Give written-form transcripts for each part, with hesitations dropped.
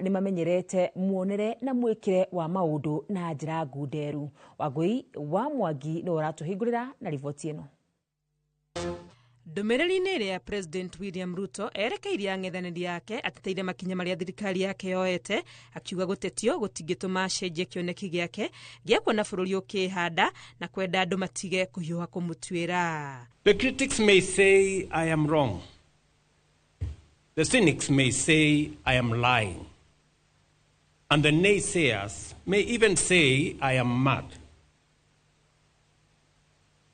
ni mamenyerete muonere na mwikire wa maundu na njira ngunderu. Wangui wa Mwangi no ratuhingurira na riboti ino. Ndumiriri-ini ria President William Ruto erekeirie ang'ethaniri yake ateteire makinya maria thirikari yake yoete, akiuga gutetio gutingituma cenjie kioneki giake gia kuona bururi ukihanda na kwenda andu matige kuhiuha kumutwira. The critics may say I am wrong. The cynics may say I am lying. And the naysayers may even say I am mad.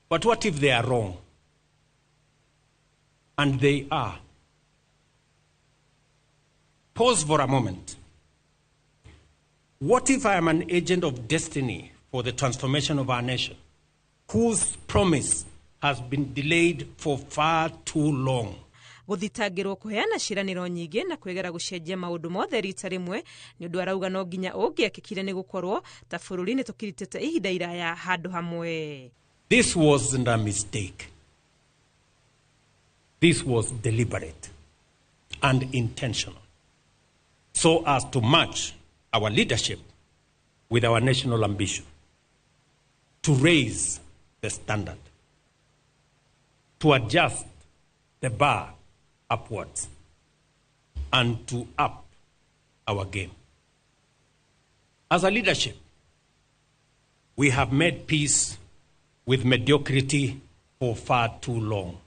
But what if they are wrong? And they are. Pause for a moment. What if I am an agent of destiny for the transformation of our nation, whose promise has been delayed for far too long? Guthitangirwo kuheana ciraniro nyingi na kwegera gucenjia maundu mothe rita rimwe ni undu arauga no nginya ungiekikire ni gukorwo ta bururi ni tukiritite ihinda iraya handu hamwe. This wasn't a mistake. This was deliberate and intentional, so as to match our leadership with our national ambition, to raise the standard, to adjust the bar upwards, and to up our game. As a leadership, we have made peace with mediocrity for far too long.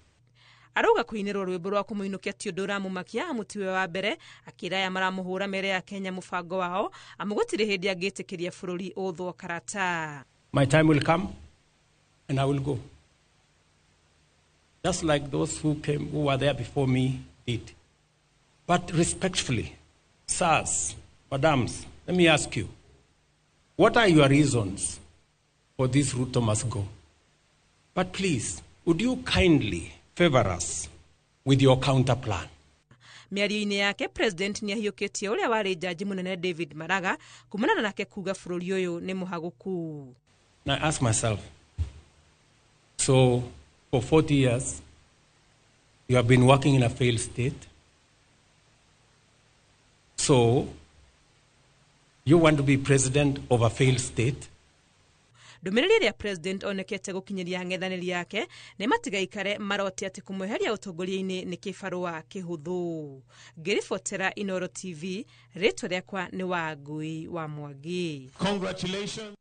Arauga kuinirwo rwimbo rwa kumuinukia ti undu uramumakia mutiwe wa mbere, akira ya maramuhura mere ya Kenya mubango wao amugutire hindi angitikiria bururi uthwo karata. My time will come and I will go, just like those who were there before me did. But respectfully, sirs, madams, let me ask you, what are your reasons for this Ruto must go? But please, would you kindly favor us with your counter plan? Miario-ini yake President ni ahiukitie uria wari jaji munene David Maraga kumanana nake kuga bururi uyu ni muhaguku. Now I ask myself, so for 40 years you have been working in a failed state, so you want to be president of a failed state? Ndumiriri ria President onekete gukinyiria ng'ethaniri yake ni matigaikare maroti ati kumweheria utongoria-ini ni kibarua kihuthu. Ngiribotera Inooro TV, ritwa riakwa ni Wangui wa Mwangi. Congratulations.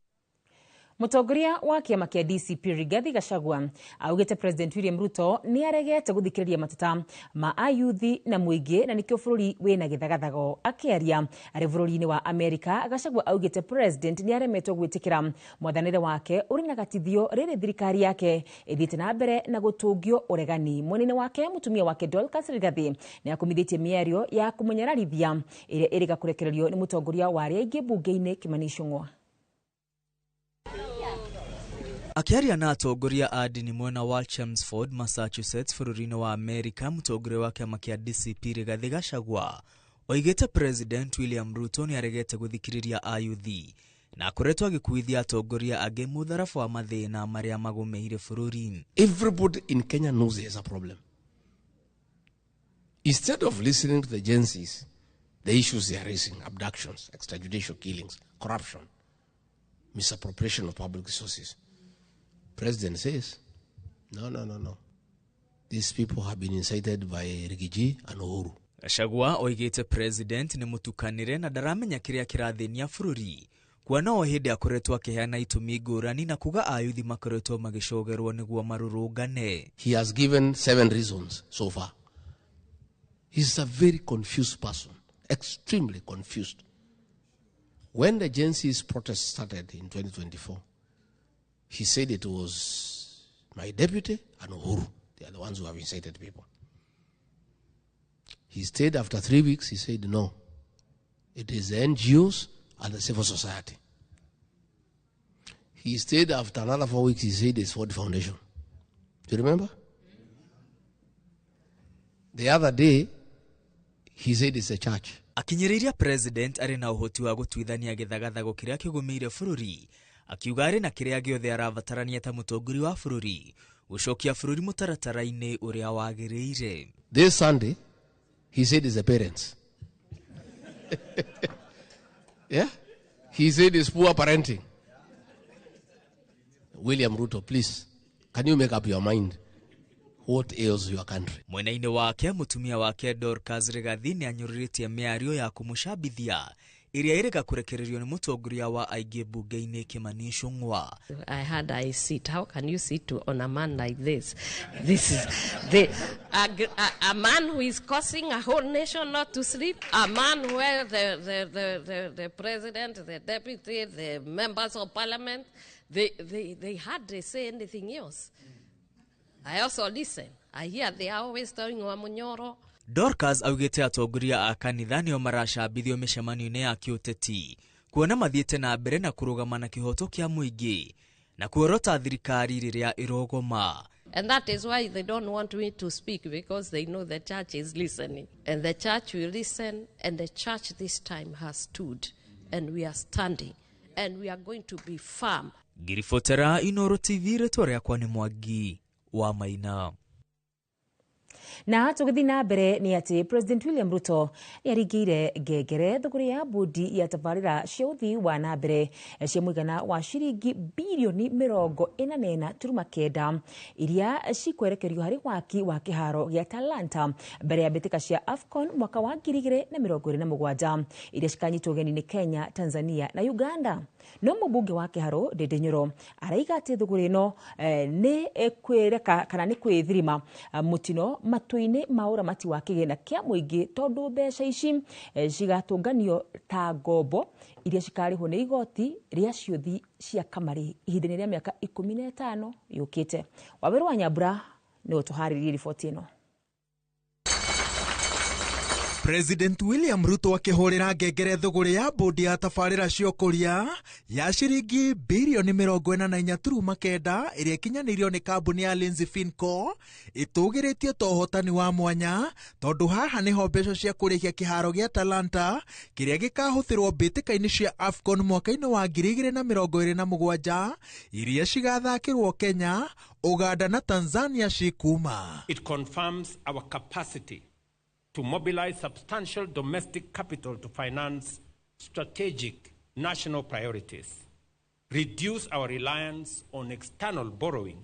Mutongoria wa kiama kia DCP Rigathi Gachagua augite President William Ruto ni aregete guthikiriria mateta ma ayuthi na muingi na nikio bururi wina githagathago. Akiaria ari bururi-ini wa Amerika, Gachagua augite President ni aremetwo gwitikira mwathanire wake uri na gatithio riri thirikari yake ithiite na mbere na gutungio uregani. Mwenene wake mutumia wake Dorcas Rigathi ni akumithitie miario ya kumunyararithia iria iriga kurekererio ni mutongoria wa aria aingi bunge-ini Kimani Ichung'wa. Akiaria na atongoria a dini mwena wa Chelmsford, Massachusetts, bururi-ini wa Amerika, mutongoria wa kiama kia DCP Rigathi Gachagua oigite President William Ruto ni aregete guthikiriria ayuthi na akoretwo agikuithia atongoria angi mutharafu wa mathina maria magumeire bururi. Everybody in Kenya knows there's a problem. Instead of listening to the agencies, the issues they are raising, abductions, extrajudicial killings, corruption, misappropriation of public resources, President says, no. These people have been incited by Rigiji and Uhuru. Gachagua oigite President ni mutukanire na daramenya kiria kirathinia bururi. Kuona o hindi akoretwo akiheana itumi ngurani na kuga ayuthi makoretwo magicogerwo niguo marurungane. He has given 7 reasons so far. He's a very confused person, extremely confused. When the agency's protest started in 2024, he said it was my deputy and Uhuru. They are the ones who have incited people. He stayed after 3 weeks. He said, no, it is the NGOs and the civil society. He stayed after another 4 weeks. He said it's for the foundation. Do you remember? The other day, he said it's a church. Akinyiriria President ari na uhoti wa gutwithania githagathago kiria kigumeire bururi, akiuga ari na kiria giothe arabatarania ta mutongori wa bururi gucokia bururi mutaratara-ini uria wagiriire. This Sunday, he said it's the parents. Yeah? He said it's poor parenting. William Ruto, please, can you make up your mind? What ails your country? Mwena-ini wake mutumia wake Dorcas Rigathi ni anyuriritie miario ya kumushabithia iria irega kurekererio ni mutongoria wa aige bunge-ini Kimani Ichung'wa. I had I sit. How can you sit on a man like this? This is a man who is causing a whole nation not to sleep. A man where the president, the deputy, the members of parliament, they hardly say anything else. I also listen. I hear they are always telling Wamunyoro. Dorcas augite atongoria a kanitha nio maracambithio micemanio-ini ya kiuteti kuona mathiete na mbere na kurugama na kihoto kia muingi na kuorota thirikari riria irogoma. And that is why they don't want me to speak, because they know the church is listening. And the church will listen, and the church this time has stood, and we are standing, and we are going to be firm. Ngiribotera Inooro TV, rĩtwa rĩakwa nĩ Mwangi wa Maina. Na tugithi na mbere ni ati President William Ruto ni aringire ngengere thogora ya bodi ya tabarĩra cia ũthii wa na mbere cia mũigana wa ciringi bilioni 44.9 iria cikwerekerio harĩ waki wa kĩharo gĩa Talanta mbere ya mbĩtĩka cia AFCON mwaka wa 2027 iria cikanyitwo ũgeni nĩ Kenya, Tanzania na Uganda. No mũmbunge wa Kĩharũ Ndindi Nyoro araiga atĩ thogora ĩno nĩ kwĩreka kana nĩ kwĩthirima mutino matũ-inĩ ma ũramati wa kĩgĩna kĩa mũingĩ tondũ mbeca ici cigatũnganio ta ngombo iria cikarĩhwo nĩ igoti rĩa ciothi cia kamarĩ ihinda-inĩ rĩa mĩaka 15 yũkĩte. Waweru wa Nyambura nĩ ũtũharĩrie riboti ĩno. President William Ruto akihorera ngengere thogora ya bodi ya tabarĩra cia ũkũria ya ciringi bilioni 44.9 iria ikinyanĩirio nĩ kambuni ya Lindsay Finco itũgĩrĩtie to ũhotani wa mwanya tondũ haha nĩho mbeca cia kũrĩkia kĩharo gĩa Talanta kĩrĩa gĩkahũthĩrwo mbĩtĩka-inĩ cia AFCON mwaka-inĩ wa 2027 iria cigathakĩrwo Kenya, Uganda na Tanzania cikuma. It confirms our capacity to mobilize substantial domestic capital to finance strategic national priorities, reduce our reliance on external borrowing,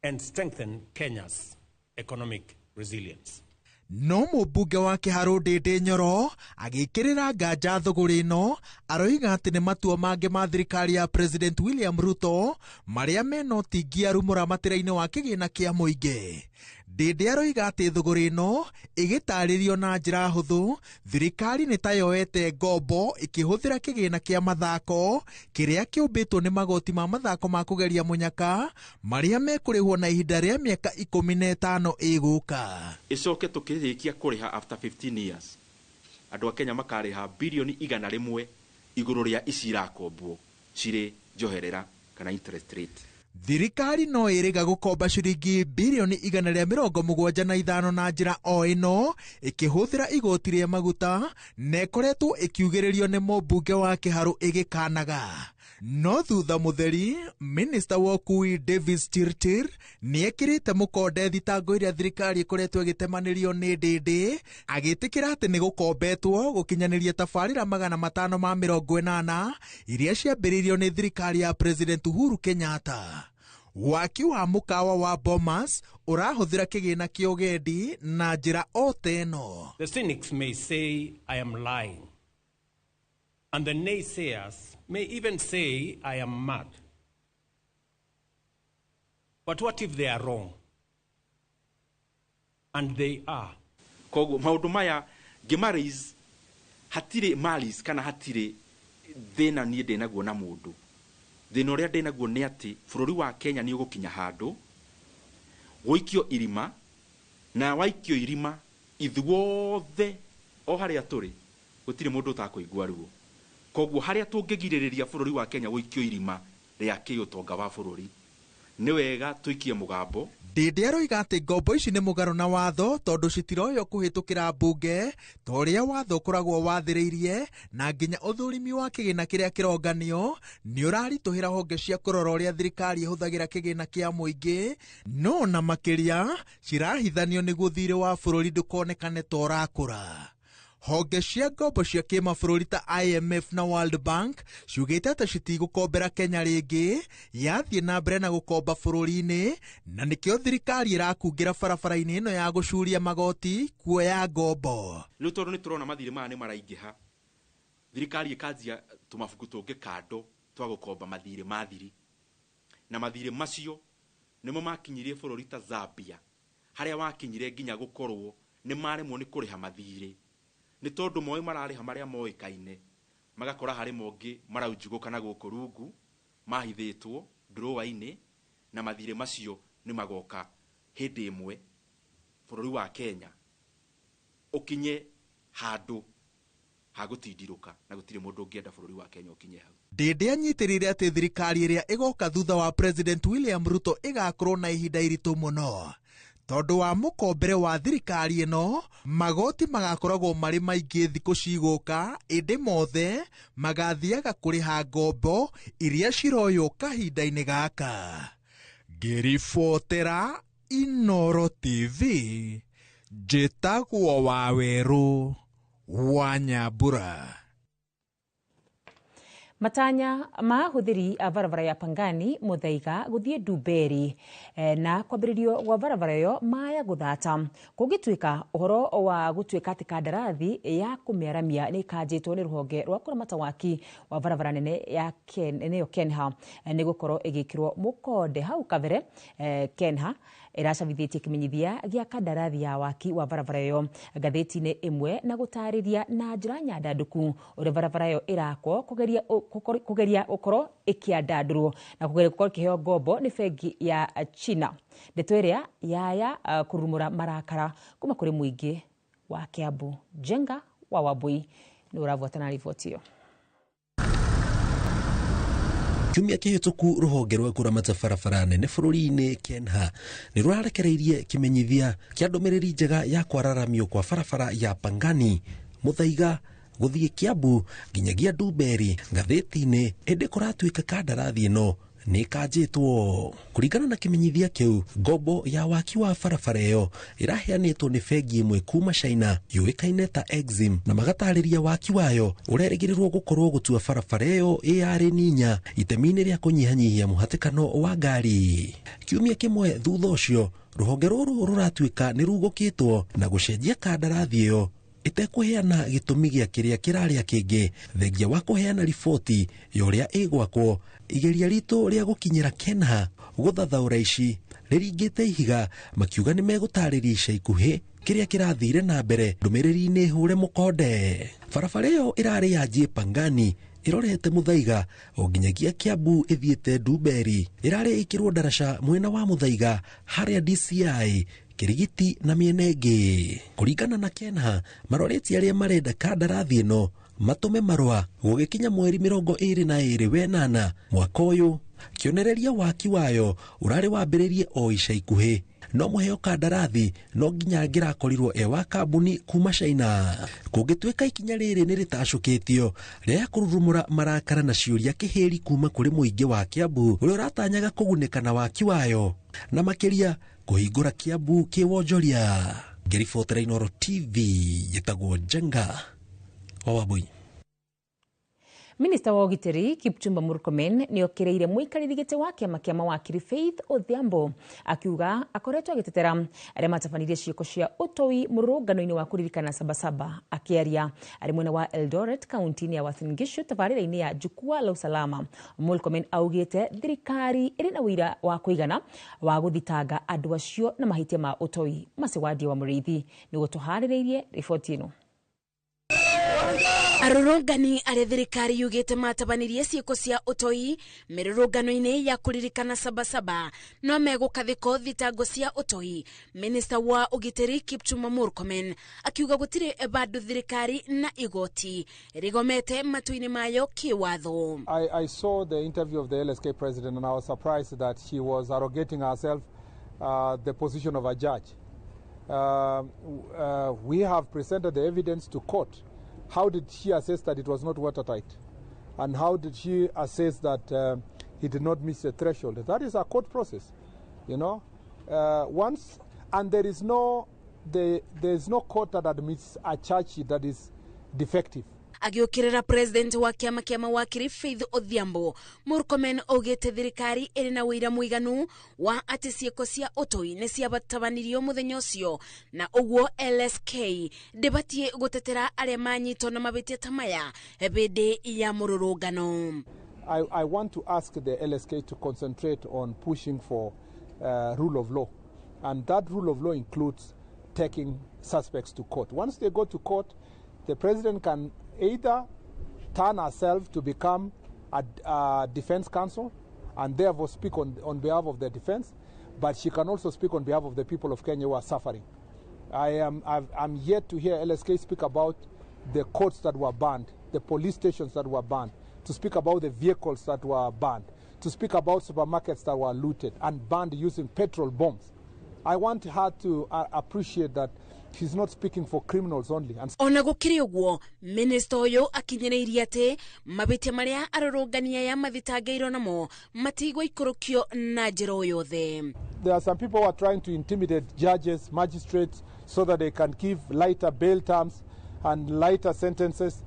and strengthen Kenya's economic resilience. No mũmbunge wa Kĩharũ Ndindi Nyoro agĩkĩrĩra nganja thogora ĩno aroiga atĩ nĩ matua mangĩ ma thirikari ya President William Ruto marĩa mena ũtingiaru mũramatĩra-inĩ wa kĩgĩna kĩa mũingĩ. Ndindi aroiga atĩ thogora ĩno ĩgĩtarĩrio na njĩra hũthũ, thirikari nĩ ta yoete ngombo ĩkĩhũthĩra kĩgĩna kĩa mathako kĩrĩa kĩũmbĩtwo nĩ magoti ma mathako ma kũgeria mũnyaka marĩa mekũrĩhwo na ihinda rĩa mĩaka 15 ĩgũka. Icoke tukirikia kuriha after 15 years. Andũ a Kenya makarĩha bilioni 100 igũrũ rĩa icirakombwo cirĩ njoherera kana interest rate. Thirikari no ĩrĩga gũkomba ciringi bilioni 175 na njĩra o ĩno ĩkĩhũthĩra igoti rĩa maguta na ĩkoretwo ĩkiugĩrĩrio nĩ mũmbunge wa Kĩharũ ĩgĩkanaga. No thutha mũtheri, Minister wa Ũkui Davis Chirchir nĩ ekĩrĩte mũkonde thitango iria thirikari ĩkoretwo ĩgĩtemanĩrio nĩ Ndindi, agĩtĩkĩra atĩ nĩ gũkombetwo gũkinyanĩria tabarĩra 580 iria ciambĩrĩirio nĩ thirikari ya President Uhuru Kenyatta. Waki wa mũkawa wa Bomas ũrahũthĩra kĩgĩna kĩa ũgendi na njĩra o teno. The cynics may say I am lying, and the naysayers may even say I am mad. But what if they are wrong? And they are. Koguo maundu maya ngĩmarais hatirĩ malis kana hatirĩ thĩna niĩ ndĩnaguo na mũndũ. Thĩna ũrĩa ndĩnaguo nĩ atĩ bũrũri wa Kenya nĩ ũgũkinya handũ gũikio irima, na waikio irima ithuothe o harĩa tũrĩ gũtirĩ mũndũ ũtakũigua ruo. Koguo harĩa tũngĩgirĩrĩria bũrũri wa Kenya gũikio irima rĩa kĩũtonga wa bũrũri nĩ wega tũikie mũgambo. Ndindi aroiga atĩ ngombo ici nĩ mũgarũ na watho tondũ citiroyo kũhĩtũkĩra mbunge ta ũrĩa watho ũkoragwo wathĩrĩirie, na nginya ũthũrimi wa kĩgĩna kĩrĩa kĩronganio nĩ ũraritũhĩra honge cia kũrora ũrĩa thirikari ĩhũthagĩra kĩgĩna kĩa mũingĩ, no na makĩria cirahithanio nĩguo thirĩ wa bũrũri ndũkonekane ta ũrakũra. honge cia ngombo cia kĩmabũrũri ta IMF na World Bank ciugĩte atĩ citigũkombera Kenya rĩngĩ yathiĩ na mbere na gũkomba bũrũri-inĩ, na nĩkĩo thirikari ĩrakungĩra barabara-inĩ ĩno ya gũcuria magoti kuoya ngombo. Rĩu tondũ nĩtũrona mathirĩ maya nĩ maraingĩha, thirikari ĩkanjia tũmabuku tũngĩ kando twa gũkomba mathirĩ ma thiri, na mathirĩ macio nĩmo makinyirie bũrũri ta Zambia, harĩa wakinyire nginya gũkorwo nĩ maremwo nĩ kũrĩha mathirĩ, nĩ tondũ moĩ mararĩha marĩa moĩkaine, magakora harĩ mongĩ maraunjugũka na gũkũ rungu mahithĩtwo ndũrũwa-inĩ, na mathirĩ macio nĩ magoka hĩndĩ ĩmwe bũrũri wa Kenya ũkinye handũ ha gũtindirũka, na gũtirĩ mũndũ ũngĩenda bũrũri wa Kenya ũkinye hau. Ndĩndĩ anyitĩrĩire atĩ thirikari ĩrĩa ĩgoka thutha wa President William Ruto ĩgakorwo na ihinda iritũ mũno, tondũ wa mũkombere wa thirikari ĩno magoti magakoragwo marĩ maingĩ thikũ cigũka, ĩndĩ mothe magathiaga kũrĩha ngombo iria ciroywo kahinda-inĩ gaka. Ngĩribotera Inooro TV, njĩtagwo Wawerũ wa Nyambura. Matanya ma hũthĩri a barabara ya Pangani Muthaiga gũthiĩ Ndumberi na kwambĩrĩrio gwa barabara ĩyo maya gũthata kũngĩtuĩka ũhoro wa gũtuĩka atĩ kandarathi ya kũmĩaramia nĩ kanjĩtwo nĩ rũhonge rwa kũramata waki wa barabara nene ya Kenha nĩ gũkorwo ĩgĩkĩrwo mũkonde hau kabere. Kenha ĩracabithĩtie kĩmenyithia gĩa kandarathi ya waki wa barabara ĩyo ngathĩti-inĩ ĩmwe na gũtarĩria na njĩra nyandandũku ũrĩa barabara ĩyo ĩrakwo kũgeria gũkorwo ĩkĩandandũrwo na kũgeria gũkorwo ĩkĩheo ngombo nĩ bengi ya China. Ndeto ĩrĩa yaya kũrumũra marakara kuma kũrĩ mũingĩ wa Kiambu. Jenga wa Wambui nĩ ũrabuata na riboti ĩyo. Kiumia kĩhĩtũku rũhonge rwa kũramata barabara nene bũrũri-inĩ Kenha nĩ rũrarekereirie kĩmenyithia kĩa ndũmĩrĩri njega ya kwararamio kwa barabara ya Pangani Muthaiga gũthiĩ Kiambu nginyagia Ndumberi ngathĩti-inĩ, ĩndĩ kũratuĩka kandarathi ĩno nĩ kanjĩtwo. Kũringana na kĩmenyithia kĩu, ngombo ya waki wa barabara ĩyo ĩraheanĩtwo nĩ bengi ĩmwe kuma China yũĩkaine ta Exim, na magatarĩria waki wayo ũrerĩgĩrĩrwo gũkorwo gũtua barabara ĩyo ĩyarĩ ninya itemi-inĩ rĩa kũnyihanyihia mũhatĩkano wa ngari. Kiumia kĩmwe thutha ũcio, rũhonge rũrũ rũratuĩka nĩ rugũkĩtwo na gũcenjia kandarathi ĩyo ĩtekũheana gĩtũmi gĩa kĩrĩa kĩrarĩa kĩngĩ thengia wa kũheana riboti ya ũrĩa ĩgwakwo. Igeria ritũ rĩa gũkinyĩra Kenha gũthathaũra ici rĩringĩte ihiga, makiuga nĩ megũtarĩria ica ikuhĩ kĩrĩa kĩrathire na mbere ndũmĩrĩri-inĩ hũre mũkonde. Barabara ĩyo ĩrarĩ yanjie Pangani ĩrorete Muthaiga o nginyagia Kiambu ĩthiĩte Ndumberi, ĩrarĩ ĩkĩrwo ndaraca mwena wa Muthaiga harĩa DCI Kirigiti na mĩena ĩngĩ. Kũringana na Kenha, maroreti arĩa marenda kandarathi ĩno matũme marũa gũgĩkinya mweri 22 wenana mwaka ũyũ. Kĩonereria waki wayo ũrarĩ wambĩrĩrie o ica ikuhĩ, no mũheo kandarathi no nginya ngĩrakorirwo wa kambuni kuma China. Kũngĩtuĩka ikinya rĩrĩ nĩ rĩtacũkĩtio rĩa kũrurumũra marakara na ciũria kĩhĩri kuma kũrĩ mũingĩ wa Kiambu ũrĩa ũratanyaga kũgunĩka na waki wayo, na makĩria kũhingũra Kiambu kĩwonjoria. Ngĩribotera Inooro TV, njĩtagwo Jenga wa Wambui. Minista wa ũgitĩri Kipchumba Murkomen nĩ okĩrĩire mũikarĩri gĩtĩ wa kĩama kĩa mawakiri Faith Odhiambo, akiuga akoretwo agĩtetera arĩa matabanirie ciĩko cia ũtoi mũrũngano-inĩ wa kũririkana Sabasaba. Akĩaria arĩ mwena wa Eldoret kaunti-inĩ ya Uasin Gishu tabarĩra-inĩ ya Jukwaa la Usalama, Murkomen augĩte thirikari ĩrĩ na wĩira wa kũigana wa gũthitanga andũ acio na mahĩtia ma ũtoi. Maciwadia wa Mũrĩithi nĩ gũtũharĩrĩirie riboti ĩno. Arũrũngani arĩa thirikari yugĩte matabanirie ciĩko cia ũtoi mĩrũrũngano-inĩ ya kũririkana Sabasaba no megũkathĩko thitango cia ũtoi. Minista wa ũgitĩri Kipchumba Murkomen akiuga gũtirĩ bado thirikari na igoti rigomete matu-inĩ mayo kĩwatho. I saw the interview of the LSK president and I was surprised that she was arrogating herself the position of a judge. We have presented the evidence to court. How did she assess that it was not watertight? And how did she assess that he did not miss the threshold? That is a court process, you know. And there is no there's no court that admits a charge sheet that is defective. Agiukirira president wa kiama kia mawakiri Faith Odhiambo, Murkomen augite thirikari iri na wira muiganu wa ati cieko cia utoi ni ciabatabanirio muthenya ucio na uguo LSK debatie gutetera aria manyito na mabitia tamaya ebede ya mururungano. I want to ask the LSK to concentrate on pushing for rule of law, and that rule of law includes taking suspects to court. Once they go to court, the president can either turn herself to become a defense counsel and therefore speak on behalf of the defense, but she can also speak on behalf of the people of Kenya who are suffering. I'm yet to hear LSK speak about the courts that were banned, the police stations that were banned, to speak about the vehicles that were banned, to speak about supermarkets that were looted and banned using petrol bombs. I want her to appreciate that she's not speaking for criminals only. Ona gukiri uguo, minister uyu akinyiriria ati mabitia maria arorongania ya mathitangirwo namo matigwo ikurukio na njira yothe. There are some people who are trying to intimidate judges, magistrates, so that they can give lighter bail terms and lighter sentences.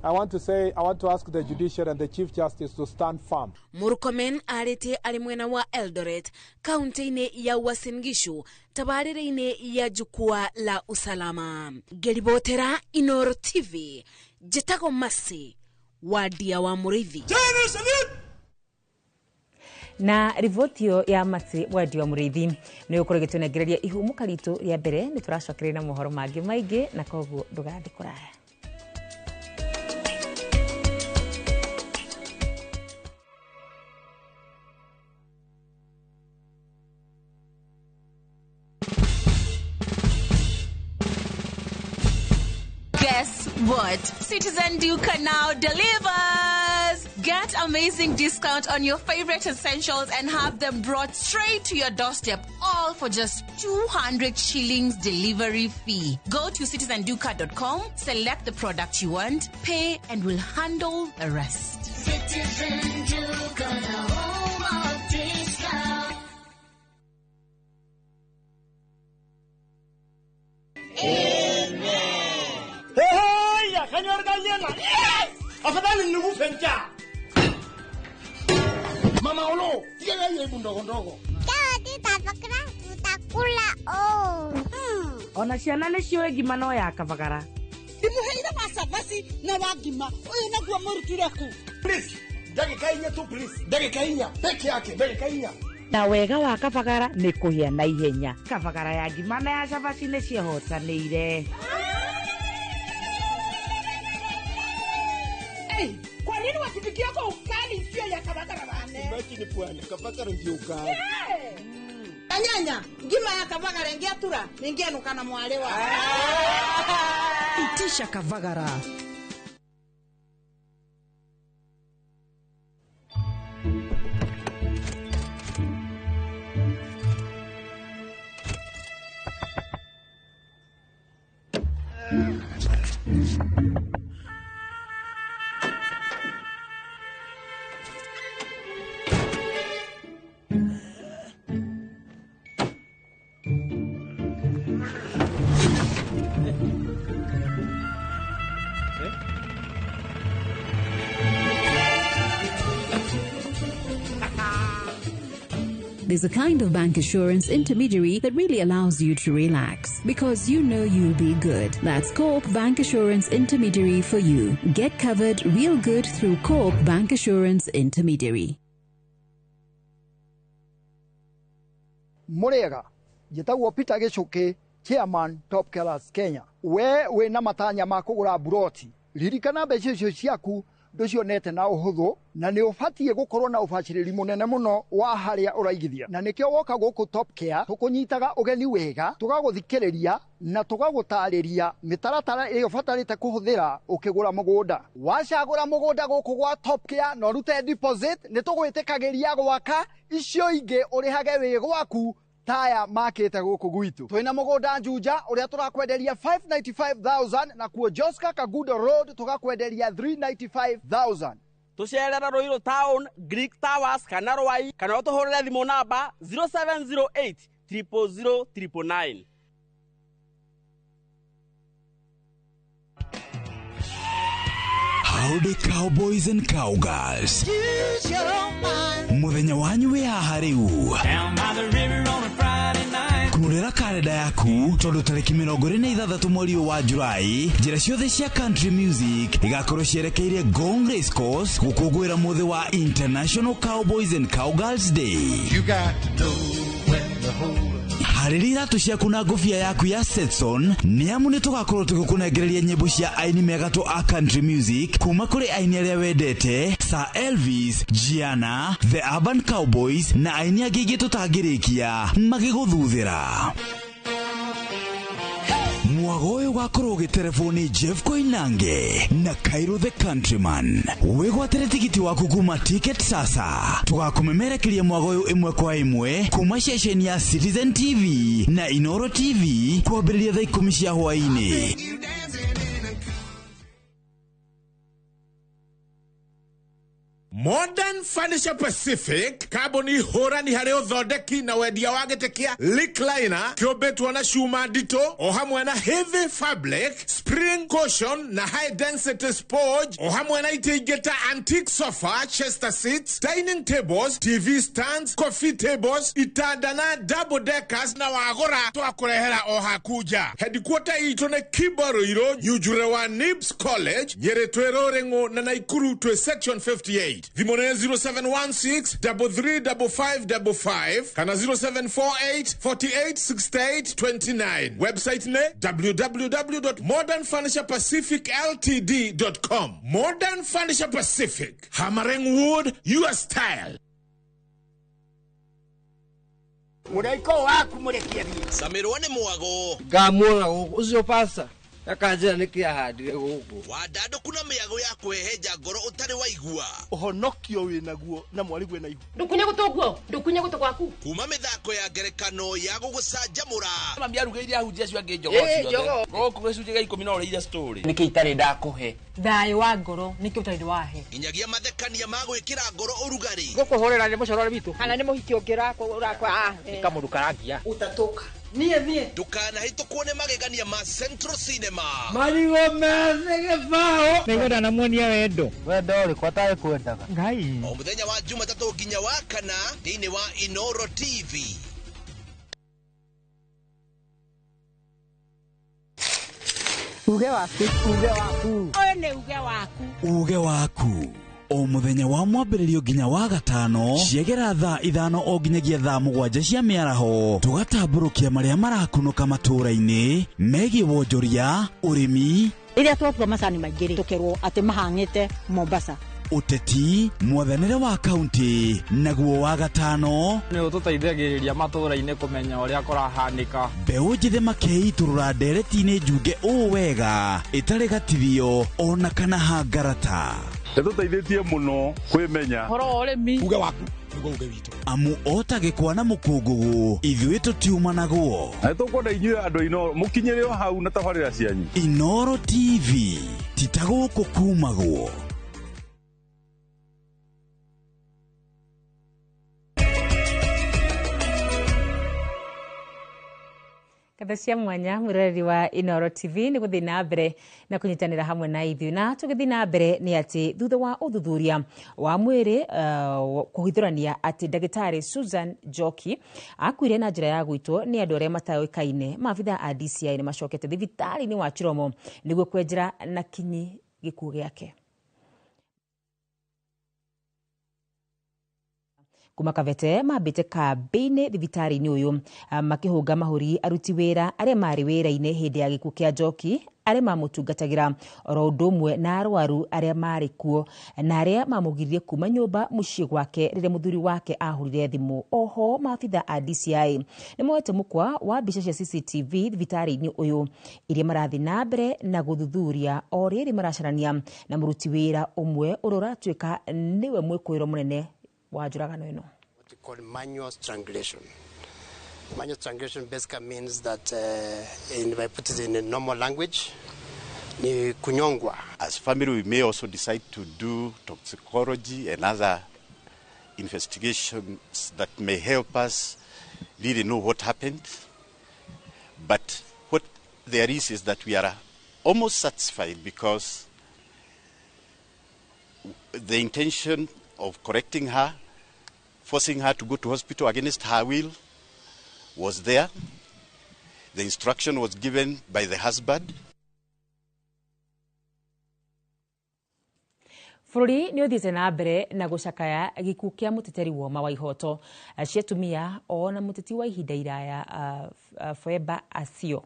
I want to ask the judiciary and the Chief Justice to stand firm. Murkomen arete ari mwena wa Eldoret, kaunti-ini ya Uasin Gishu, tabarire-ini ya jukwaa la usalama. Geribotera Inoro TV, Jetago Masi, wadia wa Murithi. Na rivotio ya Mati wadia wa Murithi ni ukoregetwo negereria ihumuka ritu ria mbere ni turacokirira na mohoro mangi maingi na koguo ndugathi kuraya. Guess what? Citizen Duka now delivers! Get amazing discount on your favorite essentials and have them brought straight to your doorstep, all for just 200 shillings delivery fee. Go to citizenduka.com, select the product you want, pay, and we'll handle the rest. Citizen Duka, the home of discount. Mama Olo, tiga ile ndogo ndogo. Kati tafakara tutakula oh. Ona ciana nĩ ciũĩ ngima no ya kabagara. Ndimuheire macabasi na wangima. Uyu naguo murutire ku. Please, dakika inya tu please. Dakika inya peke yake, dakika inya. Na wega wa kabagara nĩ kũhĩa na ihenya. Kabagara ya ngima na ya cabaci nĩ cihotanĩire. Kwa nini watupikia kwa ukali sio ya kabagara bane? Imagine bwana, kabagara ndio ukali. Anyanya, ngima ya kabagara ngiatura, ningenuka na mwalewa. Itisha kabagara. There's a kind of bank assurance intermediary that really allows you to relax because you know you'll be good. That's Coop Bank Assurance Intermediary for you. Get covered real good through Coop Bank Assurance Intermediary. Murega, jitagwo Peter Gichuki, Chairman Top Killers Kenya. We na matanya ma kugura buroti. Ririkana mbeca icio ciaku nducionete na uhuthu na ni ubatie gukorwo na ubaciriri munene muno wa haria uraigithia na nikio woka guku Top Care tukunyitaga ugeni wega tugaguthikiriria na tugagutariria mitaratara iyo batarite kuhuthira ukigura mugunda wacagura mugunda guku gwa Top Care no rute deposit ni tugwitikagiria gwaka icio ingi urihage wi gwaku taya makete guku gwitu twina mugunda Juja uria turakwenderia 595,000 na kuo Joska Kagudo Road tugakwenderia 395,000 tucerera Ruiru Town Greek Towers kana Rwai kana utuhurire thimu namba 0708 000 999. Howdy Cowboys and Cowgirls. Use your mind. Muthenya wanyu wi haha riu. Down by the river on a Friday night. Kurira kalenda yaku tondu tariki 26 mweri wa Julai, njira ciothe cia country music igakorwo cierekeire Gong Race Course gukungwira muthi wa International Cowboys and Cowgirls Day. You got to know when to hold. Harĩria iratu ciaku na ngũbia yaku ya Stetson nĩamu nĩtũgakorwo tũgĩkũnengereria nyĩmbo cia aini megatũ a country music kuma kũrĩ aini arĩa wendete Sir Elvis, Gianna, The Urban Cowboys na aini angĩ ingĩ tũtangĩrĩkia magĩgũthuthĩra. Mwago ũyũ ũgakorwo ũgĩterefoni Jeff Koinange na Cairo the Countryman. Wĩgwatĩre tigiti waku kuma Ticket Sasa. Tũgakũmemerekeria mwago ũyũ ĩmwe kwa ĩmwe kuma ceceni ya Citizen TV na Inoro TV kwambĩrĩria thaa 10 cia hwaĩ-inĩ. Modern Furniture Pacific kaboni hora ni harĩ ũthondeki na wendia wa gĩtĩ kĩa recliner kĩũmbĩtwo na cuma nditũ o hamwe na heavy fabric, spring cushion na high density sponge o hamwe na itĩ ingĩ ta antique sofa, chester seats, dining tables, TV stands, coffee tables, itanda na double deckers na wagũra twakũrehera o hakuja. Headquarter itũ nĩ Kibaroiro, Nyujure wa Nibs College, Nyeri twĩ Rũrĩng'ũ na Naikuru twĩ section 58. Vimone 0716 335555 kana 0748 486829. Website ne www.modernfurniturepacificltd.com. Modern Furniture Pacific, hammering wood, your style. Muraiko waku murekia bi. Samirwa ni mwago. Ngamwona ucio pasa. Akanjira nikia handire guku. Wadado kuna miago ya kweheja ngoro utari waigua. Ohonokio winaguo na mwari gwe na igu. Ndukunya gutuguo, ndukunya gutu gwaku. Kuma mithako ya ngerekano ya gugucanjamura. Mambia rugeire ahunjia cio ange njogo ciothe. Goku gicunje ga 10 na ore story. Niki itari ndakuhe. Thayo wa ngoro niki utari wahe. Inyagia mathekania ma gwikira ngoro urugari. Gukuhorera ni mucorore bitu. Kana ni muhiki ungirakwa urakwa. Ikamurukaragia. Utatoka. Nie. Dukana hitukuo ni magegania ma Central Cinema. Marigo meze gifao. Nĩgwenda na muonia wendo. Wendo uri kwataye kwendaga. Ngai. O muthenya wa Jumatatu nginya wa kana thĩinĩ wa Inoro TV. Uge waku. Oyo nĩ uge waku. Uge waku. O muthenya wa mwambĩrĩrio nginya wa gatano ciegera thaa 5 o nginyagia thaa 7 cia mĩaraho tugatambũrũkia marĩa marakunũka matũũra-inĩ megiĩ wonjoria, ũrĩmi, Iria twakua macani maingĩ tukerwo atĩ mahang'ĩte Mombasa. Uteti, mwathanĩre wa kaunti, naguo wa gatano nĩ ũtũteithagĩrĩria matũũra-inĩ kũmenya ũrĩa kũrahanĩka. Mbeũ njĩthĩ makeitũrũra ndereti-inĩ njunge ũũ wega ĩtarĩ gatithio ona kana hangarata. Nĩtũteithĩtie mũno kwĩmenya Horo ũrĩmi. Uge waku nĩguo uge witũ. Amu ota gĩkwa na mũkũngũgũ ithuĩ tũtiuma naguo. na nĩtũkwenda inyuĩ andũ Inoro mũkinyĩre o hau na tabarĩra cianyu. Inoro TV titagũkũ kumagwo. Katha cia mwanya mwiroreri wa Inoro TV nĩ gũthiĩ na mbere na kũnyitanĩra hamwe na ithuĩ, na tũgĩthiĩ na mbere nĩ atĩ thutha wa ũthuthuria wa mwĩrĩ kũhithũrania atĩ ndagĩtarĩ Susan Njoki akuire na njĩra ya gũitwo nĩ andũ arĩa mataũĩkaine, maabitha a DCI nĩ macokete thibitarĩ-inĩ wa Chiromo nĩguo kwenjera na kinyi gĩkuũ gĩake. Kuma Kavete mambĩte kambĩ-inĩ thibitarĩ-inĩ ũyũ makĩhũnga mahũri aruti wĩra arĩa marĩ wĩra-inĩ hĩndĩ ya gĩkuũ kĩa Njoki, arĩa mamũtungatagĩra oro ũndũ ũmwe na arwaru arĩa marĩ kuo na arĩa mamũgiririe kuma nyũmba mũciĩ gwake rĩrĩa mũthuri wake ahũrire thimũ. Oho maabitha a DCI nĩ moete mũkwa wa mbica cia CCTV thibitarĩ-inĩ ũyũ iria marathiĩ na mbere na gũthuthuria o rĩrĩ maracarania na mũruti wĩra ũmwe ũrĩa ũratuĩka nĩwe mwĩkũĩro mũnene wa njũragano ĩno. What we call manual strangulation. Manual strangulation basically means that, if I put it in a normal language, ni kunyongwa. As family, we may also decide to do toxicology and other investigations that may help us really know what happened. But what there is that we are almost satisfied because the intention of correcting her, forcing her to go to hospital against her will, was there. The instruction was given by the husband. Bururi ni uthiite na mbere na gucakaya gikuo kia muteteri woma wa ihoto cia atumia ona muteti wa ihinda iraya Foeba Asio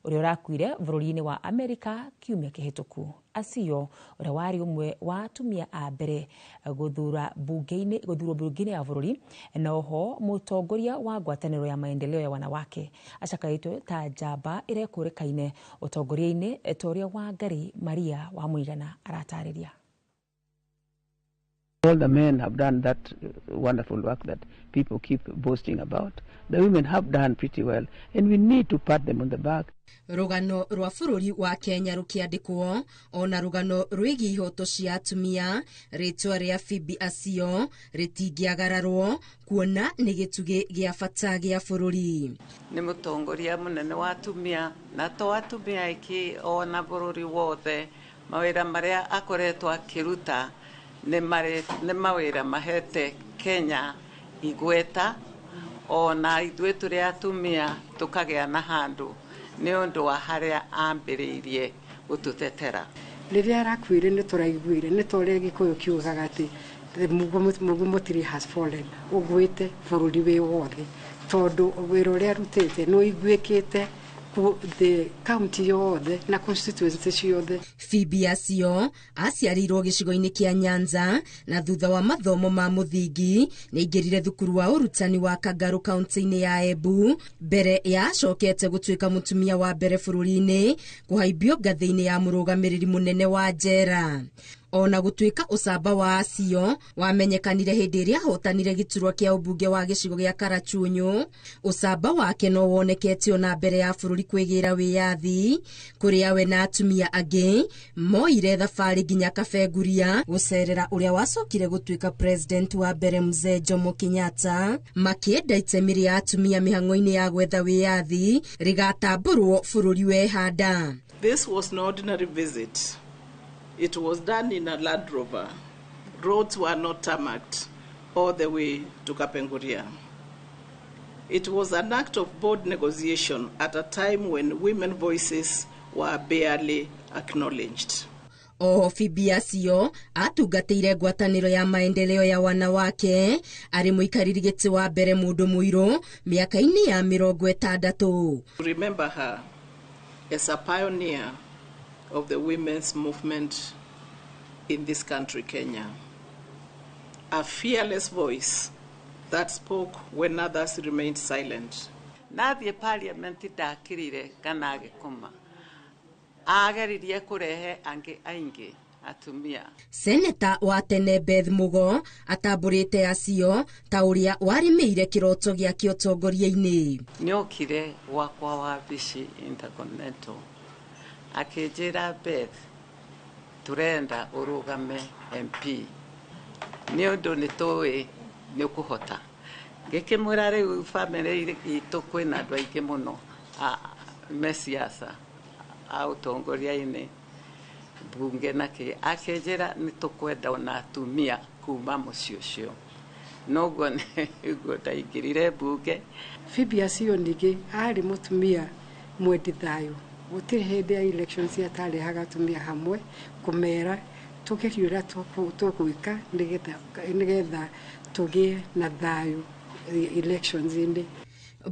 uria urakuire bururi-ini wa Amerika kiumia kihituku. Asio uria wari umwe wa atumia a mbere guthurwo bunge-ini ya bururi na oho mutongoria wa ngwataniro ya maendeleo ya wanawake acakaitwe ta njamba irekurikaine utongoria-ini toria wa Ngari Maria wa Muigana aratariria. All the men have done that wonderful work that people keep boasting about. The women have done pretty well, and we need to pat them on the back. Rugano rwa bururi wa Kenya rukiandikwo ona rugano rwigi ihoto cia atumia ritwa ria Phoebe Asio ritingiagararwo kuona ni gitugi gia bata gia bururi. Ni mutongoria munene wa atumia na to atumia iki ona bururi wothe mawira maria akoretwo akiruta ne mawira mahete Kenya igweta ona ithuĩ tũrĩ atumia tukagĩa na handũ nĩ ũndũ wa harĩa ambĩrĩirie gũtũtetera. Rĩrĩa arakuire nĩ tũraiguire nĩ tũrĩa Gĩkũyũ kiugaga atĩ mũgũmũtiri has fallen ũgwĩte bũrũri wĩ wothe tondũ wĩra ũrĩa arutĩte nĩ ũiguĩkĩte the county yothe na constituency yothe. Phoebe Asio aciarirwo gĩcigo-inĩ kĩa Nyanza na thutha wa mathomo ma mũthingi nĩ aingĩrire thukuru wa ũrutani wa Kangaru kaunti-inĩ ya Embu mbere ya acokete gũtuĩka mũtumia wa mbere bũrũri-inĩ kũhaimbio ngathĩ-inĩ ya mũrũgamĩrĩri mũnene wa njera. Ona gutuika ucamba wa Asio wamenyekanire hindi iria hotanire giturwa kia ubunge wa gicigo gia Karachunyu. Ucamba wake no wonekete ona mbere ya bururi kwigira wiyathi kuria we na atumia angi moire thabari nginya Kabenguria gucerera uria wacokire gutuika president wa mbere Mzee Jomo Kenyatta makienda itemi ria atumia mihango-ini ya gwetha wiyathi rigatamburwo bururi wehanda. This was an ordinary visit. It was done in a Land Rover. Roads were not tarmacked all the way to Kapenguria. It was an act of bold negotiation at a time when women's voices were barely acknowledged. Phoebe Asio atungatĩire ngwatanĩro ya maendeleo ya wanawake ari muikariri gĩtĩ wa mbere mũndũ mũirũ miaka-inĩ ya 60. Remember her as a pioneer of the women's movement in this country, Kenya. A fearless voice that spoke when others remained silent. Nathie parliament ndakirire kana agikoma. Ageririe kurehe angi aingi atumia. Seneta wa tene Beth Mugo atamburite Asio ta uria warimeire kiroto gia kiotongoria-ini. Niokire wakwa wa Bishi Intercontinental. Akijira Beth turenda urugame MP ni undu ni towe ni ukuhota ngikimwira riu family itu kwina andu aingi muno mesiasa autongoria-ini bunge nake akijira ni tukwenda ona atumia kuma muci ucio noguo niguo ndaingirire bunge. Phoebe Asio ningĩ ari mutumia mwendi thayo gutiri hindi ya elections atarehaga atumia hamwe kumera tugerio uria tukwika nigetha tugie na thayo elections-ini.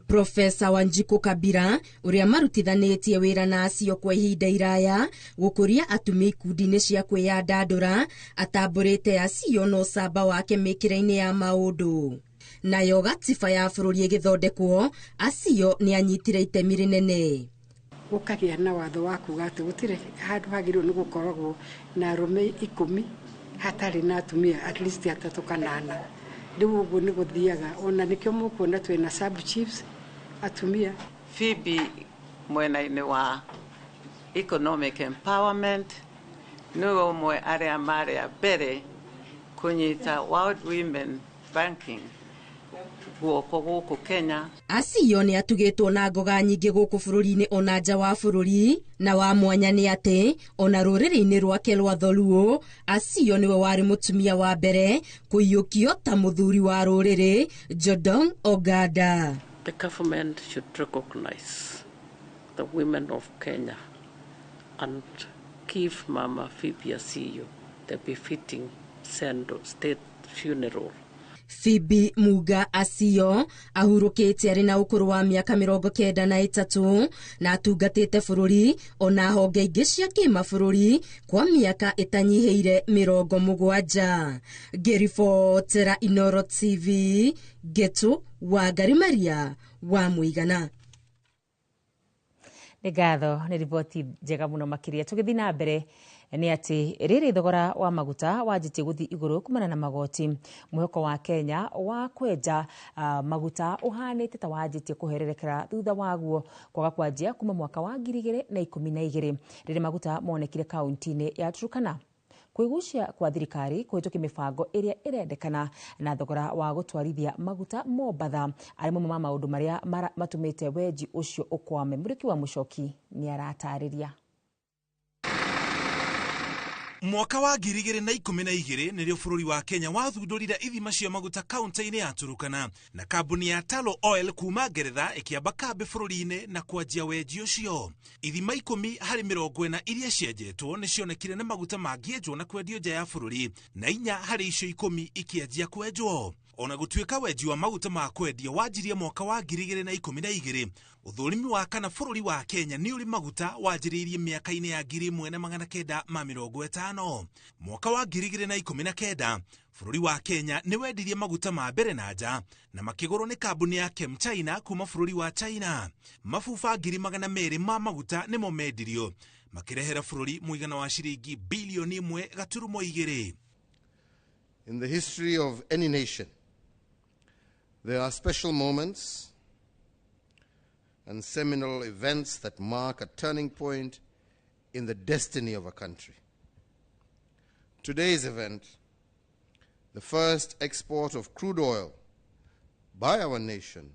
Profesa Wanjiku Kabira uria marutithanitie wira na Asio kwa ihinda iraya gukuria atumia ikundi-ini cia kwiyandandura atamburite Asio no camba wake mikira-ini ya maundu. Nayo gatiba ya bururi igithondekwo Asio ni anyitire itemi rinene. Gukagia na watho wa kuga ati gutire handu hagirwo ni gukoragwo na arume 10 hatari na atumia at least 3 kana 4. Riu uguo ni guthiaga ona nikio mukuona twina sub chiefs atumia. Phoebe mwena-ini wa economic empowerment no mwe aria maria mbere kunyita World Women Banking guoko guku Kenya. Asio nĩ atugĩtwo na ngoga nyingĩ gũkũ bũrũri-inĩ ona nja wa bũrũri, na wa mwanya nĩ atĩ ona rũrĩrĩ-inĩ rwake rwa Dholuo, Asio nĩwe warĩ mũtumia wa mbere kũiyũkio ta mũthuri wa rũrĩrĩ, Jodong Ogada. The government should recognize the women of Kenya and give Mama Phoebe Asio the befitting state funeral. Phoebe Muga Asio ahurũkĩte arĩ na ũkũrũ wa mĩaka 93 na atungatĩte bũrũri ona honge ingĩ cia kĩmabũrũri kwa mĩaka ĩtanyihĩire 70. Ngĩribotera Inoro TV, Getu wa Garimaria wa Mũigana. Nĩ ngatho, nĩ riboti njega mũno makĩria. Tũgĩthiĩ na mbere nĩ atĩ rĩrĩ thogora wa maguta wanjĩtie gũthiĩ igũrũ kumana na magoti. Mwĩhoko wa Kenya wa kwenja maguta ũhanĩte ta wanjĩtie kũhererekera thutha waguo kwaga kwanjia kuma mwaka wa 2012 rĩrĩa maguta monekire kaunti-inĩ ya Turkana. Kwĩgucia kwa thirikari kũhĩtũkia mĩbango ĩrĩa ĩrendekana na thogora wa gũtwarithia maguta Mombatha arĩ mamwe ma maũndũ marĩa matũmĩte wenji ũcio ũkwame. Mũrĩki wa Mũchoki nĩ aratarĩria. Mwaka wa 2012 nĩrĩo bũrũri wa Kenya wathundũrire ithima cia maguta kaunti-inĩ ya Turkana na kambuni ya Tullow Oil kuma Ngeretha ĩkĩamba kambĩ bũrũri-inĩ na kwanjia wenji ũcio. Ithima 10 harĩ 40 iria cienjetwo nĩ cionekire na maguta mangĩenjwo na kwendio nja ya bũrũri na 4 harĩ icio 10 ikĩanjia kwenjwo. Ona gũtuĩka wenji wa maguta ma kwendia wanjirie mwaka wa 2012, ũthũrimi wa kana bũrũri wa Kenya nĩ ũrĩ maguta wanjĩrĩirie mĩaka-inĩ ya 1950. Mwaka wa 2019 bũrũri wa Kenya nĩ wendirie maguta ma mbere na nja na makĩgũrwo nĩ kambuni ya ChemChina kuma bũrũri wa China. Mabuba 200 ma maguta nĩmo mendirio makĩrehera bũrũri mũigana wa ciringi bilioni 1.2. In the history of any nation, there are special moments and seminal events that mark a turning point in the destiny of a country. Today's event, the first export of crude oil by our nation,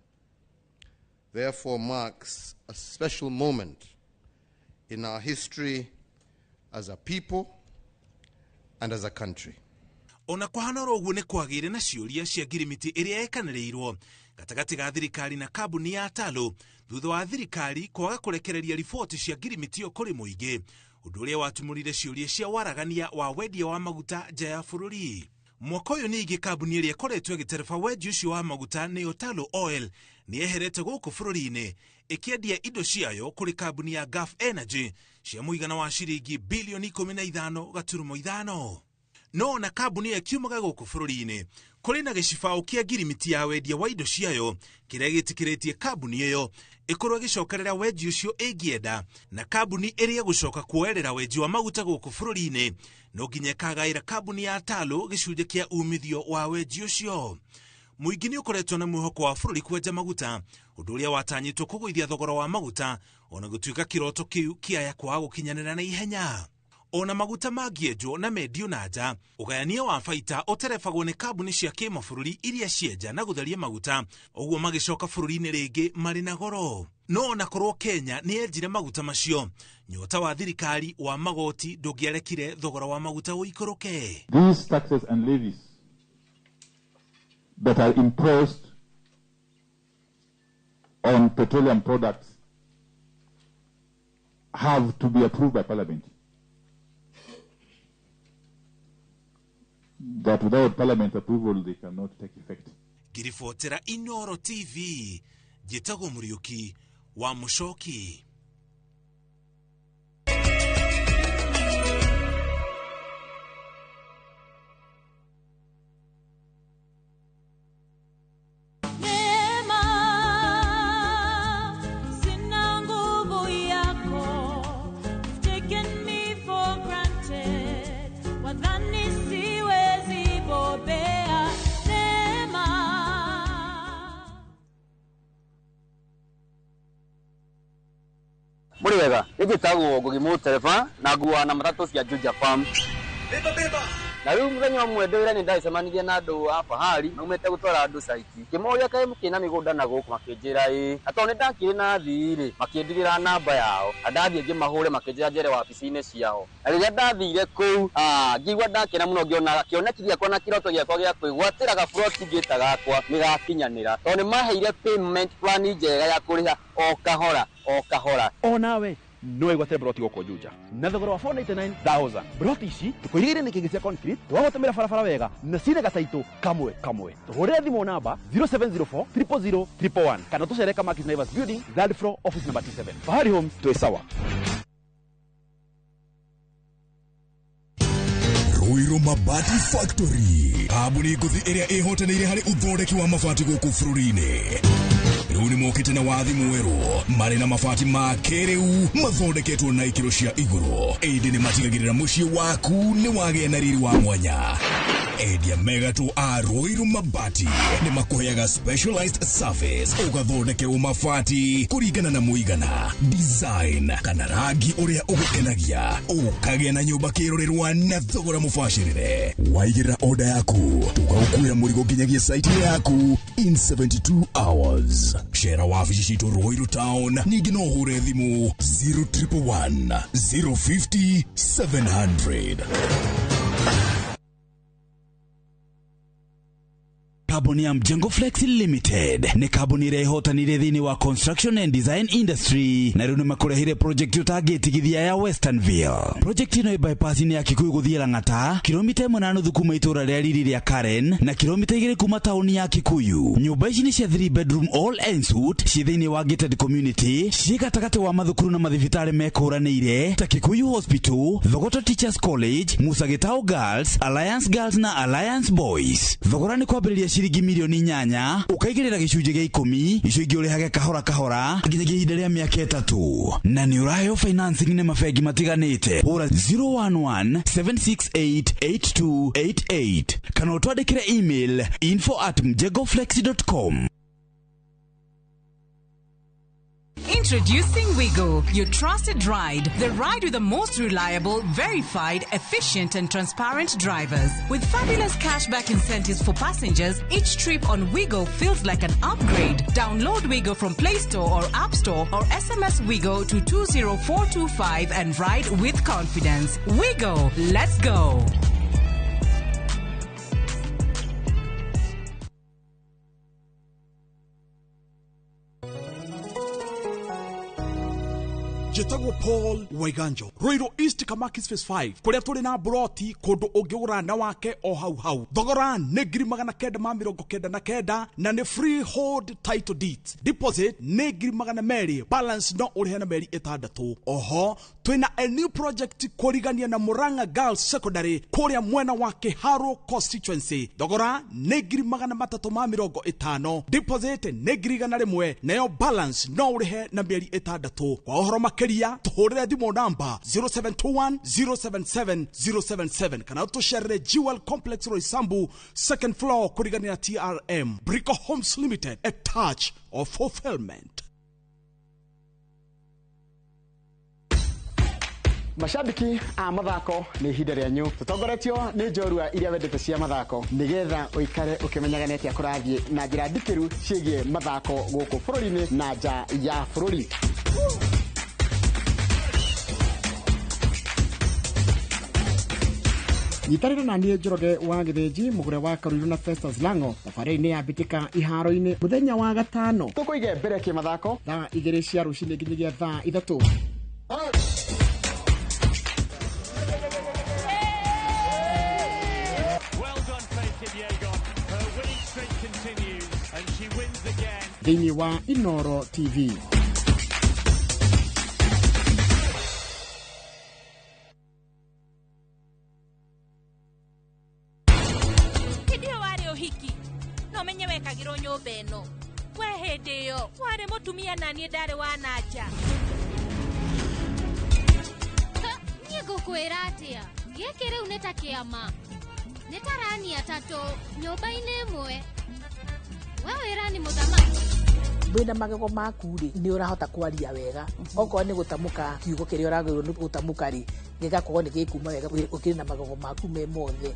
therefore marks a special moment in our history as a people and as a country. Ona kwahana ũguo nĩ kwagĩire na ciũria cia ngirimiti ĩrĩa yekanĩrĩirwo gatagatĩ ga thirikari na kambuni ya Tullow thutha wa thirikari kwaga kũrekereria riboti cia ngirimiti ĩyo kũrĩ mũingĩ, ũndũ ũrĩa watumũrire ciũria cia waragania wa wendia wa maguta nja ya bũrũri. Mwaka ũyũ ningĩ kambuni ĩrĩa ĩkoretwo ĩgĩtereba wenji ũcio wa maguta nĩyo Tullow Oil nĩ yeherete gũkũ bũrũri-inĩ ĩkĩendia indo ciayo kũrĩ kambuni ya Gulf Energy cia mũigana wa ciringi bilioni 15.5. No na kambuni ya kiumaga gũkũ bũrũri-inĩ kũrĩ na gĩcibaũ kĩa ngirimiti ya wendia wa indo ciayo kĩrĩa gĩtĩkĩrĩtie kambuni ĩyo ĩkorwo ĩgĩcokerera wenji ũcio ĩngĩenda, na kambuni ĩrĩa gũcoka kuoerera wenji wa maguta gũkũ bũrũri-inĩ no nginya ĩkagaĩra kambuni ya Tullow gĩcunjĩ kĩa umithio wa wenji ũcio. Mũingĩ nĩ ũkoretwo na mwĩhoko wa bũrũri kwenja maguta, ũndũ ũrĩa watanyĩtwo kũgũithia thogora wa maguta ona gũtuĩka kĩroto kĩu kĩaya kwaga gũkinyanĩra na ihenya. Ona maguta mangĩenjwo na mendio na nja, ũgayania wa baita ũterebagwo nĩ kambuni cia kĩmabũrũri iria cienja na gũtheria maguta, ũguo magĩcoka bũrũri-inĩ rĩngĩ marĩ na goro. No ona korwo Kenya nĩ yenjire maguta macio, nyota wa thirikari wa magoti ndũngĩarekire thogora wa maguta ũikũrũke. These taxes and levies that are imposed on petroleum products have to be approved by Parliament. That without Parliament approval they cannot take effect. Ngiribotera Inoro TV, Njĩtagwo Mũriũki wa Mũchoki. Muriwega, njĩtagwo Ngugi Mũtereba na nguana matatũ cia Juja Farm. Beba na riu muthenya umwe ndwira ni ndaicemanirie na andu a Fahari maumite gutwara andu saiti kimoria kae mukina migunda na guku makinjira ato ni ndakire na thiri makindigira namba yao andathie ngimahure makinjira njere wabici-ini ciao na riria ndathire kuu ngigwa ndakena muno ngiona kioneki giakwa na kiroto giakwa gia kwigwatira ga plot ngita gakwa nigakinyanira to ni maheire payment plan njega ya kuriha o kahora nawe no igwate broti goko Juja na thogora wa 499,000 broti ici tukoirire ni kingi cia concrete twagotemera barabara wega na cine gataitu kamwe tuhurire thimo namba 0704 000 111 kana tucereka Market Naivas Building third floor office number 27 Fahari Homes twe sawa Ruiru Mabati Factory kambuni nguthi iria ihotanire hari uthondeki wa mabati guku bururi-ini riu ni mokite na wathi mweru mari na mabati ma kiriu mathondeketwo na ikiro cia iguru indi ni matigagirira mucii waku ni wagia na riri wa mwanya endia megatu a Ruiru Mabati ni makuheaga specialized service ugathondekerwo mabati kuringana na muigana design kana rangi uria ugukenagia ukagia na nyumba kirorerwa na thogora mubashirire waigirira order yaku tugagukuira murigo nginyagia site yaku in 72 hours share wabici citu Ruiru Town ningi no hure thimu 0111 050 700 Kabuni ya Mjengo Flex Limited ni kabuni irehotanire thini wa construction and design industry na riu ni makurehire project utagitigithia ya Westernville. Project ino bypass ni ya Kikuyu guthie Lang'ata kilomita 1.5 kuma itura ria riri ria Karen na kilomita 2 kuma tauni ya Kikuyu. Nyumba ici ni cia 3 bedroom all ensuite ci thini wa gated community ci gatagati wa mathukuru na mathibitari mekuranire ta Kikuyu Hospital, Thogoto Teachers College, Musa Gitau Girls, Alliance Girls na Alliance Boys. Thogora ni kwambiriria ciringi milioni 8 ukaigirira gicunje gia 10 icio ingi urihage kahora nginyagia ihinda ria miaka 3 na ni urayo financing ni mafegi matiganite hura 011 768 8288 kana utwandikire email info@mjegoflex.com. Introducing Wigo, your trusted ride. The ride with the most reliable, verified, efficient and transparent drivers. With fabulous cashback incentives for passengers, each trip on Wigo feels like an upgrade. Download Wigo from Play Store or App Store or SMS Wigo to 20425 and ride with confidence. Wigo, let's go. Jetagwo Paul Waiganjo Ruiru East Kamakis Phase 5 kuria turi na broti kundu ungiura na wake o hau thogora ni 999 na ni freehold title deed deposit ni 200,000 balance no urihe na meri 6 oho twina a new project kurigania na Murang'a Girls Secondary kuria mwena wa Kiharu constituency thogora ni 350 deposit ni 100,000 nayo balance no urihe na meri 6 kwa ohoro makeria tuhurire thimo namba 0721 077 077 kana tusharire Jewel Complex Roysambu second floor kurigania TRM Brico Homes Limited, a touch of fulfillment. Mashabiki a mathako ni ihinda rĩanyu tutongoretio ni njorua iria wendete cia mathako nigetha uikare ukimenyaga neti akurathie na njira ndikiru ciĩgie mathako gũkũ bũrũri-inĩ na nja ya bũrũri. Nyitarĩra na niĩ Njoroge wa Gĩthĩnji mũgũre wa Karuiru na Festus Lango thabarĩ-inĩ ya mbĩtĩka iharo-inĩ mũthenya wa gatano tũkũige mbere kĩmathako thaa 2 cia rũcinĩ nginyagia thaa 3. Thĩinĩ wa Inoro TV. Kidio wari uhiki no menye wekagirwo nyumba ino we hindi yo wari mutumia na nie ndari wa nanja nie gukwira atia giki riu nita kiama nitarani atatu nyumba-ini imwe we wirani muthamaki wina magego maku ri ni urahota kwaria wega okorwo ni gutamuka kiugo kiria uragirwo ni gutamuka ri gĩgakorwo nĩ gĩkuma wega ũkĩrĩ na magego maku me mothe.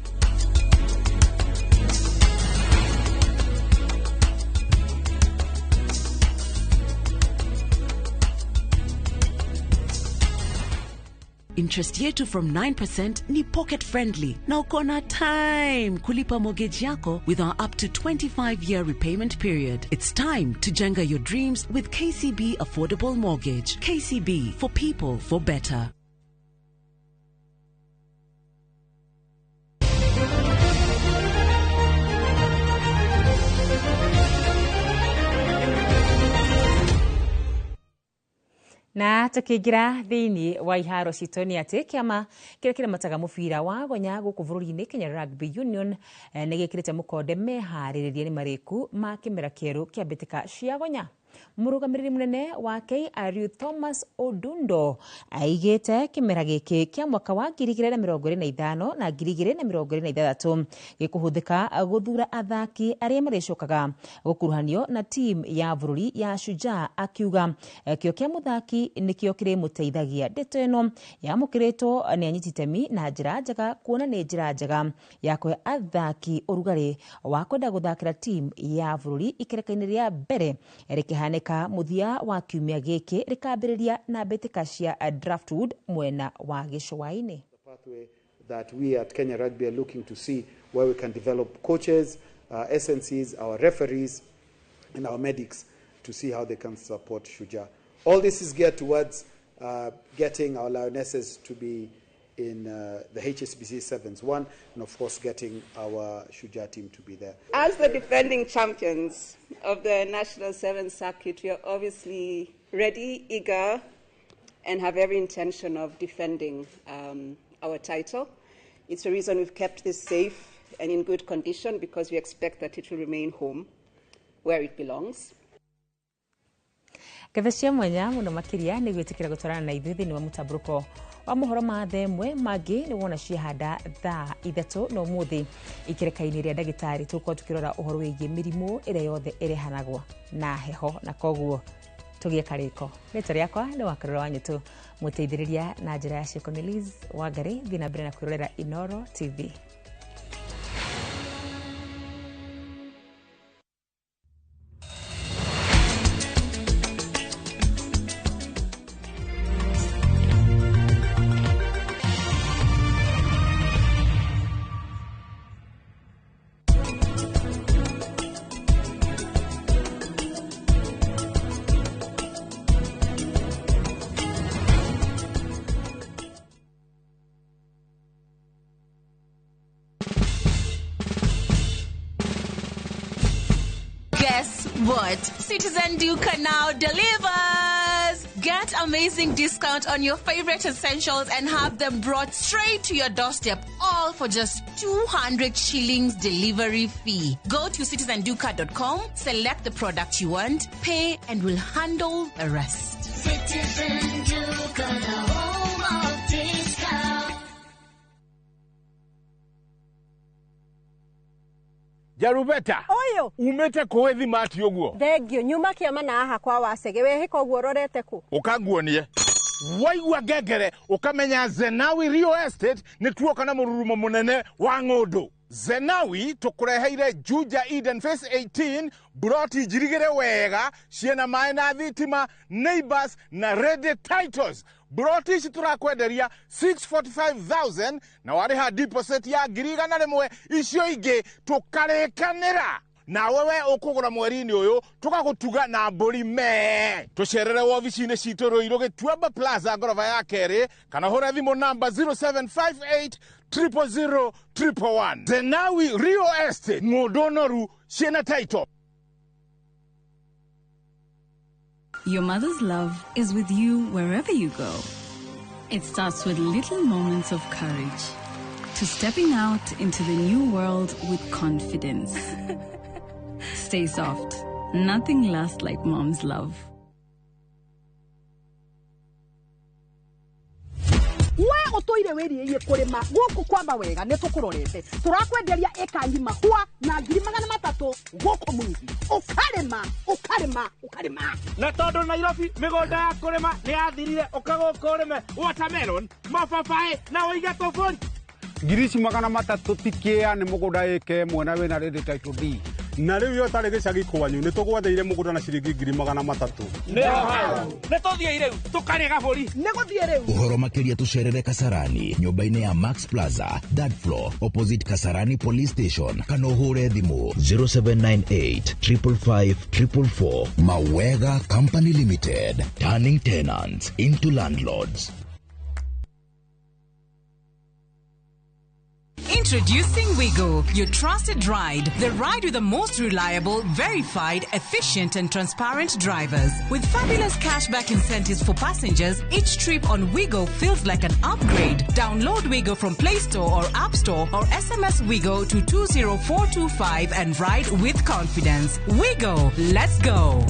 Interest yetu from 9% ni pocket friendly. Na uko na time kulipa mortgage yako with our up to 25-year repayment period. It's time to jenga your dreams with KCB Affordable Mortgage. KCB, for people, for better. Na tukiingira thiini wa iharo citũ nĩ atĩ kĩama kĩrĩa kĩramataga mũbira wa gonya gũkũ bũrũri-inĩ Kenya Rugby Union nĩ gĩkĩrĩte mũkonde meharĩrĩria nĩ marĩku ma kĩmera kĩerũ kĩa mbĩtĩka cia gonya. Mũrũgamĩrĩri mũnene wa KRU Thomas Odundo aigĩte kĩmera gĩkĩ kĩa mwaka wa 2025 na 2026 gĩkũhũthĩka gũthura athaki arĩa marĩcokaga gũkuruhanio na team ya bũrũri ya Shujaa, akiuga kĩo kĩa mũthaki nĩkĩo kĩrĩmũteithagia. Ndeto ĩno yamũkĩrĩtwo nĩ anyiti itemi na njĩra njega, kuona nĩ njĩra njega ya kũhe athaki ũrugarĩ wa kwenda gũthakĩra team ya bũrũri ikereka-inĩ rĩa mbere rĩkĩhanĩka muthia wa kiumia gĩkĩ rĩkambĩrĩria na mbĩtĩka cia Draftwood mwena wa gĩcũa-inĩ. That we at Kenya Rugby are looking to see where we can develop coaches, SNCs, our referees and our medics to see how they can support Shujaa. All this is geared towards getting our Lionesses to be in the HSBC Sevens 1 and of course getting our Shujaa team to be there. As the defending champions of the National Sevens circuit, we are obviously ready, eager and have every intention of defending our title. It's the reason we've kept this safe and in good condition, because we expect that it will remain home where it belongs. Gathecia mwanya muno makiria nĩ gwĩtĩkĩra gũtwarana na ithuĩ thĩinĩ wa mũtambũrũko wa mohoro ma themwe mangĩ nĩ wona ciahanda thaa 3 na ũmũthĩ ikereka-inĩ rĩa ndagĩtarĩ tũkorwo tukĩrora ũhoro wĩgiĩ mĩrimũ ĩrĩa yothe ĩrehanagwo na heho, na koguo tũgĩe karĩko. Rĩtwa rĩakwa nĩ Wakarũra Wanyũtũ, mũteithĩrĩria na njĩra ya ciĩko nĩ Liz Wangari. Thiĩ na mbere na kwĩrorera Inooro TV. Guess what? Citizen Duca now delivers! Get amazing discount on your favorite essentials and have them brought straight to your doorstep, all for just 200 shillings delivery fee. Go to citizenduca.com, select the product you want, pay, and we'll handle the rest. Citizen Duca, the home of discount. Jarubeta. Oyo. Umete kuwethi mati yoguo. Thegio nyuma kiama na aha kwa wasege we hiko guo rorete ku. Ukanguonie. Waigua gegere ukamenya Zenawi Real Estate ni tuoka na mururumo munene wa ng'undu. Zenawi tukureheire Juja Eden Phase 18 broti jirigere wega ciena mai na thitima, neighbors na ready titles. Broti ici turakwenderia 645,000 na wariha deposit ya ngiriga na rimwe, icio ingi tukarekanira na wewe ukugura mweri-ini uyu tugagutuga na mburi me. Tucerere wobici-ini citu Ruiru Gituamba Plaza ngorofa ya keri, kana hura thimu namba 0758 000 111. Zenawi Real Estate, ng'undu noru ciena title. Your mother's love is with you wherever you go. It starts with little moments of courage, to stepping out into the new world with confidence. Stay soft. Nothing lasts like mom's love. We toire wiririe kurima guku kwamba wega ne tukurorete turakwenderia eka ngima hua na 300,000 guku mwingi ukarima na tondu Nairobi migonda ya kurima ni yathirire ukagoka urime watermelon mababaĩ na uige tofori 300,000 tikia ni mugunda eke mwena wina ready title D na riu yo tari gicagi kwanyu ni tugwatheire mugunda na ciringi 300,000 ne tothie riu tukare gaburi ne guthie riu uhoro makiria tucerere Kasarani nyumba-ini ya Max Plaza third floor opposite Kasarani police station kana uhure thimu 0798 555 444. Mawega Company Limited, turning tenants into landlords. Introducing Wigo, your trusted ride. The ride with the most reliable, verified, efficient and transparent drivers. With fabulous cashback incentives for passengers, each trip on Wigo feels like an upgrade. Download Wigo from Play Store or App Store or SMS Wigo to 20425 and ride with confidence. Wigo, let's go.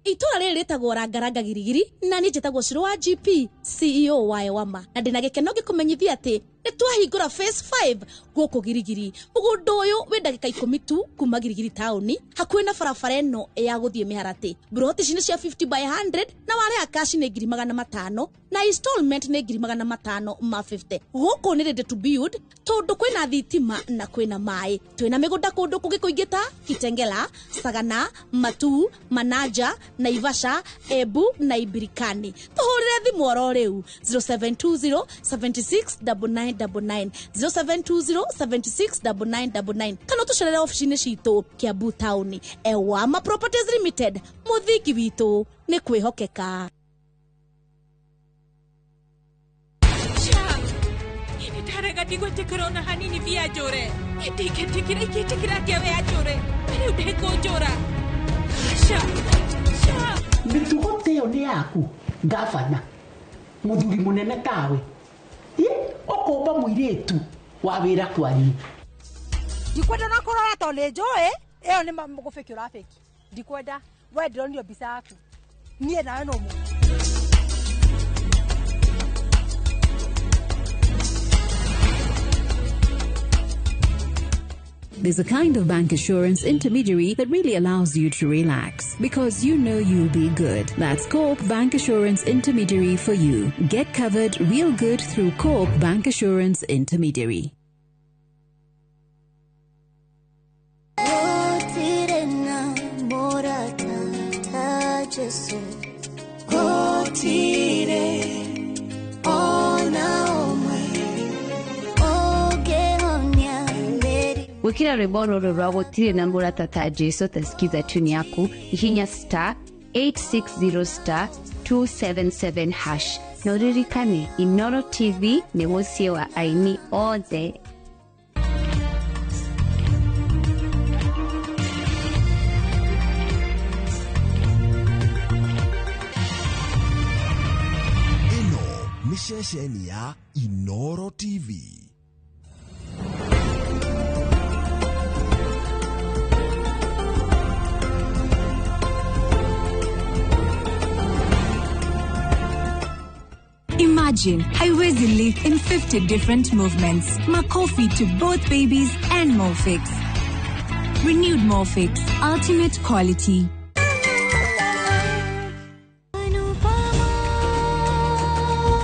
Itura riri ritagwo Rangaranga Girigiri na ni njitagwo Shiro wa GP CEO wa Ewama na ndina gikeno gikumenyithia ati nitwahingura phase 5 guku Girigiri mugunda uyu wi ndagika 10 tu kuma Girigiri tauni hakuhi na barabara eno ya guthie Miharati. Broti cini cia 50 by 100 na wale akashi ni 500 na installment ni 500 ma 50. Guku ni ready to build tondu kwina thitima na kwina mai. Twina migunda kundu kugikuingita Kitengela, Sagana, Matu, Manaja, Naivasha, Ebu na Ibirikani. Tuhurire thimu oro riu 0720 769999 0720 769999 kana tucerere office-ini citu Kiambu Town. Ewama Properties Limited, muthingi witu ni kwihokeka. Tarega digwetekera na hanini via jore. Ikitikira kia vya jore. Udeko jora. Sha. Mitugote yo ni yaku gavana muthuri munene kawe okomba muiretu wa wira kwani ndikwenda na kurora to ni njoe iyo ni mugufiki urafiki ndikwenda we ndironio mbica yaku nie nawe no mu. There's a kind of bank assurance intermediary that really allows you to relax because you know you'll be good. That's Coop Bank Assurance Intermediary for you. Get covered real good through Coop Bank Assurance Intermediary. Wikira rwimbo ruru rwa gutire na muratata Jesu tasikiza tuni yaku ihinya star 860 star 277 hash na uririkane Inoro TV ni musie wa aini othe. Ino ni ceceni ya Inoro TV. Imagine, haiwezi live in 50 different movements. Makofi to both babies and Morphix. Renewed Morphix, ultimate quality.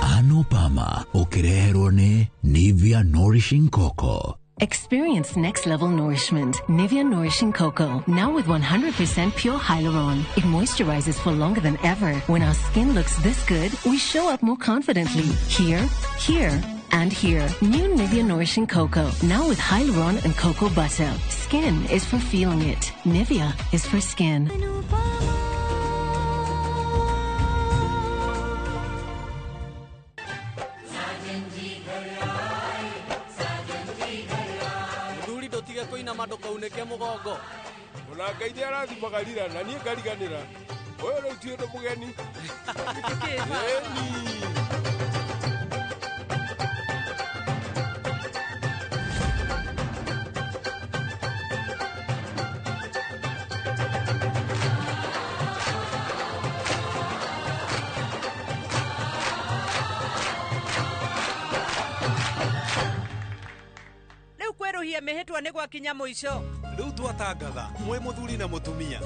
Anupama, ukireherwa ni Nivea Nourishing Cocoa. Experience next level nourishment. Nivea Nourishing Cocoa. Now with 100% pure hyaluron. It moisturizes for longer than ever. When our skin looks this good, we show up more confidently. Here, here, and here. New Nivea Nourishing Cocoa. Now with hyaluron and cocoa butter. Skin is for feeling it. Nivea is for skin. Koina madoka uneke mugongo ona ngaidi arathimaga rira na nie ngariganira oyo riu ti undu mugeni kwĩrĩtwo nĩ gwakinya mũico. Rĩu twatangatha mwĩ mũthuri na mũtumia.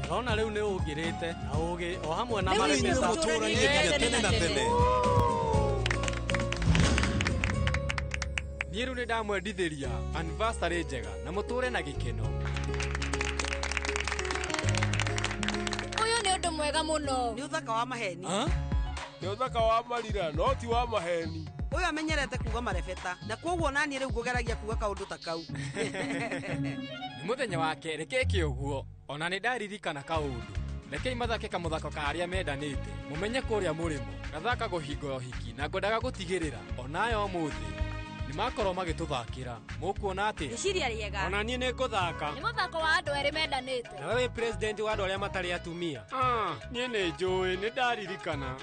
Ndĩrona rĩu nĩ ũngĩrĩte na ũgĩ o hamwe na marĩmeta tũtũũranie nginya tene na tene. Niĩ rĩu nĩ ndamwendithĩria anniversary njega na mũtũũre na gĩkeno. Ũyũ nĩ ũndũ mwega mũno. Nĩ ũthaka wa maheni. Nĩ ũthaka wa marira no ti wa maheni. Ũyũ amenyerete kuuga marebeta na kwoguo naniĩ rĩu ngũgeragia kuuga kaũndũ ta kau. Nĩ mũthenya wake rekeke ũguo ona nĩ ndaririkana kaũndũ. Rekei mathake kamũthako ka arĩa mendanĩte mũmenye kũrĩa mũrĩmo gathaka gũhingo ũhiki na ngwendaga gũtigĩrĩra onayo ũmũthĩ nĩmakorwo magĩtũthakĩra mũkuona atĩ Rĩciria rĩega. ona niĩ nĩ ngũthaka. Nĩ mũthako wa andũ erĩ mendanĩte. Na wewe president wa andũ arĩa matarĩ atumia. Niĩ nĩ njũĩ nĩ ndaririkana.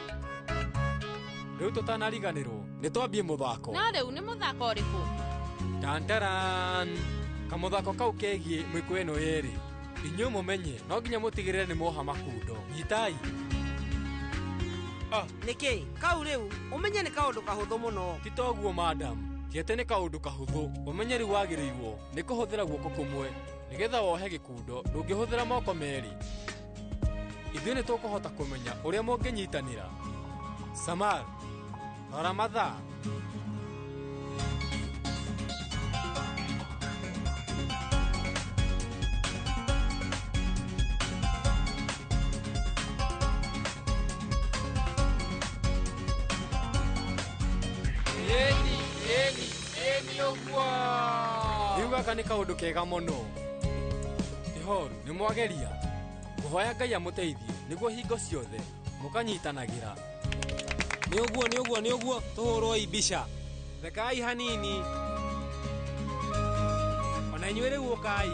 Rĩu tũtanariganĩrwo nĩ twambie mũthako. No rĩu nĩ mũthako ũrĩkũ? Tantaran. Kamũthako kau kegiĩ mĩkũ ĩno yerĩ. Inyuĩ mũmenye no nginya mũtigĩrĩre nĩ moha makundo. Nyitai. Nĩkĩ kau rĩu ũmenye nĩ kaũndũ kahũthũ mũno. Ti toguo madam. Tiete nĩ kaũndũ kahũthũ. Ũmenyeri wagĩrĩirwo nĩ kũhũthĩra guoko kũmwe nĩgetha wohe gĩkundo ndũngĩhũthĩra moko merĩ. Ithuĩ nĩ tũkũhota kũmenya ũrĩa mũngĩnyitanĩra. Samar, rora mathaa. Eni ũguo. Rĩu gaka nĩ kaũndũ kega mũno. Ihoru nĩ mwageria kũhoya Ngai amũteithie nĩguo hingo ciothe mũkanyitanagĩra. Nĩ ũguo tũhũrwo ibica. Thekai hanini. Ona inyuĩ rĩu ũkai.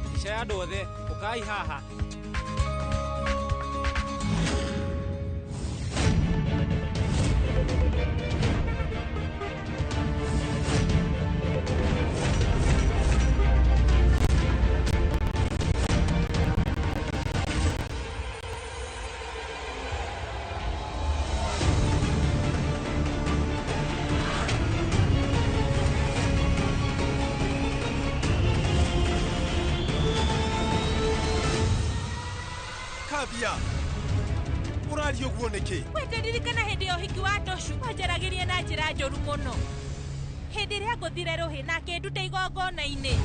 Ibica ya andũ othe ũkai haha. Ũraria ũguo nĩkĩ? Weteririkana hĩndĩ ya ũhiki wa Toshu wanjaragĩrie na njĩra njũru mũno. Hĩndĩ ĩrĩa ngũthire rũhĩ na akĩnduta igongona-inĩ.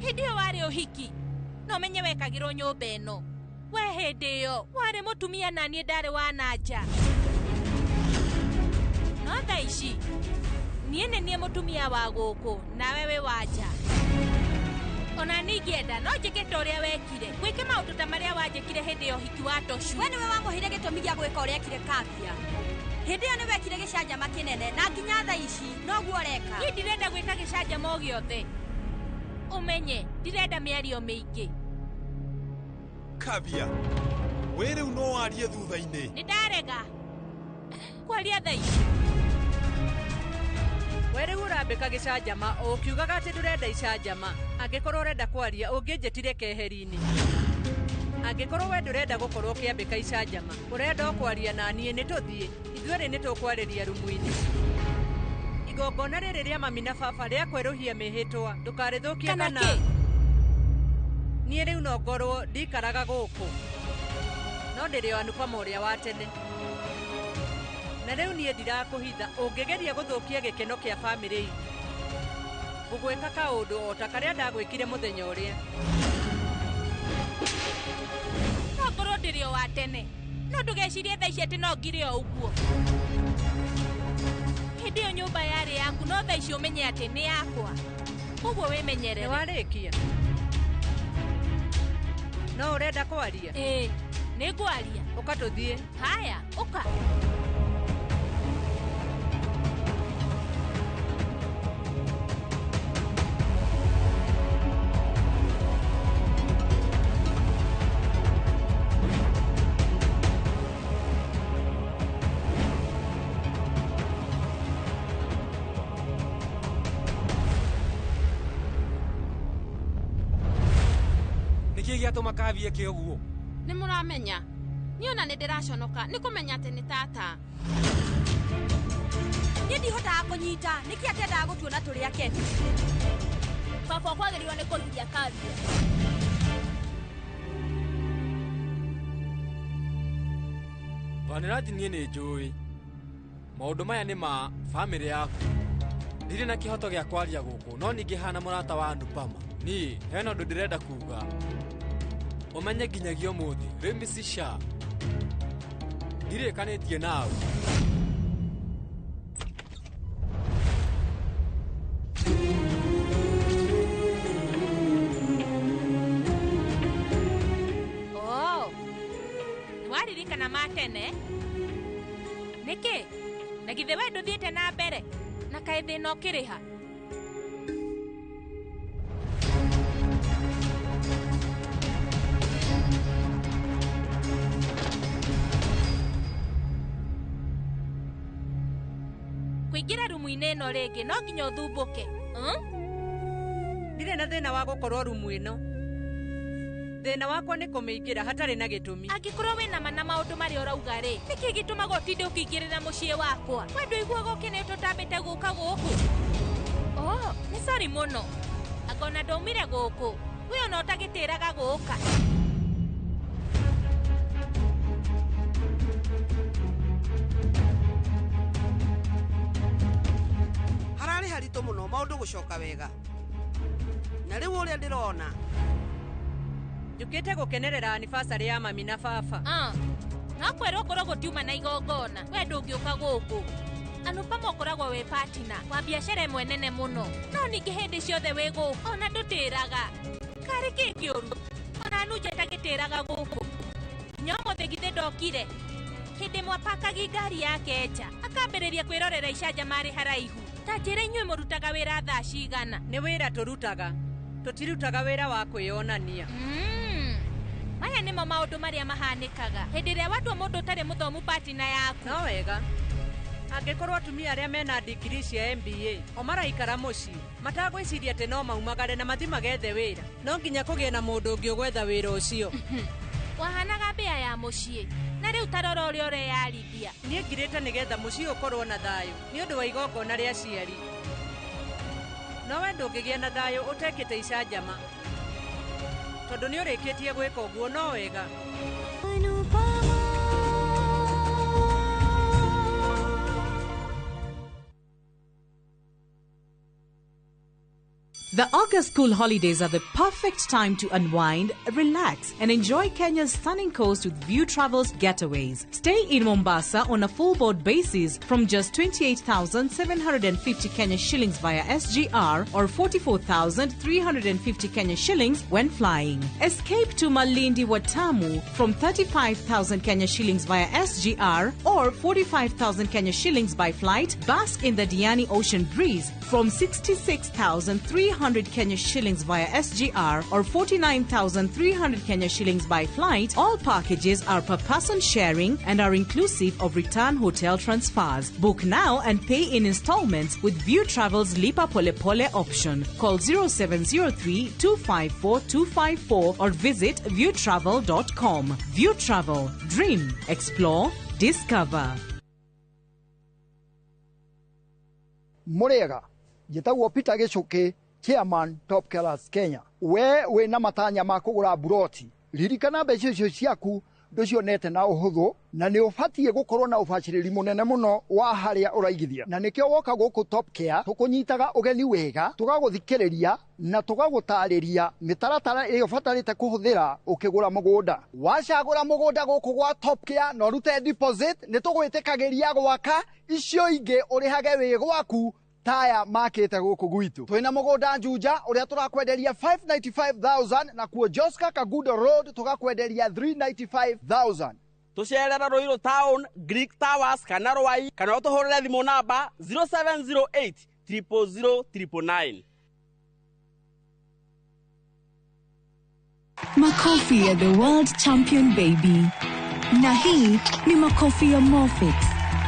Hĩndĩ ĩyo warĩ ũhiki no menye wekagĩrwo nyũmba ĩno. We hĩndĩ ĩyo warĩ mũtumia na niĩ ndarĩ wa nanja. No thaa ici niĩ nĩ niĩ mũtumia wa gũkũ nawe wĩ wanja. Ona ningĩenda no njĩke ta ũrĩa wekire gwĩke maũndũ ta marĩa wanjĩkire hĩndĩ ya ũhiki wa Toshu. We nĩwe wamũheire gĩtũmi gĩa gwĩka ũrĩa ekire Kabia. Hĩndĩ ĩyo nĩ wekire gĩcanjama kĩnene na nginya thaa ici noguo ũreka. Niĩ ndirenda gwĩka gĩcanjama o gĩothe. Ũmenye ndirenda mĩario mĩingĩ. Kabia, we rĩu no warie thutha-inĩ. Nĩ ndarega kwaria thaa ici. We rĩu ũrambĩka gĩcanjama ũkiugaga atĩ ndũrenda icanjama. Angĩkorwo ũrenda kwaria ũngĩnjĩtire keheri-inĩ. Angĩkorwo we ndũrenda gũkorwo ũkĩambĩka icanjama ũrenda kwaria na niĩ nĩ tũthiĩ. Ithuerĩ nĩ tũkwarĩria rumu-inĩ. Igongona rĩrĩ rĩa mami na baba rĩa kwerũhia mĩhĩtwa ndũkarĩthũkie kana. Niĩ rĩu no ngorwo ndikaraga gũkũ no ndĩrĩ o Anupama ũrĩa wa tene. Na rĩu niĩ ndirakũhitha ũngĩgeria gũthũkia gĩkeno kĩa bamĩrĩ itũ. Ngũgwĩka kaũndũ o ta karĩa ndagwĩkire mũthenya ũrĩa. No ngorwo ndĩrĩ o wa tene no ndũgecirie thaa ici atĩ no ngire o ũguo. Hĩndĩ ĩyo nyũmba yarĩ yaku no thaa ici ũmenye atĩ nĩ yakwa. Ũguo wĩmenyerere. Nĩ warĩkia? No ũrenda kwaria? Ĩĩ nĩ ngwaria. Ũka tũthiĩ. Haya ũka. niki giatuma kavie ke uguo Nĩ mũramenya niĩ ona nĩ ndĩraconoka nĩ kũmenya atĩ nĩ tata Niĩ ndihotaga kũnyita nĩkĩ atendaga gũtuona tũrĩ akeni baba kwagĩrĩirwo nĩ kũruithia kavia Vanirati niĩ nĩ njũĩ maũndũ maya nĩ ma bamĩrĩ yaku ndirĩ na kĩhoto gĩa kwaria gũkũ no ningĩ hana mũrata wa Anupama niĩ hena ũndũ ndĩrenda kuga ũmenye nginyagia ũmũthĩ rĩu Mrs. Shah ndirĩkanĩtie nawe Nĩwaririkana matene nĩkĩ na githĩ we ndũthiĩte na mbere na kaĩ thĩna ũkĩrĩ ha kũingĩra rumu-inĩ ĩno rĩngĩ no nginya ũthumbũke ndirĩ na thĩna wa gũkorwo rumu ĩno thĩna wakwa nĩ kũmĩingĩra hatarĩ na gĩtũmi angĩkorwo wĩna ma na maũndũ marĩa ũrauga rĩ nĩkĩ gĩtũmaga ũtinde ũkĩingĩrĩra mũciĩ wakwa we ndũiguaga ũkenete ũtambĩte gũka gũkũ nĩ sori mũno angona ndaumire gũkũ we ona ũtagĩtĩraga gũka hararĩ haritũ mũno maũndũ gũcoka wega na rĩu ũrĩa ndĩrona njũkĩte gũkenerera anniversary ya mami na baba no kwĩrwo ngorwo gũtiuma na igongona we ndũngĩũka gũkũ Anupama ũkoragwo wĩ patina wa biacara ĩmwe nene mũno no ningĩ hĩndĩ ciothe wĩ gũkũ ona ndũtĩraga karĩ kĩngĩũru ona nuje tagĩtĩraga gũkũ nyomothĩ githĩ ndokire hĩndĩ mwapakagi ngari yake nja akambĩrĩria kwĩrorera icanja marĩ haraihu ta njĩra inyuĩ mũrutaga wĩra thaa cigana nĩ wĩra tũrutaga tũtirutaga wĩra wa kwĩonania maya nĩmo maũndũ marĩa mahanĩkaga hĩndĩ ĩrĩa watua mũndũ ũtarĩ mũthomu patina yaku no wega angĩkorwo atumia arĩa mena digiri cia MBA o maraikara mũciĩ matagwĩciria atĩ no maumagare na mathi magethe wĩra no nginya kũgĩe na mũndũ ũngĩ ũgwetha wĩra ũcio wahanaga mbĩa ya mũciĩ na rĩu tarora ũrĩa ũreyarithia niĩ ngirĩte nĩgetha mũciĩ ũkorwo na thayũ nĩ ũndũ wa igongona rĩa aciari no we ndũngĩgĩa na thayũ ũtekĩte icanjama tondũ nĩ ũrĩkĩtie gwĩka ũguo no wega The August school holidays are the perfect time to unwind, relax, and enjoy Kenya's stunning coast with View Travels Getaways. Stay in Mombasa on a full board basis from just 28,750 Kenya shillings via SGR or 44,350 Kenya shillings when flying. Escape to Malindi Watamu from 35,000 Kenya shillings via SGR or 45,000 Kenya shillings by flight. Bask in the Diani Ocean Breeze from 66,300 Kenya shillings via SGR or 49,300 Kenya shillings by flight. All packages are per person sharing and are inclusive of return hotel transfers. Book now and pay in installments with View Travel's Lipa Pole Pole option. Call 0703 254 254 or visit viewtravel.com. View Travel. Dream. Explore. Discover. Murega. Njĩtagwo Peter Gĩcũkĩ, Chairman Top Class Kenya. We wĩna matanya ma kũgũra buroti. Ririkana mbeca icio ciaku ndũcionete na ũhũthũ na nĩ ũbatiĩ gũkorwo na ũbacĩrĩri mũnene mũno wa harĩa ũraigithia. Na nĩkĩo woka gũkũ Top Care tũkũnyitaga ũgeni wega, tũgagũthikĩrĩria na tũgagũtarĩria mĩtaratara ĩrĩa ũbatarĩte kũhũthĩra ũkĩgũra mũgũnda. Wacagũra mũgũnda gũkũ gwa Top Care na ũrute deposit, nĩ tũgwĩtĩkagĩria gwaka, icio ingĩ ũrĩhage wĩ gwaku taya makĩte gũkũ gwitũ. Twĩna mũgũnda Juja ũrĩa tũrakwenderia 595,000 na kuo Joska Kagudo Road tũgakwenderia 395,000. Tucerera Ruiru Town, Greek Towers, kana Rwai, kana ũtũhũrĩre thimũ namba 0708 000 999. Makofi ya the world champion baby. Na hii ni makofi ya Morphix,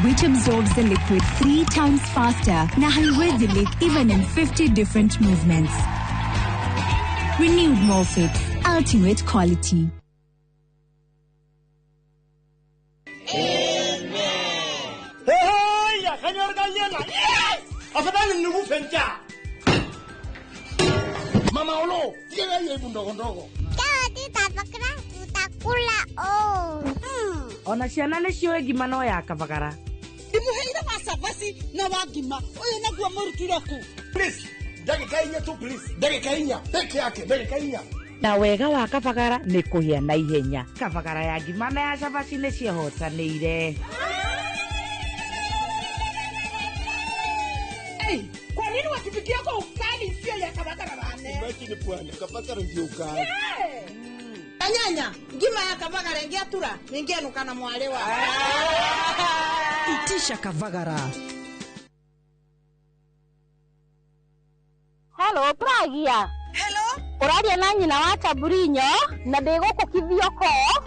which absorbs the liquid 3 times faster na haiwezi leak even in 50 different movements. Renewed Morphix, ultimate quality. Hey, kanyorga yena. Yes! Afadhali nikufe njaa. Mama Olo, yeye ndogo ndogo. Tutakula oh. Ona ciana nĩ ciũĩ ngima no ya kabagara. Ndimuheire macabasi na wangima uyu naguo murutire ku. Please, ndagĩka inya tu please. Ndagĩka inya peke yake, ndagĩka inya. Na wega wa kabagara nĩ kũhĩa na ihenya. Kabagara ya ngima na ya cabaci nĩ cihotanĩire. Hey, kwa nini watupikia kwa ukali sio ya kabagara bane? Imagine bwana, kabagara ndio ukali. Anyanya, ngima ya kabagara ngiatura, ningenuka na mwalewa. Itisha kabagara. Hello, Pragia. Hello? Uraria na nyina wa Taburinyo na ndigukukithio ko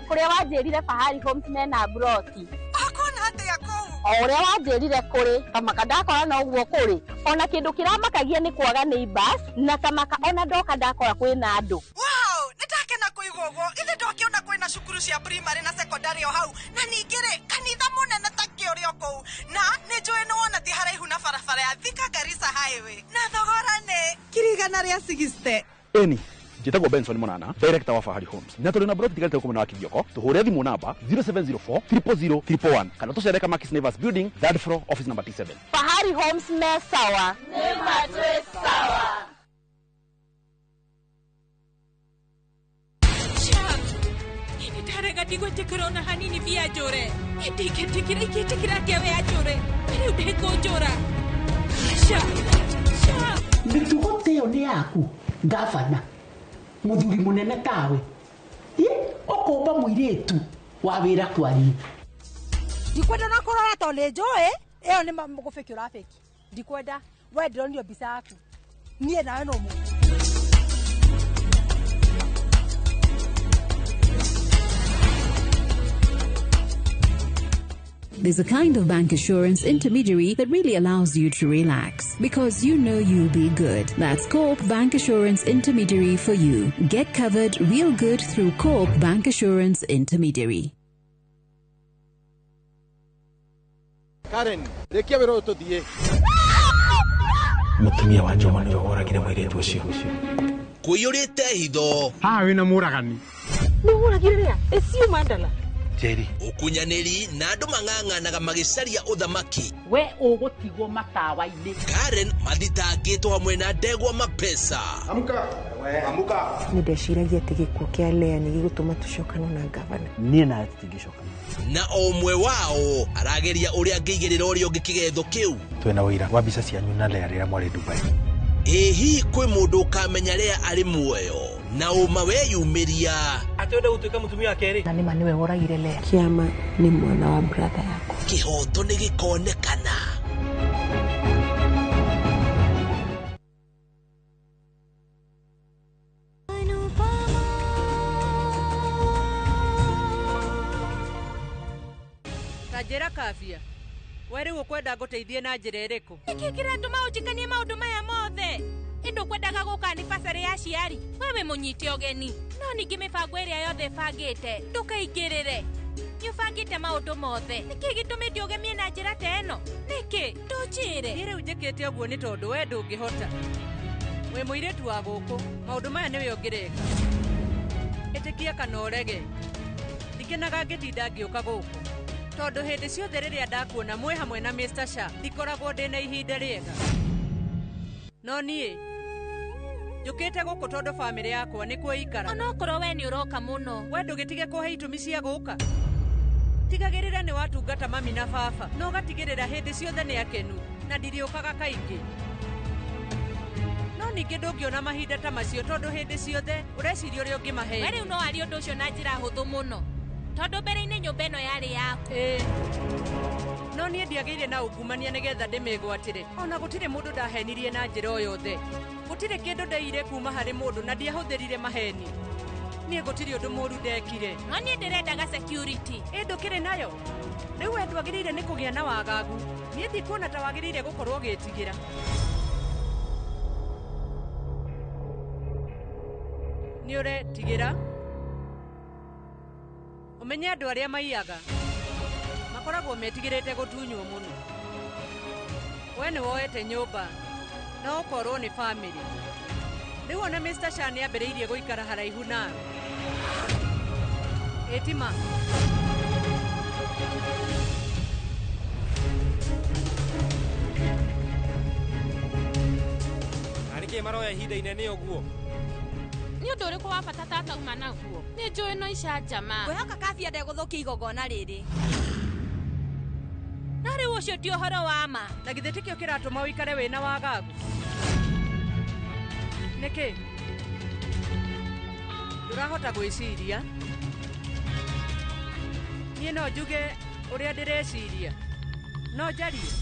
kuria wanjirire Fahari Homes mena broti. Akona ate yako. Uria wanjirire kuri kamaka ndakora na uguo kuri ona kindu kiramakagia ni kwaga neighbors na kamaka ona ndoka ndakora kwina andu. Wow, nitakena kuigugo ithe ndokiona kwina cukuru cia primary na secondary o hau na ningire kanitha munene ta kiorio kou na nijue no wona ti haraihu na barabara ya Thika Garissa highway na thogora ne kirigana ria 60. Eni Jitagwo Benson Monana, director wa Fahari Homes. Na tuli na broti tigalite huko na Kivyoko. Tuhure thimu namba 0704 000 311. Kana tucereka Makis Nevers Building, third floor, office number T7. Fahari Homes me sawa. Nema twe sawa. Itarega digo tekrona hanini via jore. Itikira kia wea jore. Pero udeko jora. Sha. Mitugote yo ni yaku, gavana. Muthuri munene tawe. Okomba muiretu wa wira kwari. Ndikwenda na korora to le joe, eyo ni mugufiki urafiki. Ndikwenda we ndronio bisa yaku. Nie nawe no mu. There's a kind of bank assurance intermediary that really allows you to relax because you know you'll be good. That's Coop Bank Assurance Intermediary for you. Get covered real good through Coop Bank Assurance Intermediary. Karen, rekia wero tuthie. Mutumia wa Joma nĩ oragire mũirĩtu ũcio. Kũiyũrĩte hitho. Haha wĩna mũragani. Nĩ ũragire rĩa? Eciu Mandala. Jerry. Ukunyanĩri na andũ mang'ang'anaga magĩcaria ũthamaki. We ũgũtigwo matawa-inĩ. Karen mathitangĩtwo hamwe na Ndegwa Mapesa. Amuka, amuka. Nĩndeciragia atĩ gĩkuũ kĩa Lea nĩ gĩgũtũma tũcokane na gavana. Niĩ nawe tũtingĩcokana. Na o ũmwe wao arageria ũrĩa angĩigĩrĩra ũrĩa ũngĩ kĩgetho kĩu. Twĩna ũira wa mbica cianyu na Lea rĩrĩa mwarĩ Dubai. Hihi kwĩ mũndũ ũkamenya Lea arĩ muoyo na ũma weyumĩria. Atwenda gũtuĩka mũtumia wa kerĩ. Na nĩma nĩwe woragire Lea. Kĩama nĩ mwana wa brother yako. Kĩhoto nĩ gĩkonekana. Tajera Kafia, weri ukwenda guteithie na njĩra ĩrĩkũ? Nĩkĩ kĩratũma ũnjĩkanie maũndũ maya mothe? Ĩndũ kwendaga gũka nĩ pasarĩ ya ciari. Wewe mũnyite ũgeni. No ningĩ mĩbango ĩrĩa yothe bangĩte, ndũkaingĩrĩre. Nĩũbangĩte maũndũ mothe. Nĩkĩ gĩtũmĩte ũgemie na njĩra ta ĩno? Nĩkĩ? Ndũnjĩre. Niĩ rĩu njĩkĩte ũguo nĩ tondũ we ndũngĩhota. We mũirĩtu wa gũkũ, maũndũ maya nĩwe ũngĩreka. Ĩtĩkia kana ũrege. Ndikenaga ngĩtinda ngĩũka gũkũ. Tondũ hĩndĩ ciothe rĩrĩa ndakuona mwĩ hamwe na Mr. Sha, ndikoragwo ndĩ na ihinda rĩega. No niĩ njũkĩte gũkũ tondũ bamĩrĩ yakwa nĩkuo ikara. Ona okorwo we nĩ ũroka mũno. We ndũgĩtige kũhe itũmi cia gũka. Tigagĩrĩra nĩ watungata mami na baba, no gatigĩrĩra hĩndĩ ciothe nĩ akenu na ndirĩũkaga kaingĩ. No ningĩ ndũngĩona mahinda ta macio tondũ hĩndĩ ciothe ũreciria ũrĩa ũngĩmahe. We rĩu no warie ũndũ ũcio na njĩra hũthũ mũno. Tondũ mbere-inĩ nyũmba ĩno yarĩ yaku. No niĩ ndiagĩire na ungumania nĩgetha ndĩmĩgwatĩre. Ona gũtirĩ mũndũ ndahenirie na njĩra o yothe. Gũtirĩ kĩndũ ndaire kuma harĩ mũndũ na ndiahũthĩrire maheni. Niĩ gũtirĩ ũndũ mũru ndekire. No niĩ ndĩrendaga security. Ndũkĩrĩ nayo. Rĩu we ndwagĩrĩire nĩ kũgĩa na wagagu. Niĩ ndikuona ta wagĩrĩire gũkorwo ũgĩtigĩra. Nĩ nĩ ũretigĩra ũmenye andũ arĩa maiyaga makoragwo metigĩrĩte gũtunywo mũno. We nĩ woete nyũmba na ũkorwo nĩ bamĩrĩ. Rĩu ona Mr. Shah nĩ ambĩrĩirie gũikara haraihu nawe. Ĩtima. Arĩkĩ maroya ihinda inene ũguo? Nĩ ũndũ ũrĩkũ wa bata tata uma naguo? Nĩ njũĩ no icanjama. Ngwĩhoka Kabia ndegũthũkia igongona rĩrĩ. No rĩu ũcio ti ũhoro wa ma. Na githĩ tikĩo kĩratũma ũikare wĩna wagagu? Nĩkĩ? Ndũrahota gwĩciria? Niĩ no njuge ũrĩa ndĩreciria. No njarie.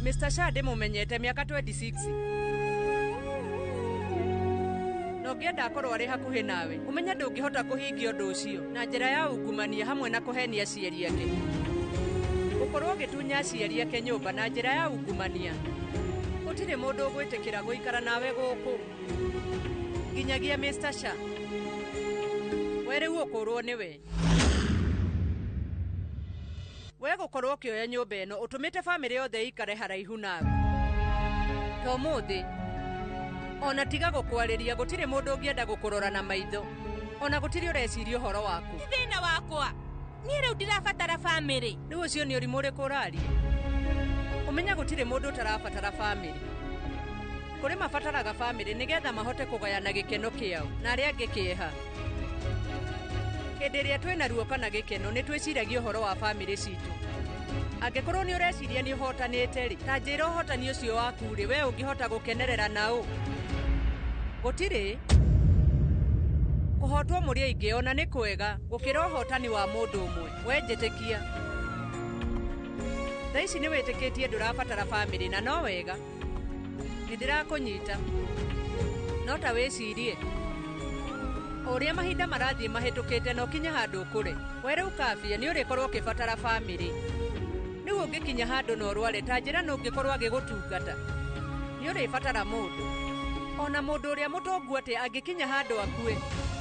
Mr. Shah ndĩmũmenyete mĩaka 26. No ngĩenda akorwo arĩ hakuhĩ nawe. Ũmenye ndũngĩhota kũhingia ũndũ ũcio na njĩra ya ungumania hamwe na kũhenia aciari ake. Gũkorwo ũgĩtunya aciari ake nyũmba na njĩra ya ungumania. Gũtirĩ mũndũ ũgwĩtĩkĩra gũikara nawe gũkũ. Nginyagia Mr. Shah. We rĩu ũkũrwo nĩwe. We gũkorwo ũkĩoya nyũmba ĩno ũtũmĩte bamĩrĩ yothe ikare haraihu nawe. To mũthĩ ona tiga gũkwarĩria gũtirĩ mũndũ ũngĩenda gũkũrora na maitho. Ona gũtirĩ ũreciria ũhoro waku. Ti thĩna wakwa. Niĩ rĩu ndirabatara bamĩrĩ. Rĩu ũcio nĩ ũrimũ ũrĩkũ ũraria? Ũmenya gũtirĩ mũndũ ũtarabatara bamĩrĩ. Kũrĩ mabataraga bamĩrĩ nĩgetha mahote kũgayana gĩkeno kĩao na arĩa angĩ kĩeha. Hĩndĩ ĩrĩa twĩna ruo kana gĩkeno nĩ twĩciragia ũhoro wa bamĩrĩ citũ. Angĩkorwo nĩ ũreciria nĩ ũhotanĩte rĩ, ta njĩra ũhotani ũcio waku rĩ, we ũngĩhota gũkenerera naũ? Gũtirĩ. Kũhotwo mũrĩ aingĩ ona nĩ kwega gũkĩra ũhotani wa mũndũ ũmwe. We njĩtĩkia. Thaa ici nĩ wĩtĩkĩtie ndũrabatara bamĩrĩ na no wega. Nĩ ndĩrakũnyita. No ta wĩcirie. O ũrĩa mahinda marathiĩ mahĩtũkĩte no kinya handũ ũkũre. We rĩu Kabia nĩ ũrĩkorwo ũkĩbatara bamĩrĩ. Rĩu ũngĩkinya handũ na ũrware ta njĩra no ũngĩkorwo agĩgũtungata. Nĩ ũrĩbatara mũndũ. Ona mũndũ ũrĩa mũtongu atĩ angĩkinya handũ akue,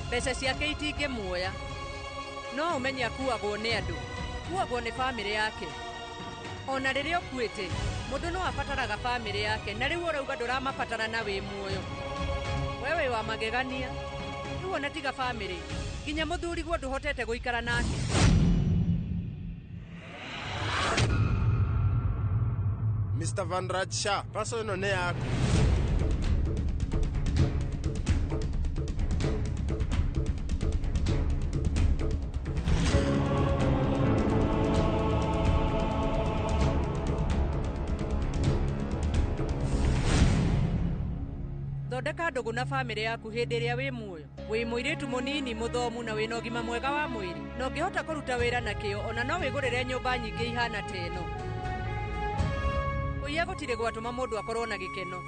mbeca ciake itingĩmuoya. No ũmenye akuagwo nĩ andũ. Kuagwo nĩ bamĩrĩ yake. Ona rĩrĩa ũkuĩte, mũndũ no abataraga bamĩrĩ yake na rĩu ũrauga ndũramabatara na wĩ muoyo. We wĩ wa magegania. Rĩu ona tiga bamĩrĩ. Nginya mũthuriguo ndũhotete gũikara nake. Mr. Van Raj Shah, paso ĩno nĩ yaku. Thondeka ndũgũ na bamĩrĩ yaku hĩndĩ ĩrĩa wĩ muoyo. Wĩ mũirĩtu mũnini mũthomu na wĩna ũgima mwega wa mwĩrĩ. Na ũngĩhota kũruta wĩra na kĩo ona no wĩgũrĩre nyũmba nyingĩ ihana ta ĩno. Kũiya gũtirĩ gwatũma mũndũ akorwo na gĩkeno.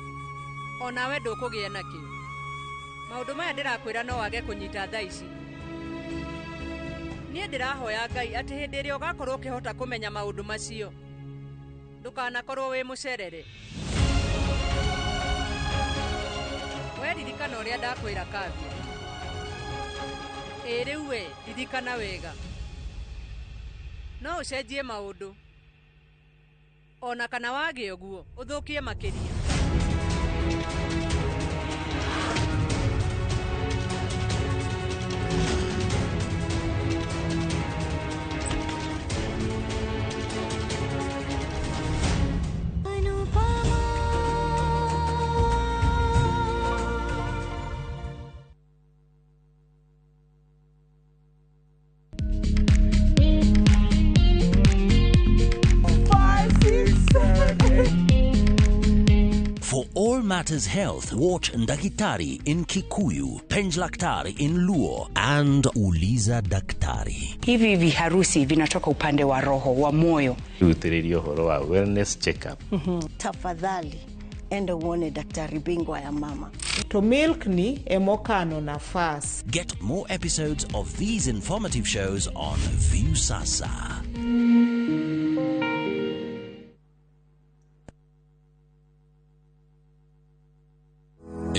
Ona we ndũkũgĩa nakĩo. Maũndũ maya ndĩrakwĩra no wage kũnyita thaa ici. Niĩ ndĩrahoya Ngai atĩ hĩndĩ ĩrĩa ũgakorwo ũkĩhota kũmenya maũndũ macio, ndũkanakorwo wĩ mũcerere. We ririkana ũrĩa ndakwĩra Kabia. Rĩu we ririkana wega. No ũcenjie maũndũ. Ona kana wage ũguo ũthũkie makĩria. For all matters health, watch Ndakitari in Kikuyu, Penj Laktari in Luo, and Uliza Daktari. Hivi viharusi vinatoka upande wa roho, wa moyo. Tuhudhurie uhoro wa wellness check-up. Tafadhali enda uone daktari bingwa ya mama. To milk ni emokano na fast. Get more episodes of these informative shows on View Sasa.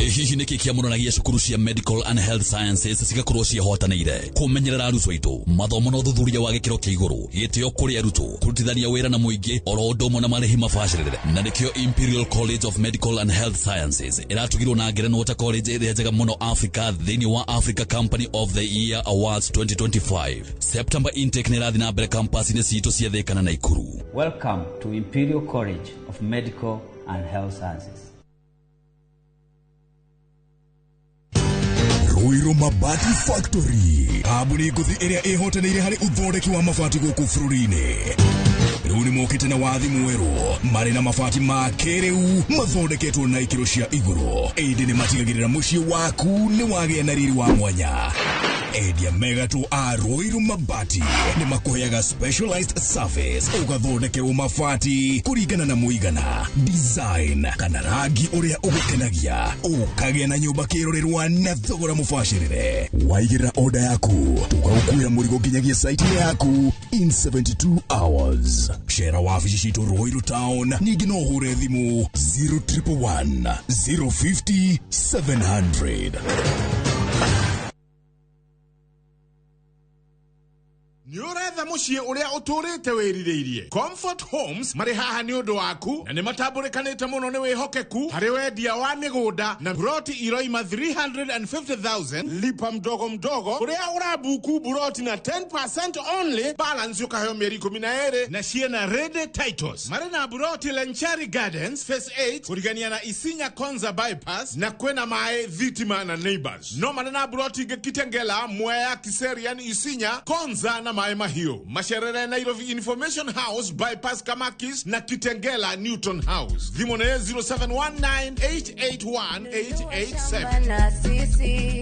hihi niki kiamunagia cukuru cia medical and health sciences cigakorwo cihotanĩire kumenyerera arutwo aitũ mathomo na ũthuthuria wa gĩkĩro kĩa igũrũ gĩtĩo kũrĩ arutwo kũrutithania wĩra na mũingĩ oro ũndũ ũmwe na marĩhi mabacĩrĩre na nĩkĩo Imperial College of Medical and Health Sciences ĩratugirwo na ngerenwa ta college ĩrĩa njega mũno Africa thĩinĩ wa Africa Company of the Year Awards 2025. September intake nĩ ĩrathiĩ na mbere campus-inĩ citũ cia Thĩka na Naikuru. Welcome to Imperial College of Medical and Health Sciences. Ruiru Mabati Factory, kambuni nguthi ĩrĩa ĩhotanĩire harĩ uthondeki wa mabati gũkũ bũrũri-inĩ. Rĩu nĩ mokĩte na wathi mwerũ marĩ na mabati ma kĩrĩu mathondeketwo na ikĩro cia igũrũ. Ĩndĩ nĩ matigagĩrĩra mũciĩ waku nĩ wagĩa na riri wa mwanya. Endia megatũ a Ruiru Mabati nĩ makũheaga specialized service ũgathondekerwo mabati kũringana na mũigana, design kana rangi ũrĩa ũgũkenagia, ũkagĩa na nyũmba kĩrorerwa na thogora mũbacĩrĩre. Waigĩra order yaku ũgagũkuĩra mũrigo nginyagia site yaku in 72 hours. Shera wabici citũ Ruiru Town, ningĩ no ũhũre thimũ 0111 050 700. Nĩũretha mũciĩ ũrĩa ũtũrĩte wĩrirĩirie. Comfort Homes marĩ haha nĩ ũndũ waku na nĩ matambũrĩkanĩte mũno nĩ wĩhokeku harĩ wendia wa mĩgũnda na buroti iroima 350,000 lipa mdogo mdogo ũrĩa ũrabuku buroti na 10% only, balance ũkaheo mĩeri 12 na ciena ready titles. Marĩ na buroti Lenchari Gardens Phase 8 kũrigania na Isinya Konza bypass na kwena mae Thitima na Neighbors. No marĩ na buroti Kitengela, Mwea, Kiserian, Isinya, Konza na Mae Mahio. Masherere Nairobi Information House bypass Kamakis na Kitengela Newton House. Dhimone 0719881887.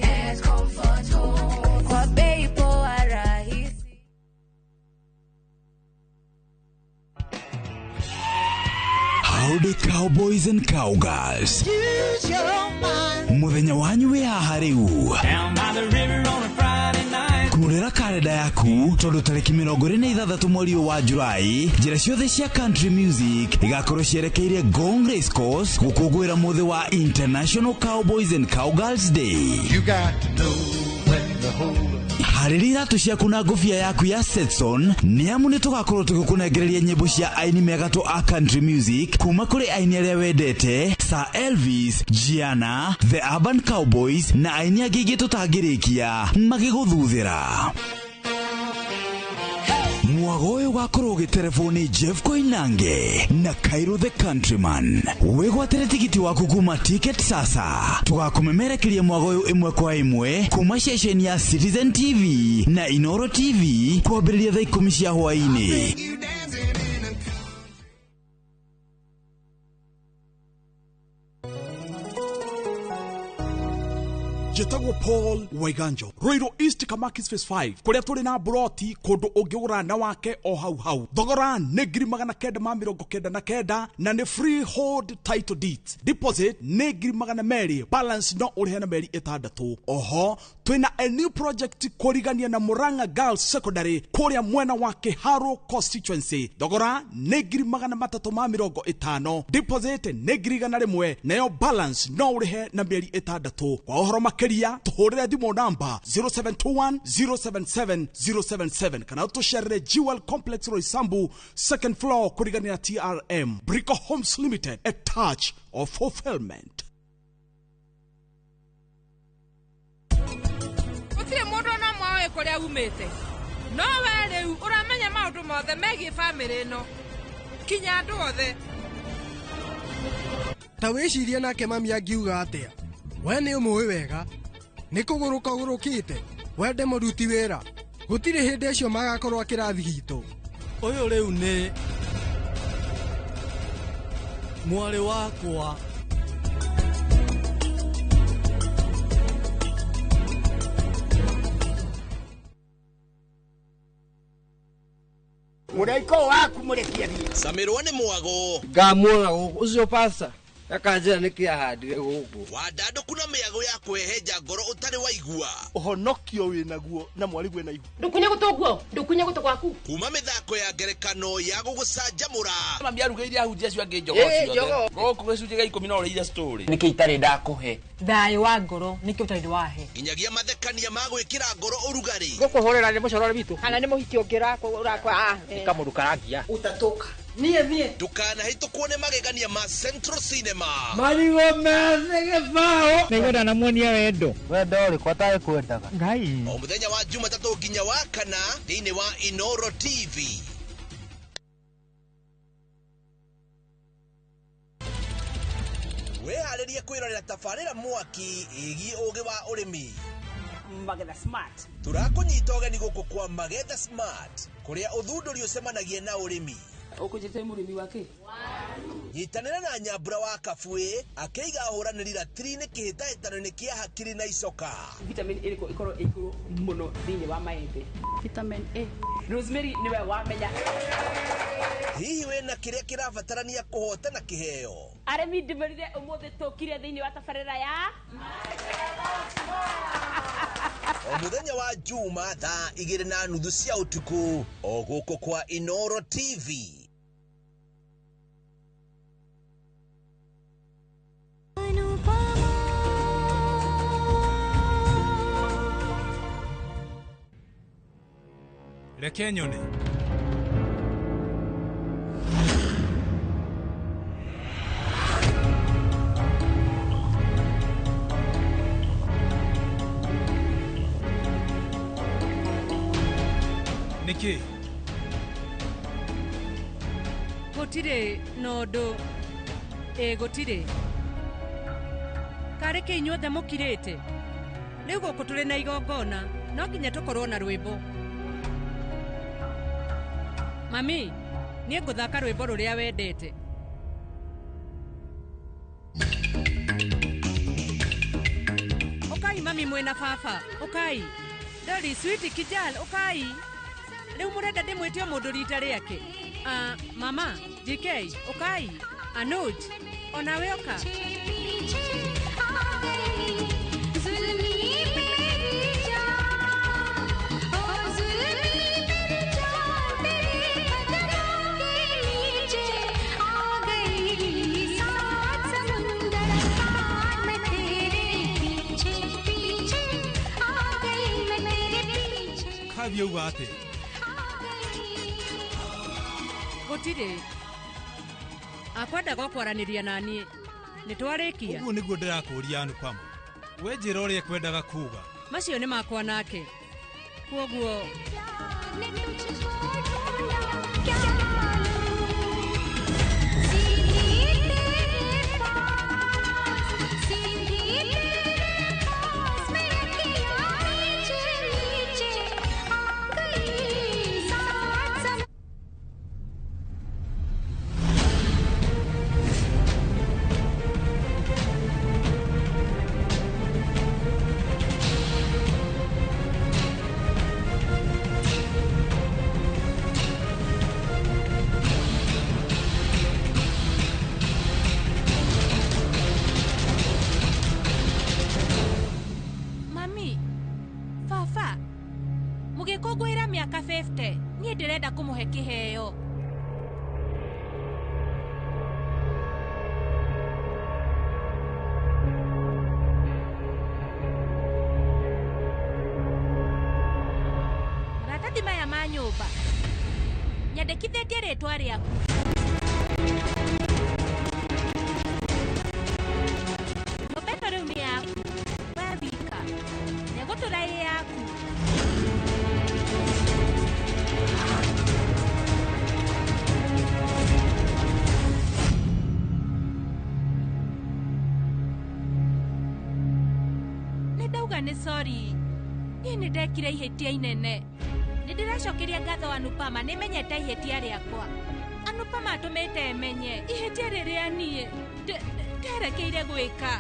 Howdy Cowboys and Cowgirls. Use your mind. Muthenya wanyu wĩ haha rĩu. Down by the river on a Friday night. Kurera kalenda yaku tondu tariki 26 mweri wa Julai, njĩra ciothe cia country music igakorwo cierekeire Gong Race Course gũkũngũĩra mũthĩ wa International Cowboys and Cowgirls Day. You got to know when to hold up. Harĩria iratũ ciaku na ngũbia yaku ya Stetson, nĩamu nĩ tũgakorwo tũgĩkũnengereria nyĩmbo cia aini megatũ a country music kuma kũrĩ aini arĩa wendete, Sir Elvis, Gianna, The Urban Cowboys na aini angĩ ingĩ tũtangĩrĩkia magĩgũthuthĩra. Mwago ũyũ ũgakorwo ũgĩterefoni Jeff Koinange na Cairo the Countryman. Wĩgwatĩre tigiti waku kuma Ticket Sasa. Tũgakũmemerekeria mwago ũyũ ĩmwe kwa ĩmwe kuma ceceni ya Citizen TV na Inoro TV kwambĩrĩria thaa 10 cia hwaĩ-inĩ. Jetagwo Paul Waiganjo, Ruiru East Kamakis Phase 5, kuria turi na buroti kundu ungigura na wake o hau. Thogora nĩ 999 na nĩ freehold title deeds. Deposit nĩ 200,000, balance no ũrĩhe na mĩeri 6. Oho twina a new project kũrigania na Murang'a Girls Secondary kuria mwena wa Kiharu constituency. Thogora nĩ 350,000, deposit nĩ 100,000 nayo balance no ũrĩhe na mĩeri 6. Kwa ũhoro makĩria tuhũrĩre thimũ namba 0721 077 077 kana ũtũcerere Jewel Complex Roysambu second floor kũrigania na TRM. Brico Homes Limited, a touch of fulfillment. Gũtirĩ mũndũ ona mwawe kũrĩa umĩte, no we rĩu ũramenya maũndũ mothe megiĩ bamĩrĩ ĩno, kinya andũ othe. Ta wĩcirie nake mami angiuga atĩa? We nĩ ũmũĩ wega, nĩ kũgũrũka ũgũrũkĩte, wende mũruti wĩra, gũtirĩ hĩndĩ ĩcio magakorwo kĩrathi gitũ. Ũyũ rĩu nĩ mwarĩ wakwa. Mũraiko waku mũrekia thiĩ. Samirwa nĩ mwago. Ngamwona ũcio pasta. akanjira nikiahandire guku Wadando kuna miago ya kweheja ngoro utari waigua. Uhonokio winaguo na mwarigu na ihu. Ndukunye gutoguo, ndukunye guto gwaku. Kuma mithako ya ngerekano ya gugucanjamura. Mami arugeire ahunjia cio ange njogo cio. Goku gicunje ga 10 no reira story. Niki itari ndakuhe. Thai wa ngoro niki utari wahe. Inyagia mathekania ma gwikira ngoro urugari. Gukuhorera ni mucorore bitu. Kana ni muhiki ungira urakwa ikamurukarangia. Utatoka. Nie. Dukana hito kuone magegania ma Central Cinema. Marigo meze bao. Nigoda na muonia wendo. Wendo ri kwatae kwendaga. Ngai. O muthenya wa Jumatatu nginya wa kana thiini wa Inoro TV. Weharirie kwirorera tafarira mwaki igi ugi wa urimi. Magetha Smart. Turakunyita ugeni guku kwa Magetha Smart kuria uthunduri ucemanagie na urimi. Ukujete murimi wake. Nyitanira na Nyambura wa Kabwe akeiga huraniri ratiri-ini kihitahitano-ini kia hakiri na icoka. Vitamin A ikoro iguru muno thiini wa maembe. Vitamin A. Rosemary niwe wamenya. Hihi wena kiria kirabatarania kuhotana kiheo. Aremi ndimerire umuthi tukire thiini wa tafarira ya O muthenya wa Juma thaa 2:30 cia utuku o guku kwa Inoro TV. Reke nyone. Niki gutire nondo gutire kareke inyuothe mukirite riu guku turi na igongona no nginya tukorwo na rwimbo. Mami, nie nguthaka rwimbo ruria wendete. Ukai mami mwena baba, ukai. Dori sweet kijal, ukai. Riu murenda ndimwitio mundu rita riake. Mama, JK, ukai. Anuj, onawe oka. Kavyo wate. Gutire. Akwenda gokwaraniria nanie. Nitwarikia. Uguo niguo ndirakuria Anupama. We njira uria kwendaga kuga. Macio ni makwa nake. Kuoguo. Mugikungwira miaka 50 nie ndirenda kumuhe kiheo. Maratathi maya ma nyumba nyandĩkithĩtie rĩtwa rĩaku. Mũbeto rĩu nĩ yaku we wika nĩgũtũra ĩ yaku. Nĩndauga nĩ sorry, niĩ nĩndekire ihĩtia inene. Nĩndĩracokeria ngatho Anupama nĩmenyete ihĩtia rĩakwa. Anupama atũmĩte menye ihĩtia rĩrĩa niĩ nderekeire gwĩka.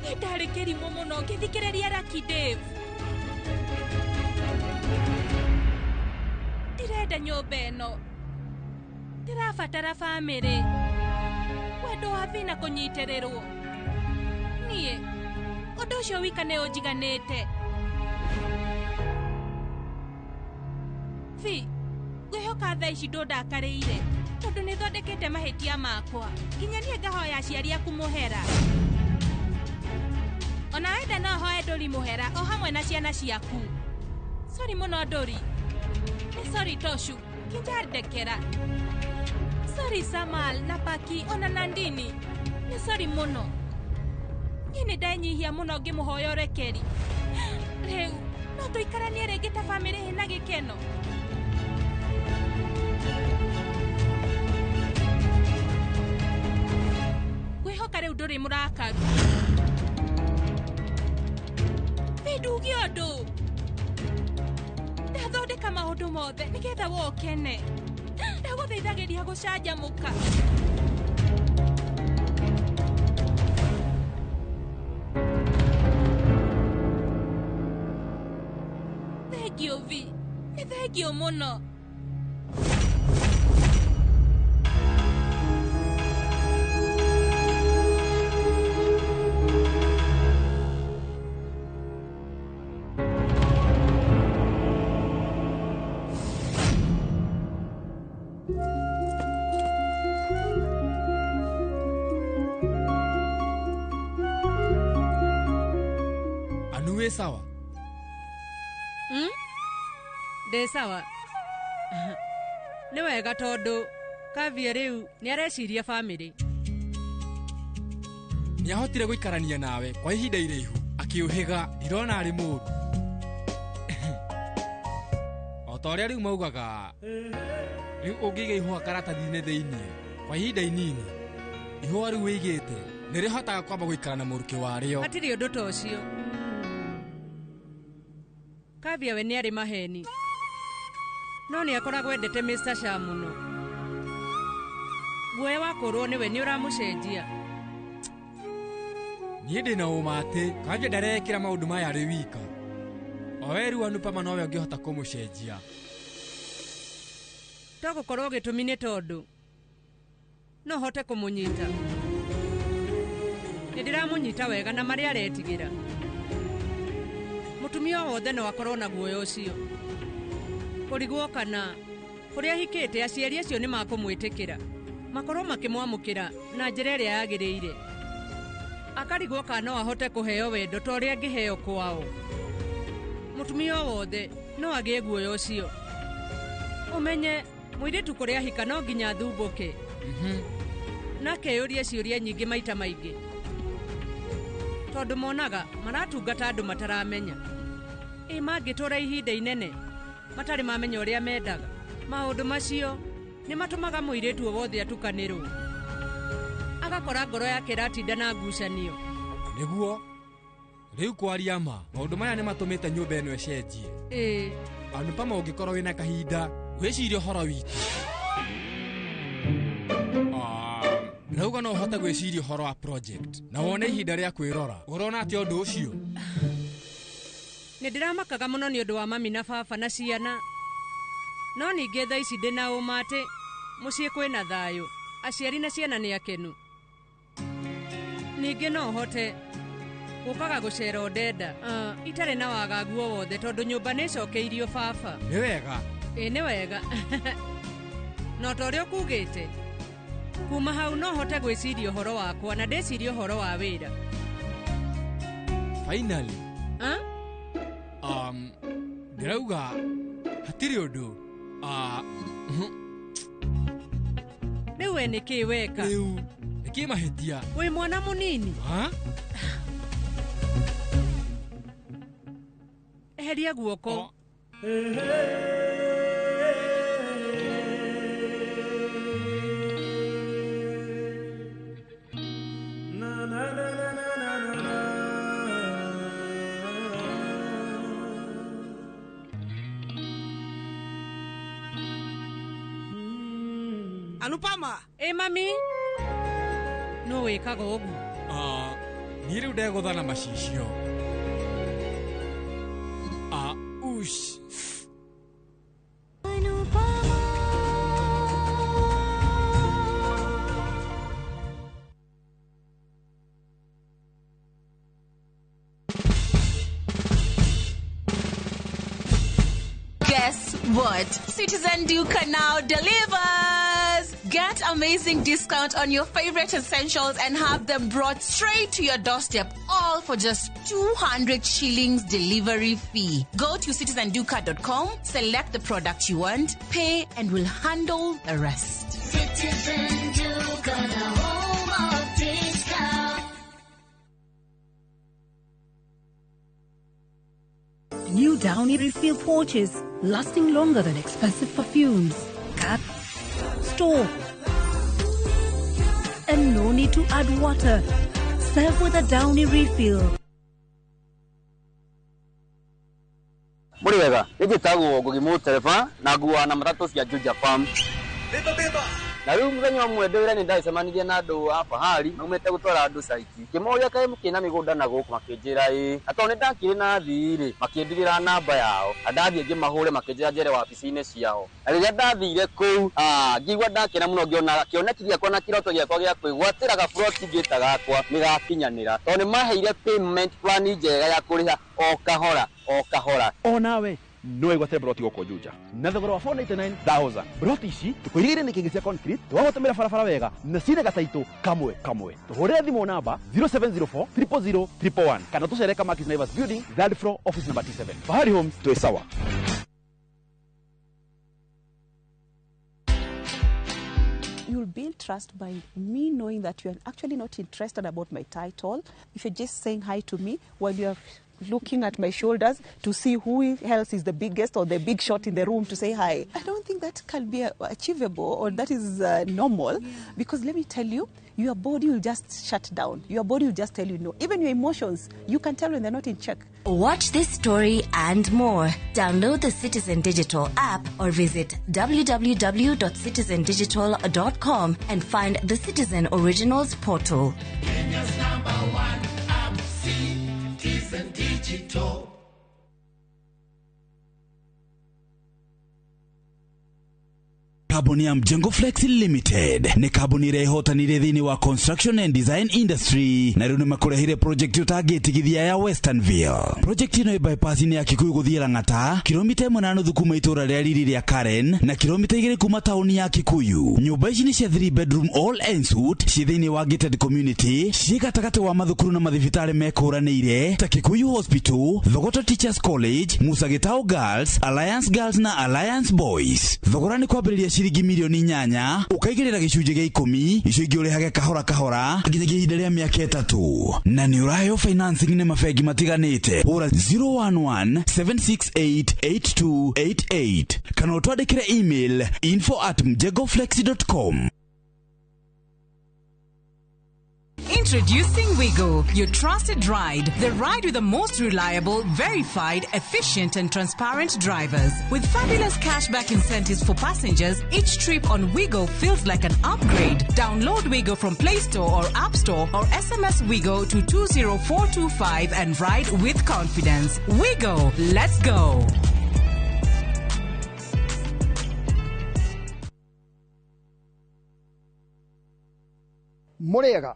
Niĩ ndarĩ kĩrimũ mũno ngĩthikĩrĩria Lucky Dave. Ndirenda nyũmba ĩno, ndĩrabatara bamĩrĩ, wendo wa thina kunyitirĩrwo niĩ ũndũ ũcio wika nĩ ũnjiganĩte fi ngwĩhoka thaa ici ndũndakarĩire tondũ nĩ thondekete mahĩtia makwa nginya niĩ ngahoya aciari aku mũhera ona wenda no hoe Ndũri mũhera o hamwe na ciana ciaku sorry mũno Ndũri sorry Toshu kinjandekera sorry Samal na Paki ona Nandini nĩ sorry mũno niĩ nĩ ndanyihia mũno ngĩmũhoya ũrekeri rĩu no tũikaranie rĩngĩ ta bamĩrĩ hĩna gĩkeno ngwĩhoka rĩu ndũrĩ mũrakaru nduge ũndũ ndathondeka maũndũ mothe nĩgetha wokene ndagũthaithagĩria gũcanjamũka thengio Vi nĩ thengio mũno sawa Ndĩ sawa nĩ wega tondũ Kavia rĩu nĩ areciria family nĩ ahotire gũikarania nawe kwa ihinda iraihu akĩũhĩga ndirona arĩ mũru o ta ũrĩa rĩu maugaga rĩu ũngĩiga ihũa karatathi-inĩ thĩinĩ kwa ihinda inini ihũa rĩu wĩigĩte nĩ rĩhotaga kwamba gũikara na mũrukĩ warĩo hatirĩ ũndũ ta ũcio Kavia we nĩ arĩ maheni no nĩ akoragwo endete Mr. Shah mũno guoya wakorwo nĩwe nĩ ũramũcenjia niĩ ndĩ na ũma atĩ Kavia ndarekĩra maũndũ maya arĩ wika o we rĩu Anupama nowe ũngĩhota kũmũcenjia to gũkorwo gĩtũmi nĩ tondũ no hote kũmũnyita nĩ ndĩramũnyita wega na marĩa aretigĩra mũtumia wothe no akorwo na guoya ũcio kũrigwo kana kũrĩa hikĩte aciari acio nĩ makũmwĩtĩkĩra makorwo makĩmwamũkĩra na njĩra ĩrĩa yagĩrĩire akarigwo kana no ahote kũheo wendo ta ũrĩa angĩheo kwao mũtumia wothe no agĩe guoya ũcio ũmenye mũirĩtu kũrĩa hika no nginya thumbũke na keyũrie ciũria nyingĩ maita maingĩ tondũ monaga maratungata andũ mataramenya mangĩtũra ihinda inene matarĩ mamenya ũrĩa mendaga maũndũ macio nĩ matũmaga mũirĩtu wothe atukanĩrwo agakora ngoro yake ratinda na ngucanio nĩguo rĩu kwaria ma maũndũ maya nĩ matũmĩte nyũmba ĩno ĩcenjie Anupama ũngĩkorwo wĩna kahinda wĩcirie ũhoro witũ rauga no ũhote gwĩciria ũhoro wa project na wone ihinda rĩa kwĩrora ũrona atĩ ũndũ ũcio nĩ ndĩramakaga mũno nĩ ũndũ wa mami na baba na ciana no ningĩ thaa ici ndĩ na ũma atĩ mũciĩ kwĩna thayũ aciari na ciana nĩ akenu ningĩ no hote gũkaga gũcera ũndenda itarĩ na wagagu o wothe tondũ nyũmba nĩ ĩcokeirio baba nĩ wega nĩ wega no ta ũrĩa ũkugĩte kuma hau no hote gwĩciria ũhoro wakwa na ndĩciria ũhoro wa wĩra finally ndĩrauga hatirĩ ũndũ rĩu we nĩkĩ weka rĩu nĩkĩ mahĩtia wĩ mwana mũnini eheria guoko Anupama mami no wĩkaga ũguo niĩ rĩu ndegũthana macicio ush What? Citizen Duca now delivers! Get amazing discount on your favorite essentials and have them brought straight to your doorstep, all for just 200 shillings delivery fee. Go to citizenduca.com, select the product you want, pay, and we'll handle the rest. Citizen Duca, the home of discount. New Downy refill pouches, lasting longer than expensive perfumes. Cut, store, and no need to add water. Serve with a Downy refill. Muri wega, nigitagwo Ngugimu Telefa na nguwa na matatu cia Juja Farm. Beba. Na riu muthenya umwe ndwira ni ndaicemanirie na andu a Fahari maumite gutwara andu saiti kimoria kae mukina migunda na guku makinjira atone ndakire na thiri makindigira namba yao andathie ngimahure makinjira njere wabici-ini ciao riria ndathire kuu ngigwa ndakena muno ngiona kionekithia kwa na kiroto giakwa gia kwigwatira ga plot ngita gakwa nigakinyanira tone maheire payment plan njega ya kuriha o kahora Onawe no igwate broti goko Juja na thogora wa 499,000 broti ici tukwirire ni kingi cia concrete twagotomera barabara wega na cine gataito kamwe tuhurire thimo namba 0704 000 111 kana tucereka Markis Naivas Building third floor office number 27 Fahari Homes to sawa. You'll build trust by me knowing that you're actually not interested about my title. If you're just saying hi to me while you're looking at my shoulders to see who else is the biggest or the big shot in the room to say hi. I don't think that can be achievable or that is normal because let me tell you, your body will just shut down. Your body will just tell you no. Even your emotions, you can tell when they're not in check. Watch this story and more. Download the Citizen Digital app or visit www.citizendigital.com and find the Citizen Originals portal. Kenya's #1 app, Citizen Digital. Kabuni ya Mjengo Flex Limited ni kabuni irehotanire thini wa construction and design industry na riu nimakurehire project utagitigithia ya Westernville. Project ino bypass ni ya Kikuyu guthiira Ng'ata, kilomita 1.5 kuma itura ria riri ria Karen na kilomita 2 kuma tauni ya Kikuyu. Nyumba ici ni cia 3 bedroom all ensuite ci thini wa gated community ci gatagati wa mathukuru na mathibitari mekuranire ta Kikuyu Hospital, Thogoto Teachers College, Musa Gitau Girls, Alliance Girls na Alliance Boys. Thogora ni kwambiriria shiringi milioni 8 ukaigirira gicunje gia 10 icio ingi urihage kahora nginyagia ihinda ria miaka 3 na ni urayo financing ni mafegi matiganite ura 011-768-8288 kana utwandikire email info@mjegoflex.com. Introducing Wigo, your trusted ride. The ride with the most reliable, verified, efficient and transparent drivers. With fabulous cashback incentives for passengers, each trip on Wigo feels like an upgrade. Download Wigo from Play Store or App Store or SMS Wigo to 20425 and ride with confidence. Wigo, let's go. Murega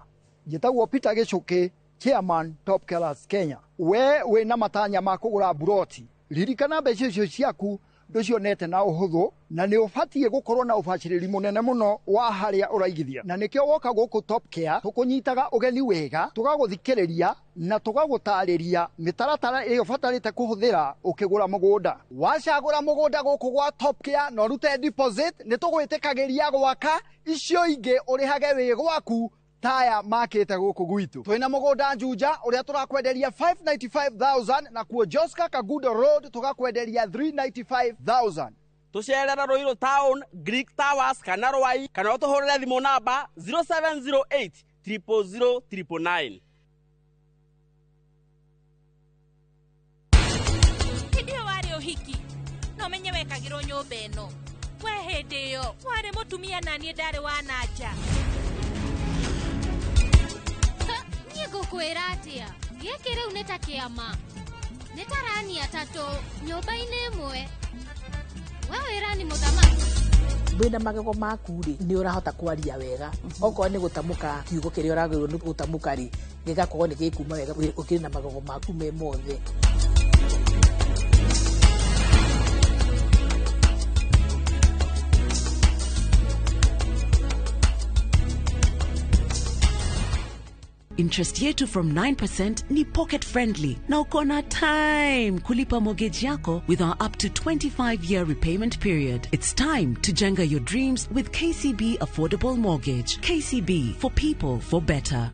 Gitagwo Peter Gichuki, Chairman Top Killers Kenya. We na matanya ma kugura buroti. Ririkana mbeca icio ciaku nducionete na uhuthu na ni ubatie gukorwo na ubaciriri munene muno wa haria uraigithia. Na nikio woka guku Top Care tukunyitaga ugeni wega, tugaguthikiriria na tugagutariria mitaratara iyo batarite kuhuthira ukigura mugunda. Wacagura mugunda guku gwa Top Care no rute deposit ni tugwitikagiria gwaka icio ingi urihage wi gwaku taya makete guku gwitu. Twina mugunda Juja uria turakwenderia 595,000 na kuo Joska Kagudo Road tugakwenderia 395,000. Tucerera Ruiru Town, Greek Towers, kana Rwai, kana utuhurire thimu namba 0708 000 999. Ndio wari uhiki. No menye wekagirwo nyumba eno. We hindi yo, wari mutumia na nie ndari wanaja. Ngukwira atia giki riu nita kiama nitarani atatu nyumba-ini imwe we wirani muthamaki wina magego maku ri ni urahota kwaria wega okorwo ni gutamuka kiugo kiria uragirwo ni gutamuka ri gigakorwo ni gikuma wega ukiri na magego maku me mothe Interest yetu from 9% ni pocket friendly na uko na time kulipa mortgage yako with our up to 25-year repayment period. It's time to jenga your dreams with KCB Affordable Mortgage. KCB, for people, for better.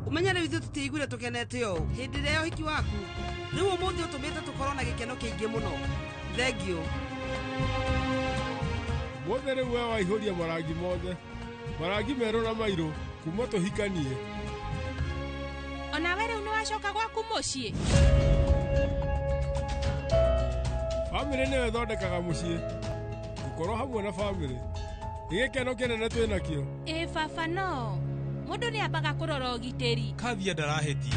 Umenyere withu tutiigure tukenete o hindi reo hiki waku riu umuthi utumite tukorwo na gikeno kiingi muno thengio mothe riu we waihuria marangi mothe marangi meru na mairu kuma tuhikanie ona we riu niwacoka gwaku mucii family niwe thondekaga mucii gukorwo hamwe na family igikeno kinene twinakio baba no mundu ni ambaga kurora ugitiri Kavia ndaraheti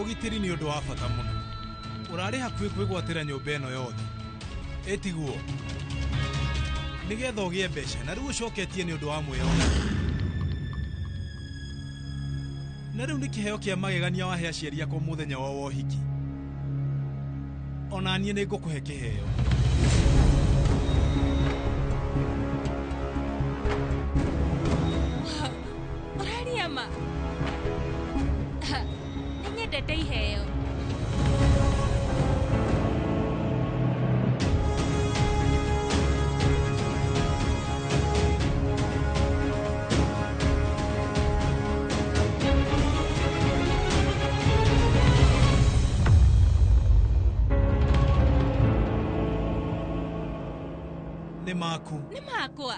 ugitiri ni undu wa bata muno urari hakuhi kwigwatira nyumba ino yothe etiguo nigetha ugie mbeca na riu ucoketie ni undu wa mwiyona na riu ni kiheo kia magegania wahe aciari akwa muthenya wa wohiki ona nie ni ngukuhe kiheo ma ninyendete iheo ni makwa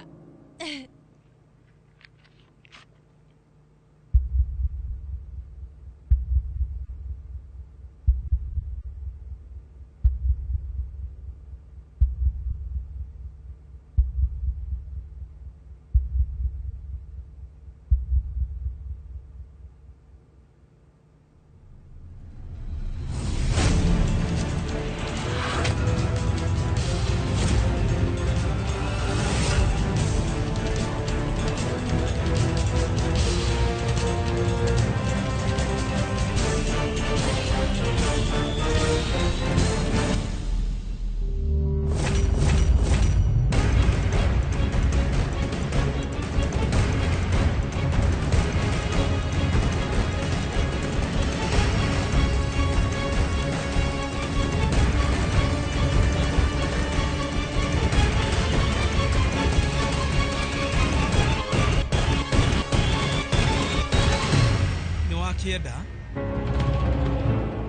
kienda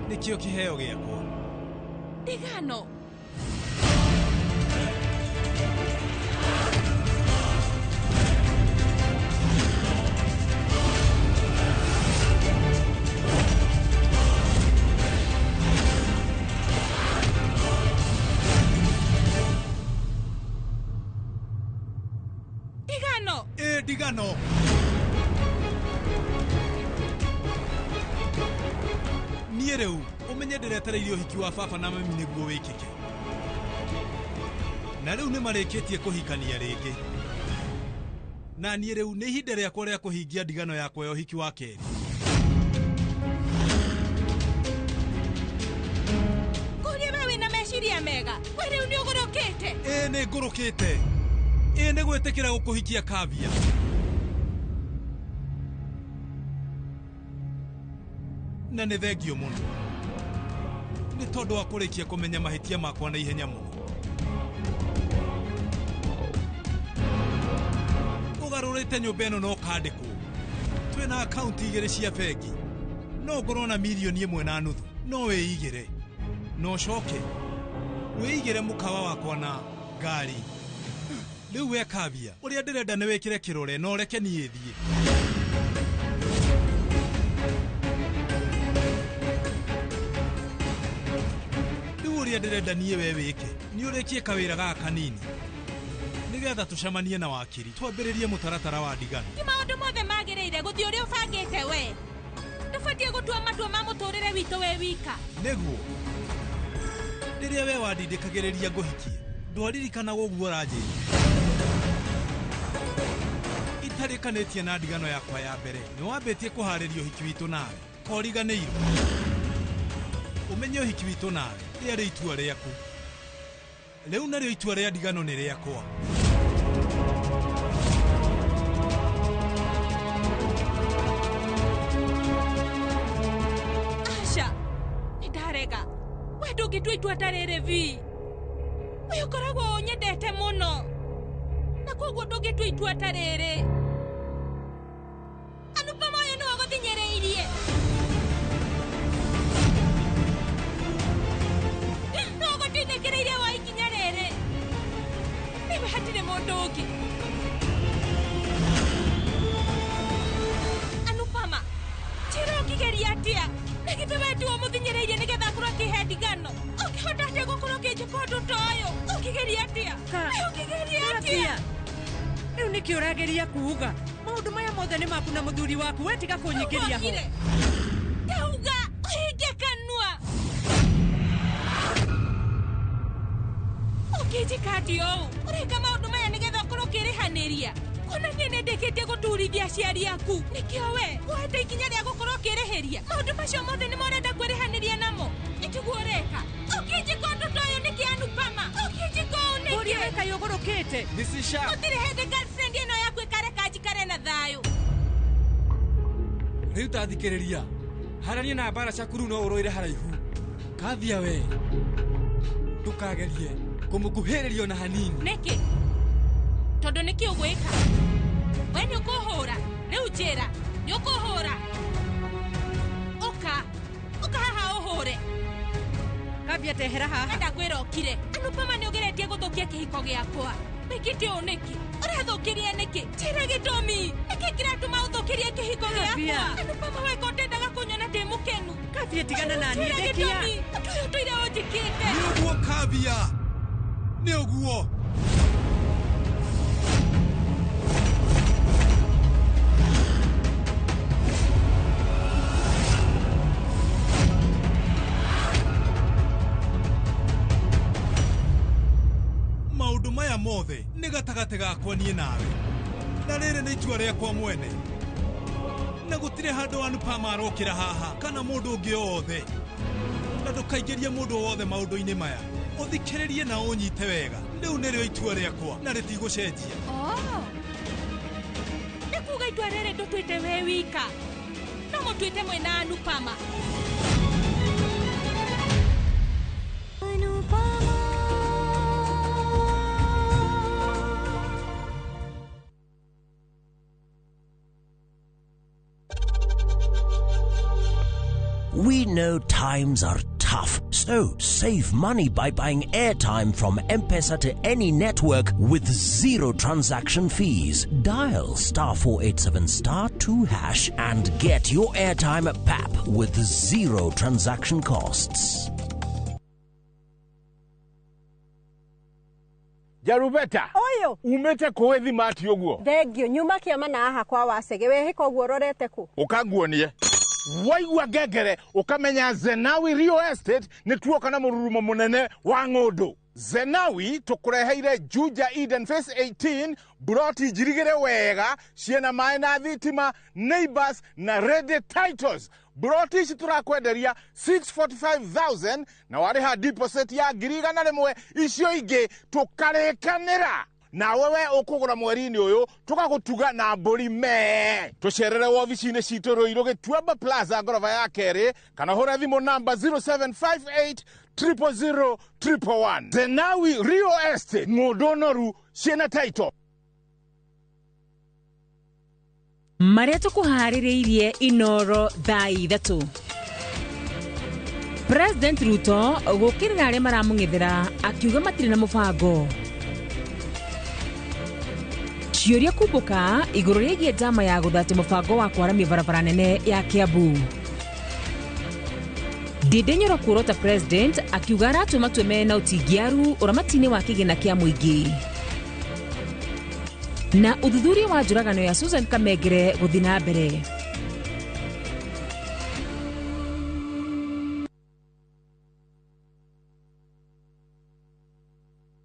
nikio kiheo giakwa digano digano niĩ rĩu ũmenye ndĩretereire ũhiki wa baba na mami nĩguo wĩkĩke na rĩu nĩ marĩkĩtie kũhikania rĩngĩ na niĩ rĩu nĩ ihinda rĩakwa rĩa kũhingia ndigano yakwa ya ũhiki wa kerĩ kũria we wĩna meciria mega we rĩu nĩ ũgũrũkĩte nĩ ngũrũkĩte nĩ gwĩtĩkĩra gũkũhikia Kavia na nĩ thengio mũno nĩ tondũ wa kũrĩkia kũmenya mahĩtia makwa na ihenya mũno ũgarũrĩte nyũmba ĩno no kandĩkwo twĩna akaunti igĩrĩ cia bengi no ngorwo na mirioni 1.5 no wĩigĩre no ũcoke wĩigĩre mũkawa wakwa na ngari rĩu we Kavia ũrĩa ndĩrenda nĩ wĩkĩre kĩrore na ũreke niĩ thiĩ uria ndĩrenda niĩ we wĩke nĩ ũrĩkie kawĩra gaka kanini nĩgetha tucemanie na wakiri twambĩrĩrie mũtaratara wa ndigano ti maũndũ mothe magĩrĩire gũthiĩ ũrĩa ũbangĩte we ndũbatiĩ gũtua matua ma mũtũrĩre witũ we wika nĩguo rĩrĩa we wandindĩkagĩrĩria ngũhikie ndwaririkana ũguo ũranjĩra tũtarĩkanĩtie na ndigano yakwa ya mbere nĩ wambĩtie kũharĩria ũhiki witũ nawe koriganĩirwo ũmenye ũhiki witũ nawe rĩarĩ itua rĩaku rĩu narĩo itua rĩa ndigano nĩ rĩakwa Asha nĩndarega we ndũngĩtua itua ta rĩrĩ vi we ũkoragwo ũnyendete mũno na koguo ndũngĩtua itua ta rĩrĩ Anupama ũyũ nĩwe ũgũthinyĩrĩirie nĩwe ũgũtindĩkĩrĩirie wa ikinya rĩrĩ nĩwe hatirĩ mũndũ ũngĩ Anupama njĩra ũkĩgeria atĩa nĩgĩtĩ we tu ũmũthinyĩrĩirie nĩgetha akorwo akĩhe ndigano ũkĩhota atĩa gũkorwo ũkĩnjĩka ũndũ ta ũyũ ũkĩgeria atĩa ũkĩgeria atĩa rĩu nĩkĩ ũrageria kuuga maũndũ maya mothe nĩ maku na mũthuri waku we tiga kũnyingĩria ho Tauga ũhinge kanua ũkĩnjĩka atĩ ũũ ũreka maũndũ maya nĩgetha ũkorwo ũkĩrĩhanĩria kuona niĩ nĩndĩkĩtie gũturithia aciari aku nĩkĩo we woete ikinya rĩa gũkorwo ũkĩrĩhĩria maũndũ macio mothe nĩ morenda kwĩrĩhanĩria namo nĩtiguo ũreka ũkĩnjĩka ũndũ ta ũyũ nĩkĩ Anupama ũkĩnjĩka ũũ nĩkĩ ũrĩa weka yũgũrũkĩte gũtirĩ hĩndĩ girlfriend ĩno yaku ĩkareka njikare na thayũ rĩu tathikĩrĩria harania na mbara ciaku rĩu no ũrũire haraihu kathia we ndũkagerie kũmũkuhĩrĩria ona hanini nĩkĩ tondũ nĩkĩ ũgwĩka we nĩ ũkũhũra rĩu njĩra nĩ ũkũhũra ũka haha ũhũre Kambia tehera haha wenda kwĩra ũkire Anupama nĩ ũgeretie gũthũkia kĩhiko gĩakwa wĩkĩte ũũ nĩkĩ ũrathũkĩria nĩkĩ njĩra gĩtũmi nĩkĩ kĩratũma ũthũkĩrie kĩhiko gĩakwa Anupama weka ũtendaga kũnyona ndĩ mũkenu Kambia tigana na niĩ ndekia ũtũire ũtũire ũnjĩkĩte nĩ ũguo Kambia nĩ ũguo maũndũ maya mothe nĩ gatagatĩ gakwa niĩ nawe na rĩrĩ nĩ itua rĩakwa mwene na gũtirĩ handũ Anupama arokĩra haha kana mũndũ ũngĩ wothe na ndũkaingĩrie mũndũ wothe maũndũ-inĩ maya ũthikĩrĩrie na ũnyite wega rĩu nĩrĩo itua rĩakwa na rĩtigũcenjia nĩ kuuga itua rĩrĩ ndũtuĩte we wika no mũtuĩte mwĩna Anupama We know times are tough, so save money by buying airtime from M-Pesa to any network with zero transaction fees. Dial *487*2# and get your airtime PAP with zero transaction costs. Jarubeta oyo umete koethi mati oguo thengio nyuma kiama na aha kwa Wasege we hiko guo rorete ku ukaguonie waigua ngengere ukamenya Zenawi Real Estate nĩ tuoka na mũrurumo mũnene wa ng'ũndũ Zenawi tukureheire Juja Eden Phase 18 broti njirigire wega ciena maĩ na thitima neighbors na ready titles broti ici turakwenderia 645,000 na warĩha deposit ya 100,000 icio ingĩ tukarĩkanĩra na wewe ukugura mweri-inĩ ũyũ tugagutuga na mbũri me tucerere wobici-inĩ citũ Ruiru Gĩtuamba Plaza ngoroba ya kerĩ kana hũra thimũ namba 0758 000 111 Zenawi Real Estate ng'ũndũ noru ciena title marĩa tũkũharĩrĩirie Inoro thaa ithatũ President Ruto gũkĩrĩra arĩa maramũng'ethera akiuga matirĩ na mũbango ciũria kumbũka igũrũ rĩgiĩ njama ya gũthatia mũbango wa kwaramia barabara nene ya Kiambu Ndindi Nyoro kuorota President akiuga aratũma tweme na ũtingiaru ũramati-inĩ wa kĩgĩna kĩa mũingĩ na ũthuthuria wa njũragano ya Susan Kamegere gũthiĩ na mbere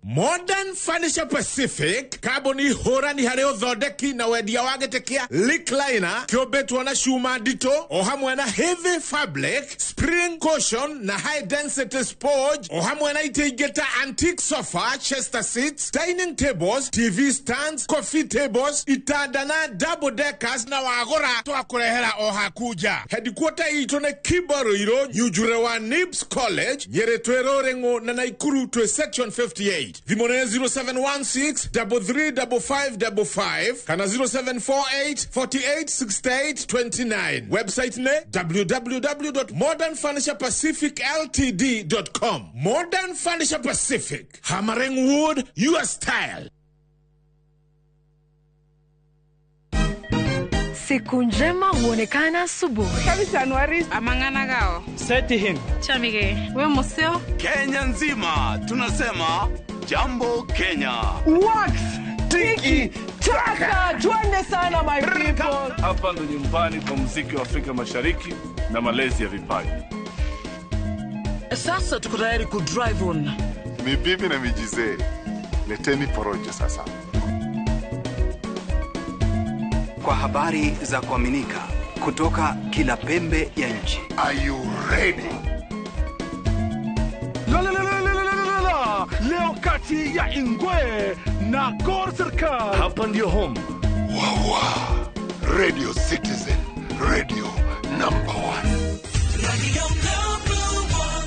Modern Modern Furniture Pacific kaboni horani hari uthondeki na wendia wa gitekia Lickliner kiobetwo na shuma ndito o hamwe na heavy fabric, spring cushion na high density spoj o hamwe na itigeta antique sofa, chester seats, dining tables, TV stands, coffee tables, itanda na double deckers na wagora twakurehera o hakuja. Headquarter ito ne Kibaroiro, Nyujure wa Nibs College, Nyeretwero Rengo na Naikuru to section 58. Vimone 0716 335555 kana 0748 4868 29. Website ne www.modernfurniturepacificltd.com. Modern Furniture Pacific, hammering wood, your style. Siku njema huonekana asubuhi. Kabisa Anuari amangana gao. Seti hin. Chamige. We museo. Kenya nzima tunasema jambo Kenya. Wax, tiki, taka. Twende sana my people. Hapa ndo nyumbani kwa muziki wa Afrika Mashariki na malezi ya vipaji. Sasa tuko tayari ku drive on. Mibibi na mijize. Leteni porojo sasa. Kwa habari za kuaminika kutoka kila pembe ya nchi. Are you ready? Leo kati ya Ingwe na Gor Serikali. Hapa ndio home. Wawa. Radio Citizen. Radio number 1. Radio number 1.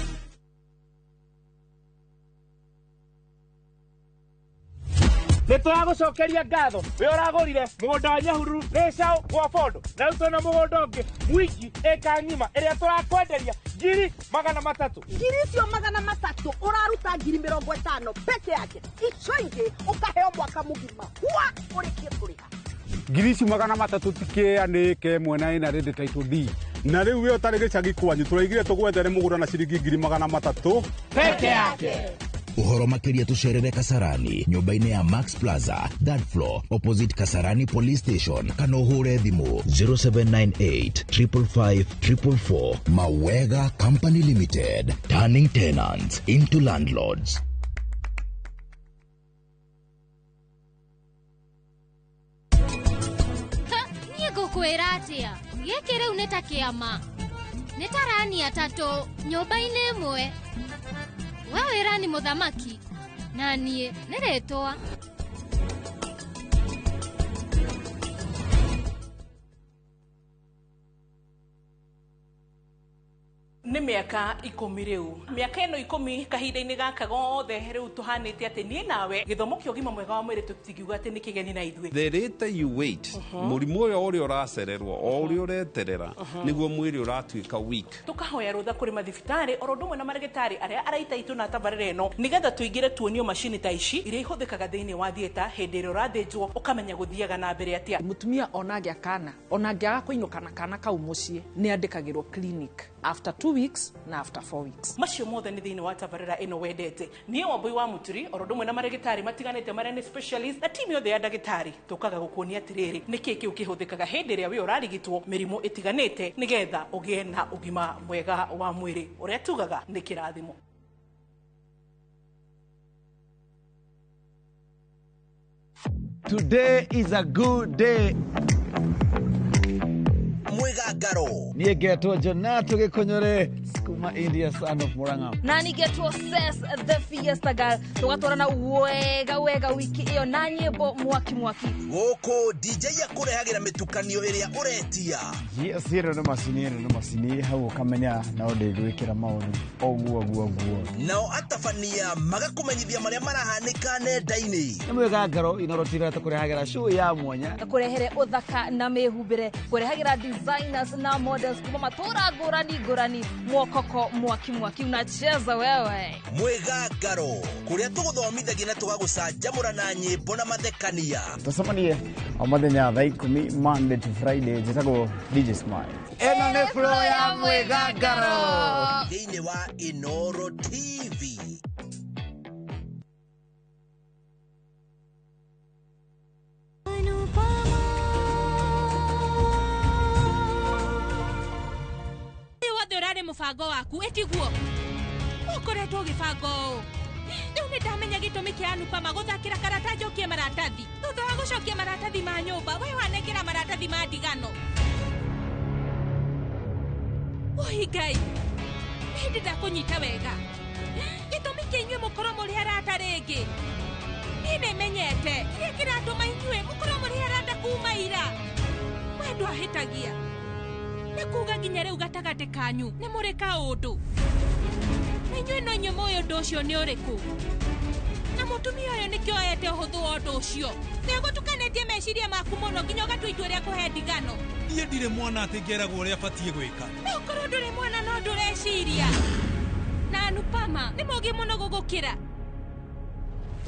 Nitwagucokeria ngatho we uragurire mugunda wa Nyahururu Resao kwa fondo na utona mugunda ungi mwiki eka ngima iria turakwenderia ngiri 300 ngiri cio 300 uraruta ngiri 50 peke yake ico ingi ukaheo mwaka mugima kwa urikie kuriha ngiri cio 300 tikianike mwena ina ready title D na riu we utari gicagi kwanyu turaigire tugwethere mugunda na ciringi ngiri 300 peke yake. Uhoro makiria tucerere Kasarani, nyumba-inĩ ya Max Plaza, third floor, opposite Kasarani Police Station. Kana uhure thimu 0798 555 444. Mawega Company Limited, turning tenants into landlords. Niego kwera atia, gĩkĩ rĩu nĩ ta kĩama. Nĩ tarani atatũ, nyũmba-inĩ ĩmwe. Wewe rani muthamaki na niĩ nĩ rĩtwa. Nĩ mĩaka 10 rĩu. Mĩaka ĩno 10 kahinda-inĩ gaka gothe rĩu tuhanĩte atĩ niĩ nawe gĩthomo kĩa ũgima mwega wa mwĩrĩ tũtingiuga atĩ nĩ kĩgeni na ithuĩ. The later you wait, mũrimũ ũrĩa ũracererwo o ũrĩa ũreterera nĩguo mwĩrĩ ũratuĩka weak. Tukahoya rũtha kũrĩ mathibitarĩ oro ũndũ ũmwe na marĩgĩtarĩ arĩa araita itũ na tabarĩra ĩno nĩgetha tũingĩre tuonio macini ta ici iria ihũthĩkaga thĩinĩ wa thieta hĩndĩ ĩrĩa ũrathĩnjwo ũkamenya gũthiaga na mbere atĩa. Mũtumia onagĩa kana onangĩaga kũinũka na kana kau mũciĩ nĩ andĩkagĩrwo clinic after 2 weeks na after 4 weeks. Macio mothe nĩ thĩinĩ wa tabarĩra ĩno wendete. Niĩ Wambui wa Muturi oro ũndũ ũmwe na marĩgĩtarĩ matiganĩte marĩa nĩ specialist na timu yothe ya ndagĩtarĩ tũkaga gũkuonia atĩrĩrĩ nĩkĩ kĩu kĩhũthĩkaga hĩndĩ ĩrĩa we ũrarigitwo mĩrimũ ĩtiganĩte nĩgetha ũgĩe na ũgima mwega wa mwĩrĩ ũrĩa tugaga nĩ kĩrathimo. Today is a good day. Mwegagaro niĩ ngetwo Jonato Gĩkonyore kuma India son of Murang'a na nĩngetwo Ses the Fiesta Girl tũgatwarana wega wiki ĩyo na nyĩmbo mwaki gũkũ DJ akũrehagĩra mĩtukanio ĩrĩa ũretia. Yes, nĩ macini hau ũkamenya na ũndĩgwĩkĩra maũndũ oguo nao atabania magakũmenyithia marĩa marahanĩka nenda-inĩ. Nĩ Mwegagaro inorotira tũkũrehagĩra show ya mwanya kũrehere ũthaka na mĩhumbĩre kũrehagĩra designers na models kuma matũra ngũrani mwokoko mwaki unacheza wewe. Mwegagaro kũrĩa tũgũthomithagia na tũgagũcanjamũra na nyĩmbo na mathekania. Tũcemanie o mũthenya thaa 10 Monday to Friday njĩtagwo DJ Smile. Ĩno nĩ flow ya Mwegagaro thĩinĩ wa Inoro TV. Mũbango waku etiguo ukoretwo gibango Riu ni ndamenya gitumi kia Anupama guthakira karata njokie maratathi. Thutha wa gucokia maratathi ma nyumba, we wanengera maratathi ma ndigano. Oi Ngai, hindi ndakunyita wega. Gitumi kia inyue mukoro muri arata ringi. Ni menyete, kiria kiratuma inyue mukoro muri arata kuma ira. We ndwahitagia. Ni kuga nginya riu gatagati kanyu ni muri kaundu. Inyue no nyumo uyu ndu ucio ni uriku. Na mutumia uyu nikio ete uhuthu wa ndu ucio. Ni gutukanetie meciria maku muno nginya ugatu itua ria kuhe ndigano. Niĩ ndirĩ mwana atĩ ngĩeragwo ũrĩa batiĩ gwĩka. No korwo ndũrĩ mwana no ndũreciria. Na Anupama nĩ mũũgĩ mũno gũgũkĩra.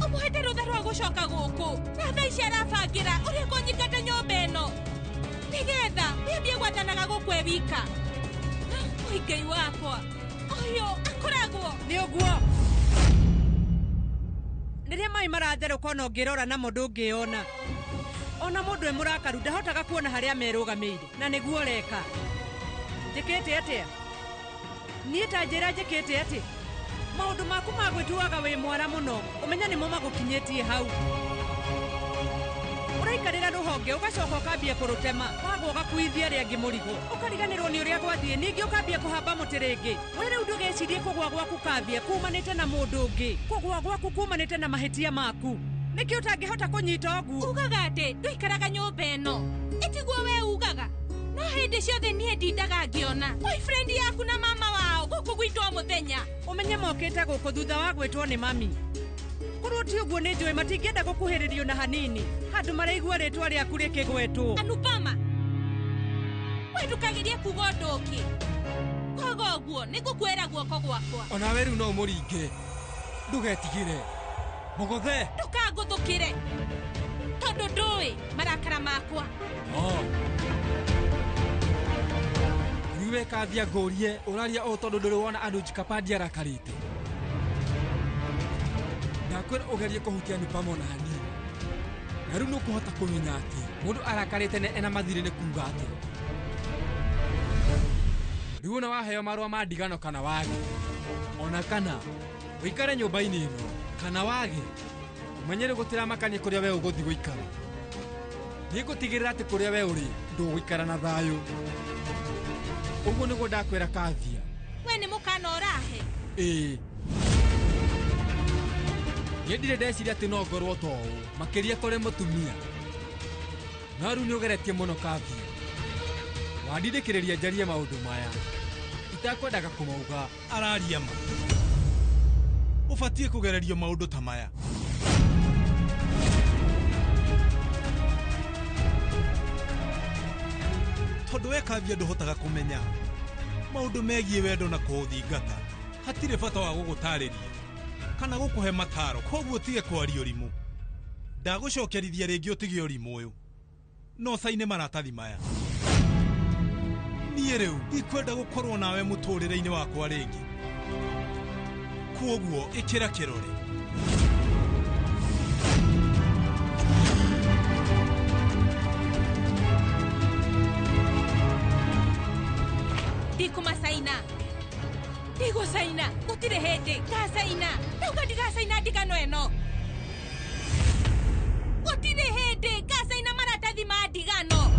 Ũmũhete rũtha rwa gũcoka gũkũ. Na thaa ici arabangĩra ũrĩa kũnyingata nyũmba ĩno. Nĩgetha wĩambie gwatanaga gũkwe wika. Oi Ngai wakwa. Ũyũ akoragwo. Nĩ ũguo. Rĩrĩa mai maratherũka ona ũngĩrora na mũndũ ũngĩona. Ona mũndũ mũrakaru ndahotaga kuona harĩa merũgamĩire na nĩguo reka. Njĩkĩte atĩa? Niĩ ta njĩra njĩkĩte atĩ. Maũndũ maku ma gwĩtuaga wĩ mwara mũno, ũmenya nĩmo magũkinyĩtie hau. Ũraikarĩra rũhonge ũgacoka ũkambia kũrũtema, wagwo ũgakuithia rĩangĩ mũrigo. Ũkariganĩrwo nĩ ũrĩa gwathiĩ, ningĩ ũkambia kũhamba mũtĩ rĩngĩ. We rĩu ndũgecirie kũgwa gwaku kambia kumanĩte na mũndũ ũngĩ. Kũgwa gwaku kumanĩte na mahĩtia maku. Nĩkĩ ũtangĩhota kũnyita ũguo? Ugaga atĩ ndũikaraga nyũmba ĩno. Ĩtiguo we ugaga. No hĩndĩ ciothe niĩ ndindaga ngĩona boyfriend yaku na mama wao gũkũ gwitũ o mũthenya. Ũmenye mokĩte gũkũ thutha wa gwĩtwo nĩ mami. Korwo ti ũguo nĩ njũĩ matingĩenda gũkuhĩrĩrio na hanini. Handũ maraigua rĩtwa rĩaku rĩkĩgwetwo. Anupama, we ndũkagerie kuga ũndũ ũngĩ. Kwaga ũguo nĩ ngũkwĩra guoko gwakwa. Ona we rĩu no mũringe. Ndũgetigĩre. Mũgothe. Ndũkangũthũkĩre. Tondũ ndũĩ marakara makwa. Niwe kathia ngũrie ũraria o tondũ ndũrĩ wona andũ Jikapandi arakarĩte. Ndakwĩra ũgerie kũhutia Anupama na hanini. Na rĩu nĩũkũhota kũmenya atĩ mũndũ arakarĩte ena mathirĩ nĩ kuuga atĩa. Rĩu ona waheo marũa ma ndigano kana wage. Ona kana ũikare nyũmba-inĩ ĩno kana wage. Ũmenyere gũtiramakania kũrĩa we ũgũthiĩ gũikara. Nĩngũtigĩrĩra atĩ kũrĩa we ũrĩ ndũgũikara na thayũ. Ũguo nĩguo ndakwĩra kathia. We nĩ mũkana ũrahe. Ĩĩ. Niĩ ndirĩ ndeciria atĩ no ngorwo ta ũũ makĩria kũrĩ mũtumia. No rĩu nĩũgeretie mũno kathia. Wandindĩkĩrĩria njarie maũndũ maya. Itakwendaga kũmauga. Araria ma. Ũbatiĩ kũgererio maũndũ ta maya. Tondũ we kathia ndũhotaga kũmenya maũndũ megiĩ wendo na kũũthingata. Hatirĩ bata wa gũgũtarĩria kana gũkũhe mataro, koguo tige kwaria ũrimũ. Ndagũcokerithia rĩngĩ ũtige ũrimũ ũyũ. No saine maratathi maya. Niĩ rĩu ndikwenda gũkorwo nawe mũtũrĩre-inĩ wakwa rĩngĩ. Koguo ĩkĩra kĩrore. Ndikumasaina. Ndigusaina. Gũtirĩ hĩndĩ ngasaina. Ndauga ndigasaina ndigano ĩno. Gũtirĩ hĩndĩ ngasaina maratathi ma ndigano.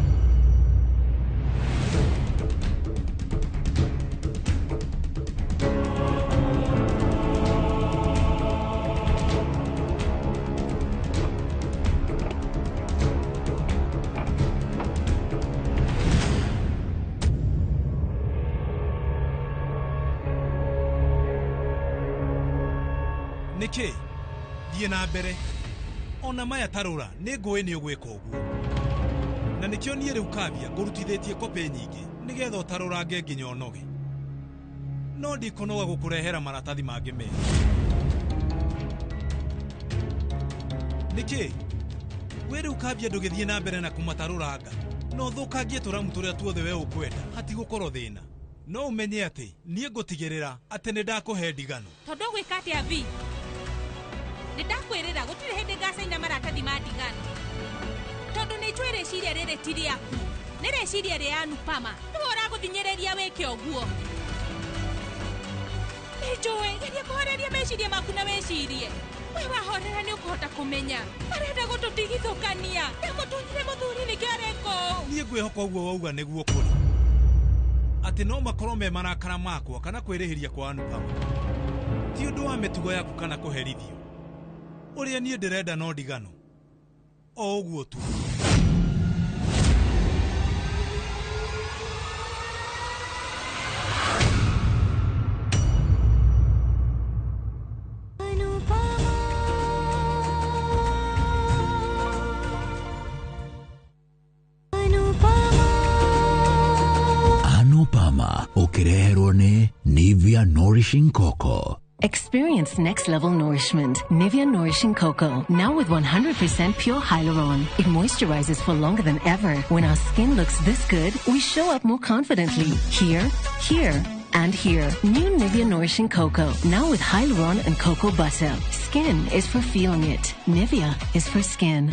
Nĩkĩ? Thiĩ na mbere. Ona maya tarũra nĩ ngũĩ nĩ ũgwĩka ũguo. Na nĩkĩo niĩ rĩu kathia ngũrutithĩtie kopĩ nyingĩ nĩgetha ũtarũrange nginya ũnoge. No ndikũnoga gũkũrehera maratathi mangĩ mega. Nĩkĩ? We rĩu kathia ndũgĩthiĩ na mbere na kũmatarũranga. No thũkangie tũramu tũrĩa tuothe we ũkwenda hatigũkorwo thĩna. No ũmenye atĩ niĩ ngũtigĩrĩra atĩ nĩ ndakũhe ndigano. Tondũ gwĩka atĩa vi? Nĩndakwĩrĩra gũtirĩ hĩndĩ ngacaina maratathi ma ndigano. Tondũ nĩ njũĩ rĩciria rĩrĩ ti rĩaku. Nĩ rĩciria rĩa Anupama. Nĩwe ũragũthinyĩrĩria wĩke ũguo. Nijoe, geria kuhoreria meciria maku na wecirie. We wahorera ni ukuhota kumenya. Arenda gututigithukania. Ndamutunyire muthuri ni kiareko. Nie ngwihokwa uguo wauga niguo kuri. Ati no makorwo me marakara makwa kana kwirihiria kwa Anupama. Ti undu wa mitugo yaku kana kuherithio. Uria nie ndirenda no ndigano. O uguo tu. Anupama ukireherwo ni Nivea Nourishing Cocoa. Experience next level nourishment. Nivea Nourishing Cocoa. Now with 100% pure hyaluron. It moisturizes for longer than ever. When our skin looks this good, we show up more confidently. Here, here, and here. New Nivea Nourishing Cocoa. Now with hyaluron and cocoa butter. Skin is for feeling it. Nivea is for skin.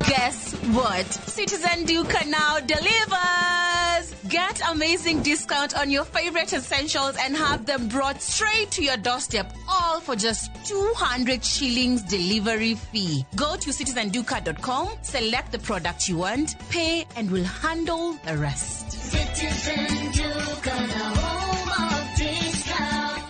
Guess what? Citizen Duca now delivers! Get amazing discount on your favorite essentials and have them brought straight to your doorstep, all for just 200 shillings delivery fee. Go to citizenduca.com, select the product you want, pay, and we'll handle the rest. Citizen Duca, the home of discount.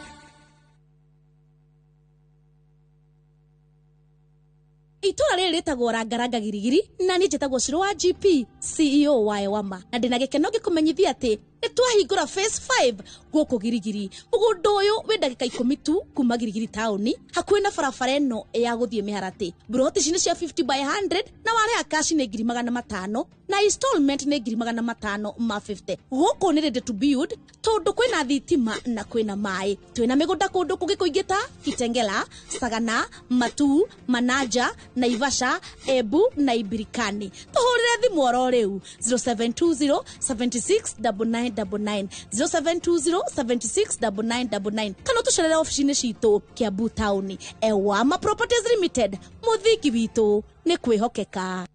Itura riri ritagwo Rangaranga Girigiri na ni njitagwo Shiro wa GP CEO wa Ewama na ndina gikeno gikumenyithia ati nitwahingura phase 5 guku Girigiri mugundo uyu wi ndagika 10 tu kuma Girigiri tauni hakuhi na barabara ino ya guthie Miharati. Broti cini cia 50 by 100 na wale akashi ni 500 na installment ni 500 ma 50. Guku ni ready to build tondu kwina thitima na kwina mai. Twina migunda kundu kungi kuingita Kitengela, Sagana, Matu, Manaja, Naivasha, Ebu na Ibirikani. Tuhurire thimu oro riu 0720 769999 0720 769999 kana tucerere office-ini citu Kiambu Town. Ewama Properties Limited, muthiki witu ni kwihokeka.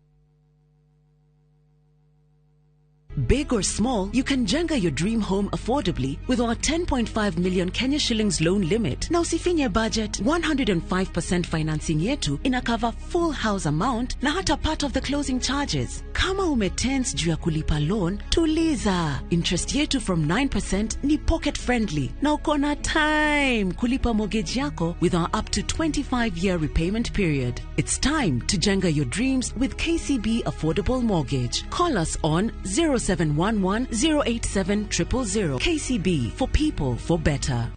Big or small, you can jenga your dream home affordably with our 10.5 million Kenya shillings loan limit. Now usifinye budget, 105% financing yetu ina cover full house amount na hata part of the closing charges. Kama umetense juu ya kulipa loan, tuliza. Interest yetu from 9% ni pocket friendly. Na ukona time kulipa mortgage yako with our up to 25-year repayment period. It's time to jenga your dreams with KCB Affordable Mortgage. Call us on 0711-087-000. KCB, for people, for better.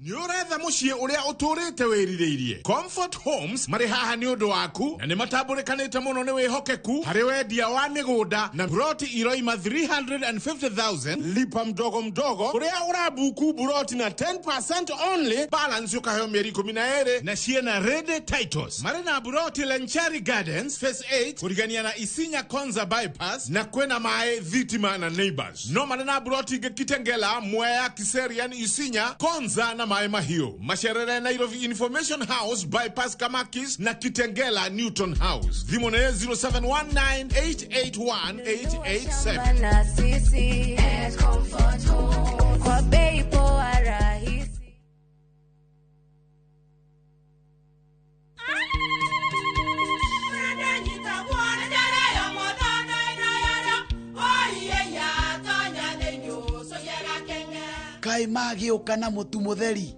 Nyoretha mucie uria uturite wiririirie. Comfort Homes mari haha ni undu waku na ni matambulikanite muno ni wihokeku hari wendia wa migunda na broti iroima 350,000 lipa mdogo mdogo uria urabuku broti na 10% only balance ukaheo mieri 12 na ciena ready titles. Mari na broti Lenchari Gardens phase 8 kurigania na Isinya Konza bypass na kwena mae Thitima na Neighbors. No mari na broti Kitengela, Mwea, Kiserian, Isinya, Konza na Mahio. Masherere Nairobi Information House bypass Kamakis na Kitengela Newton House. Dhimone 0719-881-887. Kai magi ukana mutu mutheri.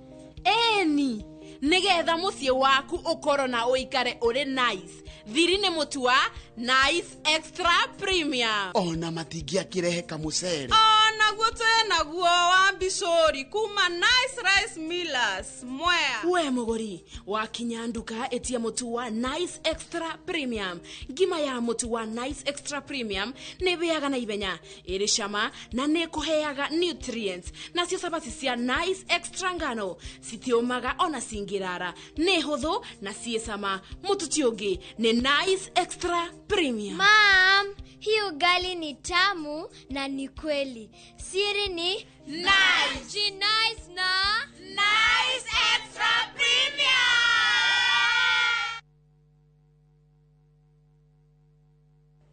Eni nigetha mucie waku ukoro na uikare uri nice. Thiri ni mutu wa Nice Extra Premium. Ona matingia kirehe kamucere. Ona guto naguo wa Bishori kuma Nice Rice Millers Mwea. We muguri wa kinyanduka etia mutu wa Nice Extra Premium. Ngima ya mutu wa Nice Extra Premium ne beaga na ibenya iri shama na ne kuheaga nutrients na cio sabati cia Nice Extra ngano sitiomaga ona singirara ne huthu na ciesama mutu tiongi ne Nice Extra Premium. Mom, hii ugali ni tamu na ni kweli. Siri ni Nice. Ji nice na Nice Extra Premium.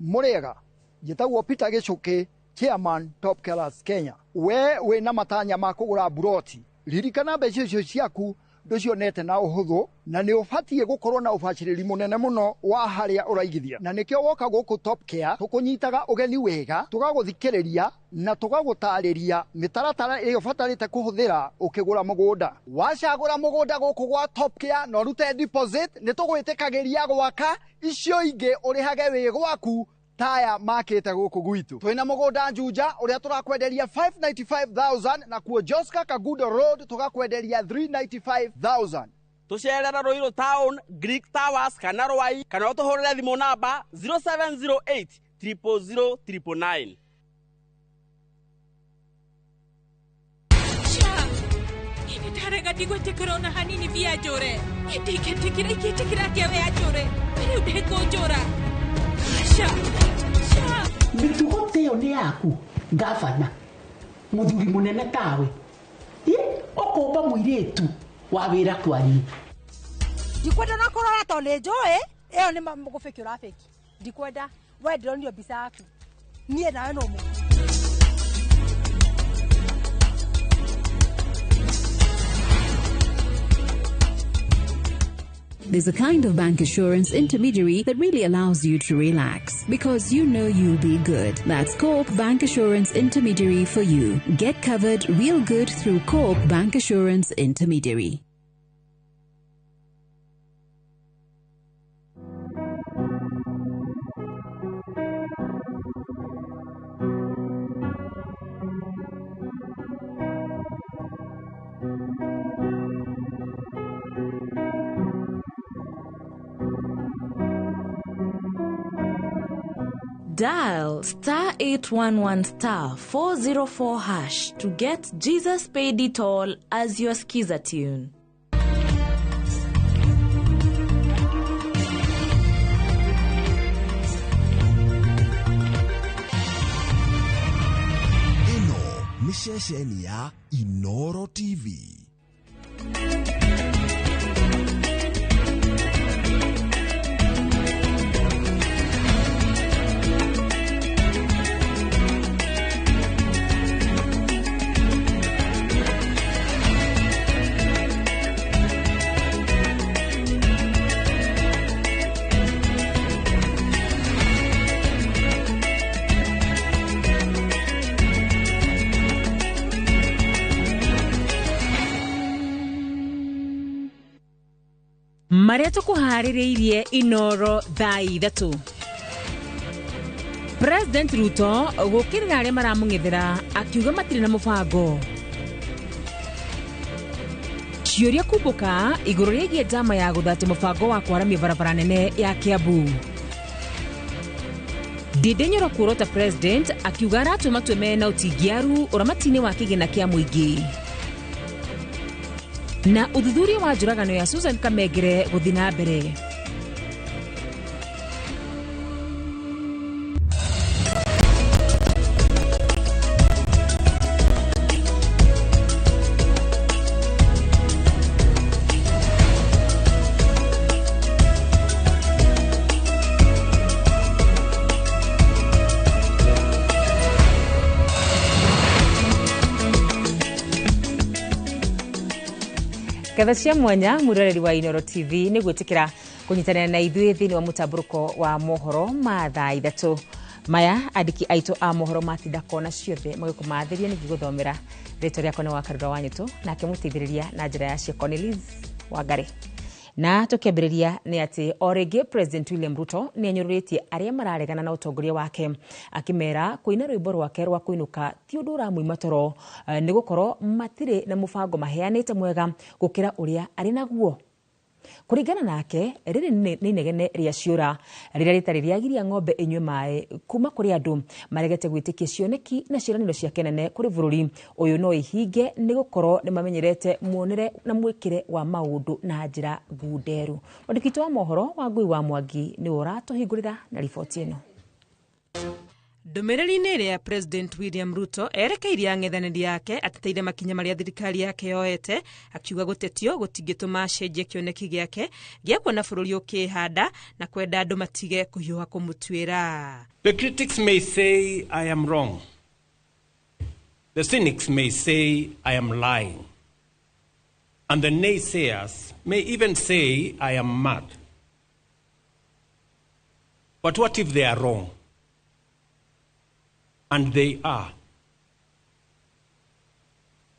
Murega, jitagwo Peter Gichuki, Chairman Top Killers Kenya. We na matanya ma kugura buroti. Ririkana mbeca icio ciaku nducionete na uhuthu na ni ubatie gukorwo na ubaciriri munene muno wa haria uraigithia na nikio woka guku Top Care tukunyitaga ugeni wega tugaguthikiriria na tugagutariria mitaratara iyo batarite kuhuthira ukigura mugunda wacagura mugunda guku gwa Top Care no rute deposit ni tugwitikagiria gwaka icio ingi urihage wi gwaku taya makete guku gwitu twina mugunda Juja uria turakwenderia 595,000 na kuo Joska Kagudo Road tugakwenderia 395,000 tucerera Ruiru Town Greek Towers kana Rwai kana utuhurire thimu namba 0708 000 999. Tarega digwete corona hanini via jore. Itikira kia via jore. Pero deko jora. Mitugo teo ni yaku gavana muthuri munene tawe okomba muiretu wa wira kwani ndikwenda na korora to ne joe eo ni mugufiki urafiki ndikwenda we ndionio bisa yaku nie nawe no mu. There's a kind of bank assurance intermediary that really allows you to relax because you know you'll be good. That's Coop Bank Assurance Intermediary for you. Get covered real good through Coop Bank Assurance Intermediary. Dial *811*404# to get Jesus Paid It All as your skiza tune. Ino ni shesheni ya Inoro TV. Maria tukuhaririirie Inoro thaa ithatu. President Ruto gukirira aria maramungethera akiuga matiri na mubango. Ciuria kumbuka iguru rigie njama ya guthate mubango wa kwaramia barabara nene ya Kiambu. Ndidenyoro kurota president akiuga aratuma tweme na utigiaru uramatini wa kigina kia muingi. Na uthuthuria wa njuragano ya Susan Kamegere guthina mbere. Ketha cia mwanya muroreri wa Inoro TV ni gwitikira kunyitanira na ithuĩ thĩinĩ wa mũtamburũko wa mohoro ma thaa ithatu. Maya andiki aitũ a mohoro matinda kona ciothe magĩkũmathĩria nĩguo gũthomera rĩtwa rĩakwa nĩ Wakarura Wanyũtũ nake mũteithĩrĩria na njĩra ya cia Cornelius Wangari. Na tukiambĩrĩria nĩ atĩ o rĩngĩ President William Ruto nĩ anyũrũrĩtie arĩa mararegana na ũtongoria wake akĩmera kũina rwĩmbo rwake rwa kũinũka ti ũndũ ũramũima toro nĩ gũkorwo matirĩ na mũbango maheanĩte mwega gũkĩra ũrĩa arĩ naguo. Kũringana nake rĩrĩ nĩ inegene rĩa ciũra rĩrĩa rĩtarĩ rĩagiria ng'ombe ĩnyue maĩ kuma kũrĩ andũ maregete gwĩtĩkia cioneki na ciĩranĩro cia kenene kũrĩ bũrũri ũyũ no ihinge nĩ gũkorwo nĩ mamenyerete muonere na mwĩkĩre wa maũndũ na njĩra ngunderu. Mwandĩki wa mohoro wa Ngui wa Mwangi nĩ ũratũhingũrĩra na riboti ĩno. Ndũmĩrĩri-inĩ ĩrĩa President William Ruto erekeirie ang'ethanĩri yake ateteire makinya marĩa thirikari yake yoete akiuga gũtetio gũtingĩtũma acenjie kĩoneki gĩake gĩa kuona bũrũri ũkĩhanda na kwenda andũ matige kũhiũha kũmũtuĩra. The critics may say I am wrong. The cynics may say I am lying. And the naysayers may even say I am mad. But what if they are wrong? And they are.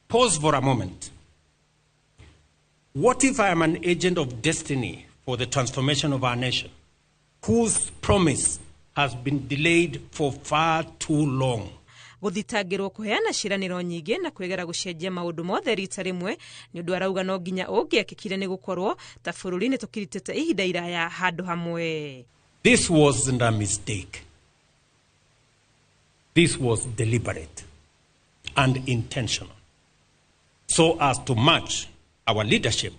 Pause for a moment. What if I am an agent of destiny for the transformation of our nation, whose promise has been delayed for far too long? Gũthitangĩrwo kũheana ciĩranĩro nyingĩ na kwĩgera gũcenjia maũndũ mothe rita rĩmwe nĩ ũndũ arauga no nginya ũngĩekĩkire nĩ gũkorwo ta bũrũri nĩ tũkirĩtĩte ihinda iraya handũ hamwe. This wasn't a mistake. This was deliberate and intentional, so as to match our leadership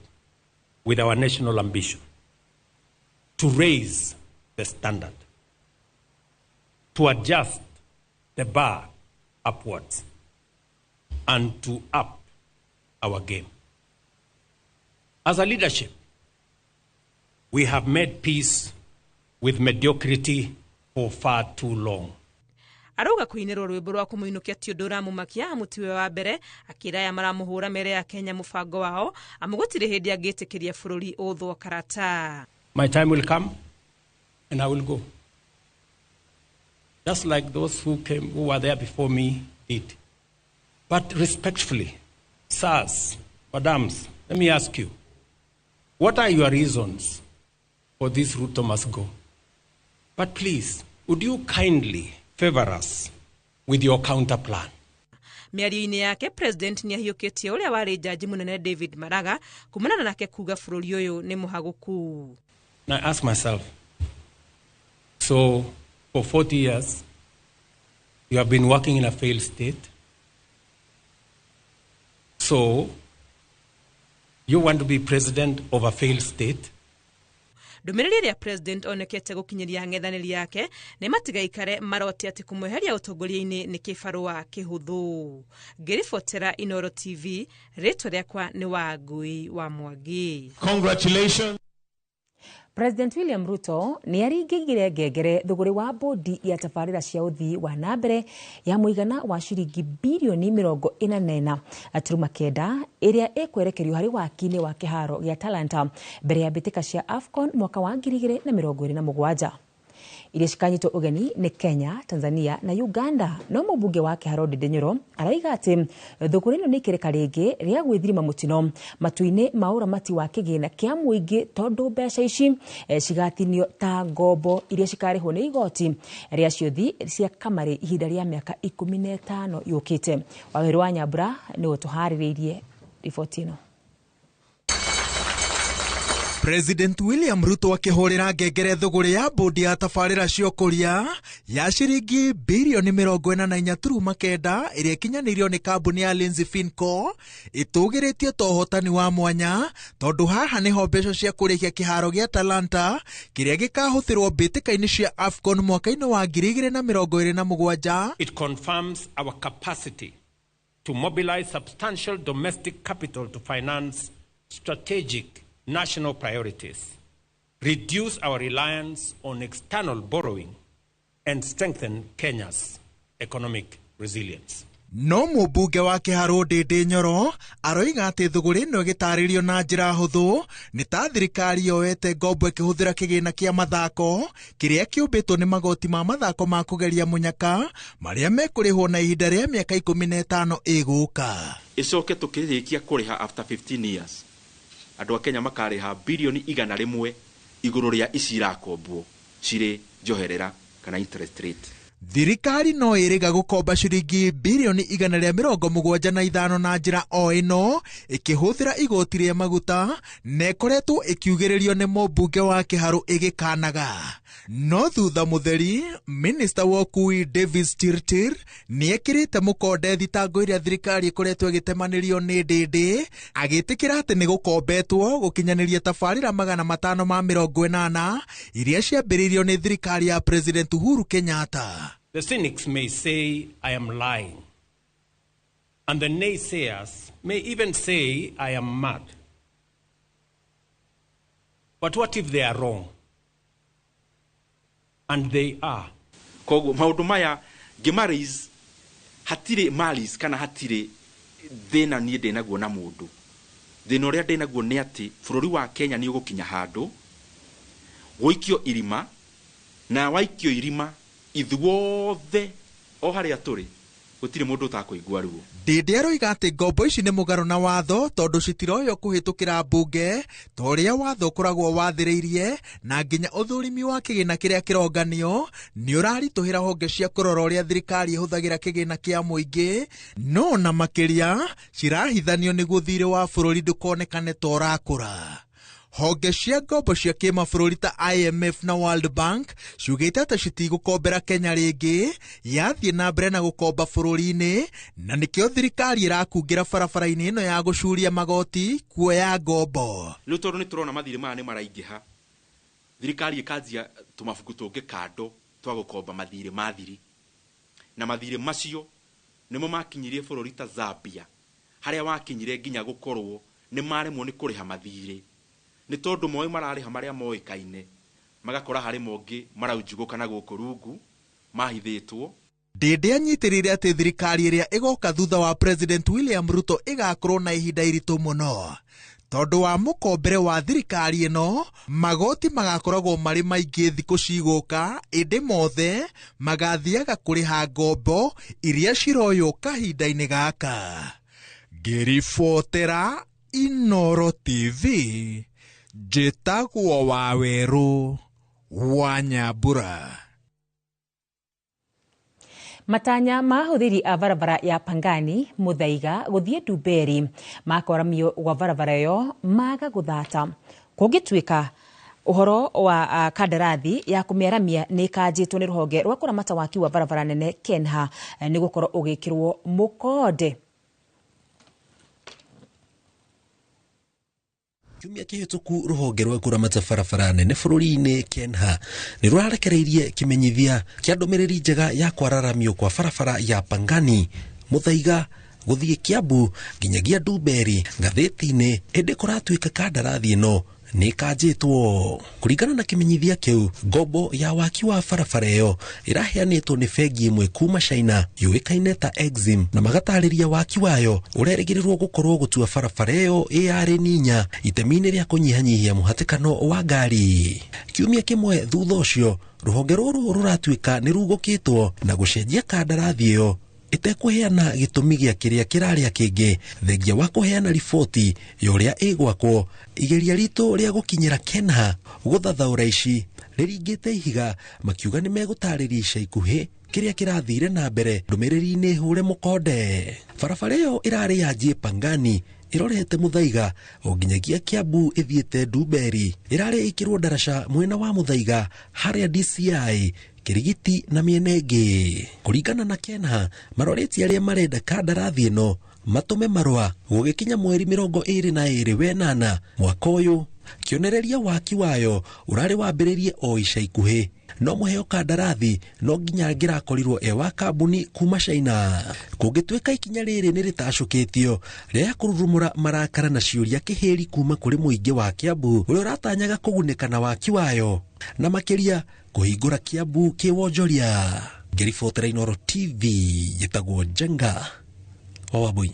with our national ambition, to raise the standard, to adjust the bar upwards, and to up our game. As a leadership, we have made peace with mediocrity for far too long. Arauga kũinĩrwo rwĩmbo rwa kũmũinũkia ti ũndũ ũramũmakia mũtiwe wa mbere akĩra ya maramũhũra mere ya Kenya mũbango wao amũgũtirĩ hĩndĩ angĩtĩkĩria bũrũri ũthwo karata. My time will come and I will go. Just like those who were there before me did. But respectfully, sirs, madams, let me ask you, what are your reasons for this Ruto must go? But please, would you kindly favor us with your counter plan? Mĩario-inĩ yake President nĩ ahiũkĩtie ũrĩa warĩ jaji mũnene David Maraga kumanana nake kuga bũrũri ũyũ nĩ mũhagũku. Now I ask myself, so for 40 years you have been working in a failed state, so you want to be president of a failed state? Ndũmĩrĩri ĩrĩa President onekete gũkinyĩria ang'ethanĩri yake nĩ matigaikare marote atĩ kũmweheria ũtongoria-inĩ nĩ kĩbarũa kĩhũthũ. Ngĩribotera Inooro TV, rĩtwa rĩakwa nĩ Wangui wa Mwangi. Congratulations. President William Ruto nĩ aringĩire ngengere thũgũrĩ wa bodi ya tabarĩra cia ũthii wa nambere ya mũigana wa ciringi bilioni 44.9 ĩrĩa ĩkwerekerio harĩ waki-inĩ wa kĩharo gĩa Talanta mbere ya mbĩtĩka cia AFCON mwaka wa 2027. Iria cikanyitwo ũgeni nĩ Kenya, Tanzania na Uganda. No mũmbunge wa kĩharo Ndindi Nyoro arauga atĩ thũgũrĩ ĩno nĩ ikĩrĩka rĩngĩ rĩa gwĩthirima mũtino matu-inĩ ma ũramati wa kĩgĩna kĩa mũingĩ tondũ mbeca ici cigatinio ta ngombo iria cikarĩhwo nĩ igoti rĩa ciothi cia kamarĩ ihinda rĩa mĩaka 15 yũkĩte. Waweru wa Nyambura nĩ ũtũharĩrĩirie riboti ĩno. President William Ruto akĩhũrĩra ngengere thũgũrĩ ya bodi ya tabarĩra cia ũkũria ya ciringi bilioni 44.9 ĩrĩa ikinyanĩirio nĩ kambuni ya Lindsay Finco ĩtũgĩrĩtio ta ũhotani wa mwanya tondũ haha nĩho mbeca cia kũrĩkia kĩharo gĩa Talanta kĩrĩa gĩkahũthĩrwo mbĩtĩka-inĩ cia AFCON mwaka-inĩ wa 2027. It confirms our capacity to mobilize substantial domestic capital to finance strategic national priorities, reduce our reliance on external borrowing, and strengthen Kenya's economic resilience. No mũmbunge wa kĩharo Ndindi Nyoro aroiga atĩ thũgũrĩ ĩno ĩgĩtarĩrio na njĩra hũthũ nĩ ta thirikari yoete ngombo ĩkĩhũthĩra kĩgĩna kĩa mathako kĩrĩa kĩũmbĩtwo nĩ magoti ma mathako ma kũgeria mũnyaka marĩa mekũrĩhwo na ihinda rĩa mĩaka 15 ĩgũka. Icoke tũkĩrĩkia kũrĩha after 15 years. andũ a Kenya makariha bilioni 100 igũrũ rĩa ici irakombwo cirĩ njoherera kana interest rate. Thirikari no ĩrĩga gũkomba ciringi bilioni 175 na njĩra o ĩno ĩkĩhũthĩra igoti rĩa maguta na ĩkoretwo ĩkiugĩrĩrio nĩ mũmbunge wa Kĩharũ ĩgĩkanaga. No thutha mũtheri, Minister wa Ũkui Davis Chirchir nĩekĩrĩte mũkonde thitango ĩrĩa thirikari ĩkoretwo ĩgĩtemanĩrio nĩ ndĩndĩ, agĩtĩkĩra atĩ nĩ gũkombetwo gũkinyanĩria tabarĩra 580 iria ciambĩrĩirio nĩ thirikari ya President Uhuru Kenyatta. The cynics may say I am lying, and the naysayers may even say I am mad. But what if they are wrong? And they are. Koguo maundu maya ngĩmarais hatirĩ malis kana hatirĩ thĩna niĩ ndĩnaguo na mũndũ. Thĩna ũrĩa ndĩnaguo nĩ atĩ bũrũri wa Kenya nĩ ũgũkinya handũ gũikio irima, na waikio irima ithuothe o harĩa tũrĩ gũtirĩ mũndũ ũtakũigua ruo. Ndĩndĩ aroiga atĩ ngombo ici nĩ mũgarũ na watho tondũ citiroywo kũhĩtũkĩra mbunge ta ũrĩa watho ũkoragwo wathĩrĩirie, na nginya ũthũrimi wa kĩgĩna kĩrĩa kĩronganio nĩ ũraritũhĩra honge cia kũrora ũrĩa thirikari ĩhũthagĩra kĩgĩna kĩa mũingĩ, no na makĩria cirahithanio nĩguo thirĩ wa bũrũri ndũkonekane ta ũrakũra. Honge cia ngombo cia kĩmabũrũri ta IMF na World Bank ciugĩte atĩ citigũkombera Kenya rĩngĩ yathiĩ na mbere na gũkomba bũrũri-inĩ, na nĩkĩo thirikari ĩrakungĩra barabara-inĩ ĩno ya gũcuria magoti kuoya ngombo. Rĩu tondũ nĩ tũrona mathirĩ maya nĩ maraingĩha, thirikari ĩkanjia tũmabuku tũngĩ kando twa gũkomba mathirĩ ma thiri, na mathirĩ macio nĩmo makinyirie bũrũri ta Zambia, harĩa wakinyire nginya gũkorwo nĩ maremwo nĩ kũrĩha mathirĩ nĩ tondũ moĩ mararĩha marĩa moĩkaine, magakora harĩ mongĩ maraunjugũka na gũkũ rungu mahithĩtwo. Ndĩndĩ anyitĩrĩire atĩ thirikari ĩrĩa ĩgoka thutha wa President William Ruto ĩgakorwo na ihinda iritũ mũno, tondũ wa mũkombere wa thirikari ĩno magoti magakoragwo marĩ maingĩ thikũ cigũka, ĩndĩ mothe magathiaga kũrĩha ngombo iria ciroywo kahinda-inĩ gaka. Ngĩribotera Inooro TV, njĩtagwo Wawerũ wa Nyambura. Matanya ma hũthĩri a barabara ya Pangani Muthaiga gũthiĩ Ndumberi makoramio gwa barabara ĩyo maga gũthata. Kũngĩtuĩka ũhoro wa kandarathi ya kũmĩaramia nĩ kanjĩtwo nĩ rũhonge rwa kũramata waki wa barabara nene KENHA nĩ gũkorwo ũgĩkĩrwo mũkonde. Kiumia kĩhĩtũku rũhonge rwa kũramata barabara nene bũrũri-inĩ KENHA nĩ rũrarekereirie kĩmenyithia kĩa ndũmĩrĩri njega ya kwararamio kwa barabara ya Pangani Muthaiga gũthiĩ Kiambu nginyagia Ndumberi ngathĩti-inĩ, ĩndĩ kũratuĩka kandarathi ĩno nĩ kanjĩtwo. Kũringana na kĩmenyithia kĩu, ngombo ya waki wa barabara ĩyo ĩraheanĩtwo nĩ bengi ĩmwe kuma China yũĩkaine ta Exim, na magatarĩria waki wayo ũrerĩgĩrĩrwo gũkorwo gũtua barabara ĩyo ĩyarĩ ninya itemi-inĩ rĩa kũnyihanyihia mũhatĩkano wa ngari. Kiumia kĩmwe thutha ũcio, rũhonge rũrũ rũratuĩka nĩ rugũkĩtwo na gũcenjia kandarathi ĩyo ĩtekũheana gĩtũmi gĩa kĩrĩa kĩrarĩa kĩngĩ thengia wa kũheana riboti ya ũrĩa ĩgwakwo. Igeria ritũ rĩa gũkinyĩra KENHA gũthathaũra ici rĩringĩte ihiga, makiuga nĩ megũtarĩria ica ikuhĩ kĩrĩa kĩrathire na mbere ndũmĩrĩri-inĩ hũre mũkonde. Barabara ĩyo ĩrarĩ yanjie Pangani ĩrorete Muthaiga o nginyagia Kiambu ĩthiĩte Ndumberi, ĩrarĩ ĩkĩrwo ndaraca mwena wa Muthaiga harĩa DCI Kirigiti na mĩena ĩngĩ. Kũringana na KENHA, maroreti arĩa marenda kandarathi ĩno matũme marũa gũgĩkinya mweri 22 wenana mwaka ũyũ. Kĩonereria waki wayo ũrarĩ wambĩrĩrie o ica ikuhĩ, no mũheo kandarathi no nginya angĩrakorirwo wa kambuni kuma China. Kũngĩtuĩka ikinya rĩrĩ nĩ rĩtacũkĩtio rĩa kũrurumũra marakara na ciũria kĩhĩri kuma kũrĩ mũingĩ wa Kiambu ũrĩa ũratanyaga kũgunĩka na waki wayo, na makĩria kũhingũra Kiambu kĩwonjoria. Ngĩribotera Inooro TV, njĩtagwo Njenga wa Wambui.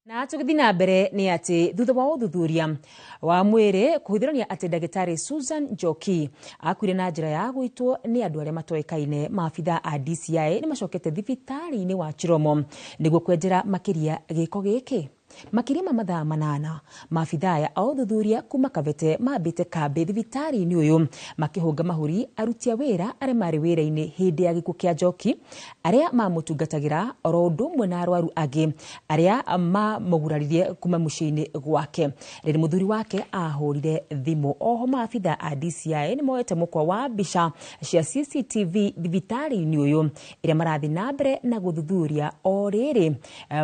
Na tũgĩthiĩ na mbere nĩ atĩ thutha wa ũthuthuria wa mwĩrĩ kũhithũrania atĩ ndagĩtarĩ Susan Njoki akuire na njĩra ya gũitwo nĩ andũ arĩa matoĩkaine, maabitha a DCI nĩ macokete thibitarĩ-inĩ wa Chiromo nĩguo kwenjera makĩria gĩko gĩkĩ. Makiria ma mathaa manana maabithaa ya aũthuthuria kuma Kavete mambĩte kambĩ thibitarĩ-inĩ ũyũ makĩhũnga mahũri aruti a wĩra arĩa marĩ wĩra-inĩ hĩndĩ ya gĩkuũ kĩa Njoki arĩa mamũtungatagĩra oro ũndũ ũmwe na arwaru angĩ arĩa mamũguraririe kuma mũciĩ-inĩ gwake rĩrĩ mũthuri wake ahũrire thimũ. Oho maabithaa a DCI nĩ moete mũkwa wa mbica cia CCTV thibitarĩ-inĩ ũyũ ĩrĩa marathi na mbere na gũthuthuria o rĩrĩ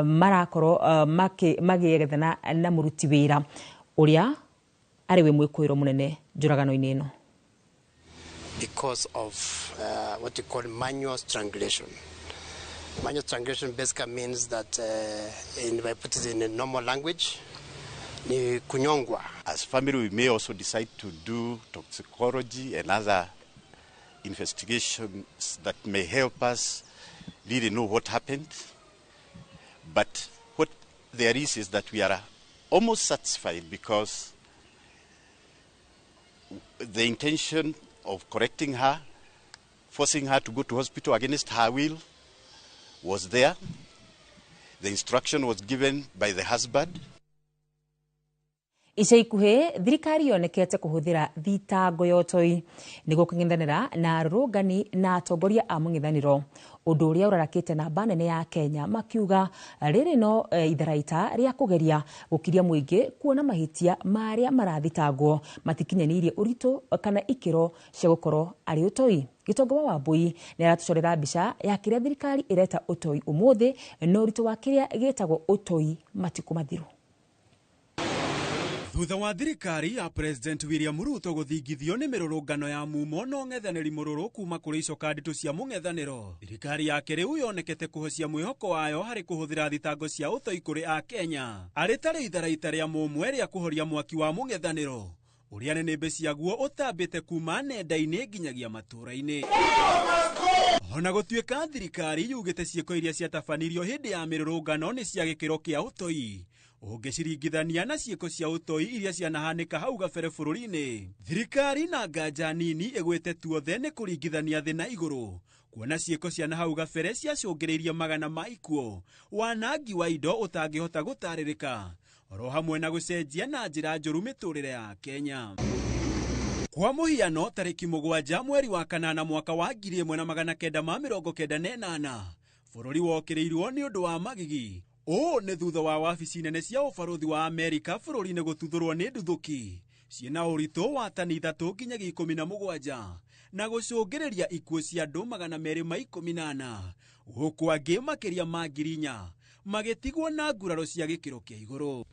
marakorwo magĩethana na mũruti wĩra ũrĩa arĩ we mwĩkũĩro mũnene njũragano-inĩ ĩno. Because of what you call manual strangulation. Manual strangulation basically means that, if I put it in a normal language, ni kunyongwa. As family, we may also decide to do toxicology and other investigations that may help us really know what happened. But what there is that we are almost satisfied because the intention of correcting her, forcing her to go to hospital against her will, was there. The instruction was given by the husband. Ica ikuhĩ thirikari yonekete kũhũthĩra thitango ya ũtoi nĩguo kũng'ethanĩra na arũrũngani na atongoria a mũng'ethanĩro ũndũ ũrĩa ũrarakĩte namba nene ya Kenya makiuga rĩrĩ no itharaita rĩa kũgeria gũkiria mũingĩ kuona mahĩtia marĩa marathitangwo matikinyanĩirie ũritũ kana ikĩro cia gũkorwo arĩ ũtoi. Gĩtongo wa Wambui nĩ aratũcorera mbica ya kĩrĩa thirikari ĩreta ũtoi ũmũthĩ na ũritũ wa kĩrĩa gĩtagwo ũtoi matukũ mathiru. Thutha wa thirikari ya President William Ruto gũthingithio nĩ mĩrũrũngano ya mumo no ng'ethanĩri mũrũrũ kuma kũrĩ icoka nditũ cia mũng'ethanĩro, thirikari yake rĩu yonekete kũhocia mwĩhoko wayo harĩ kũhũthĩra thitango cia ũtoi kũrĩ a Kenya arĩ tarĩ itharaita rĩa mũmwe rĩa kũhoria mwaki wa mũng'ethanĩro ũrĩa nĩnĩmbe ciaguo ũtambĩte kuma nenda-inĩ nginyagia matũũra-inĩ. Ona gũtuĩka thirikari yugĩte ciĩko iria ciatabanirio hĩndĩ ya mĩrũrũngano nĩ cia gĩkĩro kĩa ũtoi ũngĩciringithania na ciĩko cia ũtoi iria cianahanĩka hau gabere bũrũri-inĩ, thirikari na nganja nini ĩgwĩte tuothe nĩ kũringithania thĩ na igũrũ kuona ciĩko cia na hau gabere ciacũngĩrĩirie magana ma ikuũ, wanangi wa indo ũtangĩhota gũtarĩrĩka oro hamwe na gũcenjia na njĩra njũru mĩtũrĩre ya Kenya. Kwa mũhiano tarĩki 7 mweri wa kanana mwaka wa 1998 bũrũri wokĩrĩirwo nĩ ũndũ wa magigi. Ũũ nĩ thutha wa wabici nene cia ũbarũthi wa Amerika bũrũri-inĩ gũtuthũrwo nĩ nduthũki ciĩna ũritũ wa tani 3 nginyagia 17 na gũcũngĩrĩria ikuũ cia andũ 214 gũkũ angĩ makĩria ma 4,000 magĩtigwo na nguraro cia gĩkĩro kĩa igũrũ.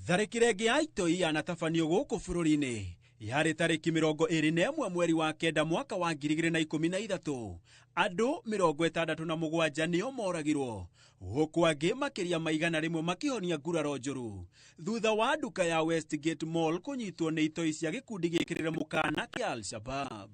Tharĩkĩra ĩngĩ ya itoi yanatabanio gũkũ bũrũri-inĩ yarĩ tarĩki 21 mweri wa 9 mwaka wa 2013. Andũ 67 nĩo moragirwo gũkũ angĩ makĩria ma 100 makĩhonia nguraro njũru thutha wa nduka ya Westgate Mall kũnyitwo nĩ itoi cia gĩkundi gĩkĩrĩre mũkana kĩa Al-Shabab.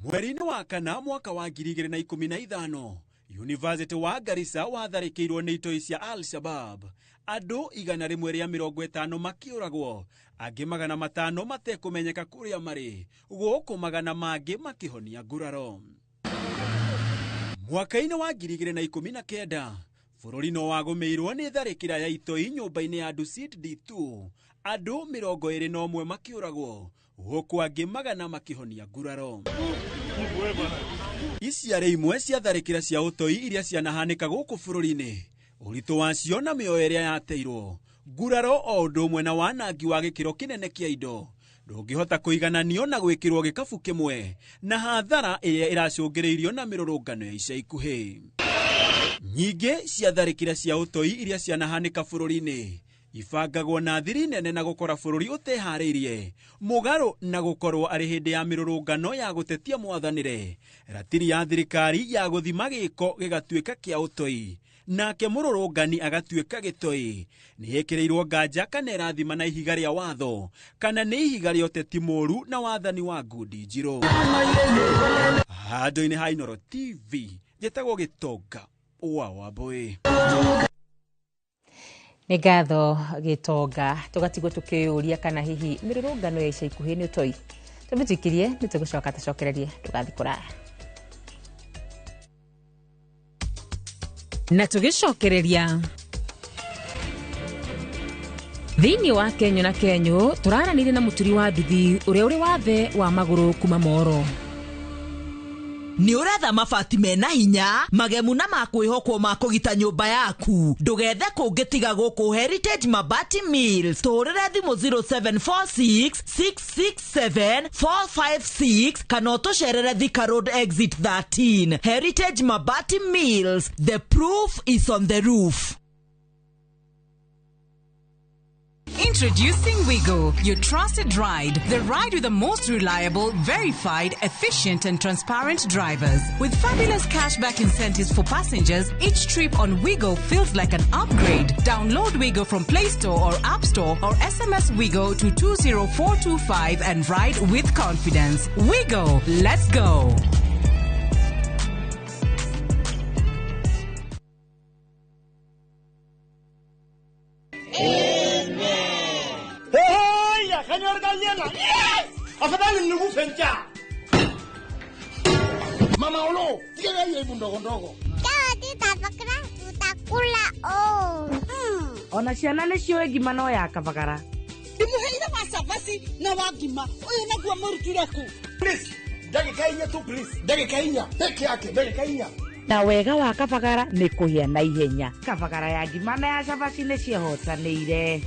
Mweri-inĩ wa kana mwaka wa 2015 University wa Garissa watharĩkĩirwo nĩ itoi cia Al-Shabab. Andũ 150 makĩũragwo, angĩ 500 matekũmenyeka kũrĩa marĩ, gũkũ 100 mangĩ makĩhonia nguraro. Mwaka-inĩ wa 2019 bũrũri no wagũmĩirwo nĩ tharĩkĩra ya itoi nyũmba-inĩ ya Dusit D2, andũ 21 makĩũragwo, gũkũ angĩ 100 makĩhonia nguraro. Ici arĩ imwe cia tharĩkĩra cia ũtoi iria cianahanĩka gũkũ bũrũri-inĩ. Ũritũ wacio na mĩoyo ĩrĩa yateirwo, nguraro o ũndũ ũmwe na wanangi wa gĩkĩro kĩnene kĩa indo ndũngĩhota kũigananio na gwĩkĩrwo gĩkabu kĩmwe na hathara ĩrĩa ĩracũngĩrĩirio na mĩrũrũngano ya ica ikuhĩ. Nyingĩ cia tharĩkĩra cia ũtoi iria cianahanĩka bũrũri-inĩ ibangagwo na thiri nene na gũkora bũrũri ũteharĩirie mũgarũ na gũkorwo arĩ hĩndĩ ya mĩrũrũngano ya gũtetia mwathanĩre, ratiri ya thirikari ya gũthima gĩko gĩgatuĩka kĩa ũtoi, nake mũrũrũngani agatuĩka gĩtoi. Nĩ ĩkĩrĩirwo nganja kana ĩrathima na ihiga rĩa watho kana nĩ ihiga rĩa ũteti mũũru na wathani wa ngundi njirũ. Handũ-inĩ ha Inooro TV njĩtagwo Gĩtonga wa Wambui. Nĩ ngatho Gĩtonga, tũgatigwo tũkĩũria kana hihi mĩrũrũngano ya ica ikuhĩ nĩ ũtoi. Tũmĩtũikirie nĩ tũgũcoka tũcokererie, tũgathi kũraya. na tugicokereria thiini wa Kenyo na Kenyo turaranire na muturi wa nduthi uria uri wathe wa maguru kuma Moro. Ni uretha mabati mena hinya magemu na makwihokwo ma kugita nyumba yaku ndugethe kungitiga guku Heritage Mabati Mills turire thimu 0746 667 456 kana utucerere Thika Road exit 13. Heritage Mabati Mills, the proof is on the roof. Introducing Wigo, your trusted ride. The ride with the most reliable, verified, efficient and transparent drivers. With fabulous cashback incentives for passengers, each trip on Wigo feels like an upgrade. Download Wigo from Play Store or App Store or SMS Wigo to 20425 and ride with confidence. Wigo, let's go. Mama Olo, llega ahí el bundogo ndogo. Tita bakara tutakula oh. Ona ciana nĩ ciũĩ ngima no ya kabagara. Ndimuheire macabasi na wangima. Uyu naguo mũrutire ku. Please, ndagĩka inya tu please. Ndagĩka inya peke yake, ndagĩka inya. Na wega wa kabagara nĩ kũhĩa na ihenya. Kabagara ya ngima na ya cabaci nĩ cihotanĩire.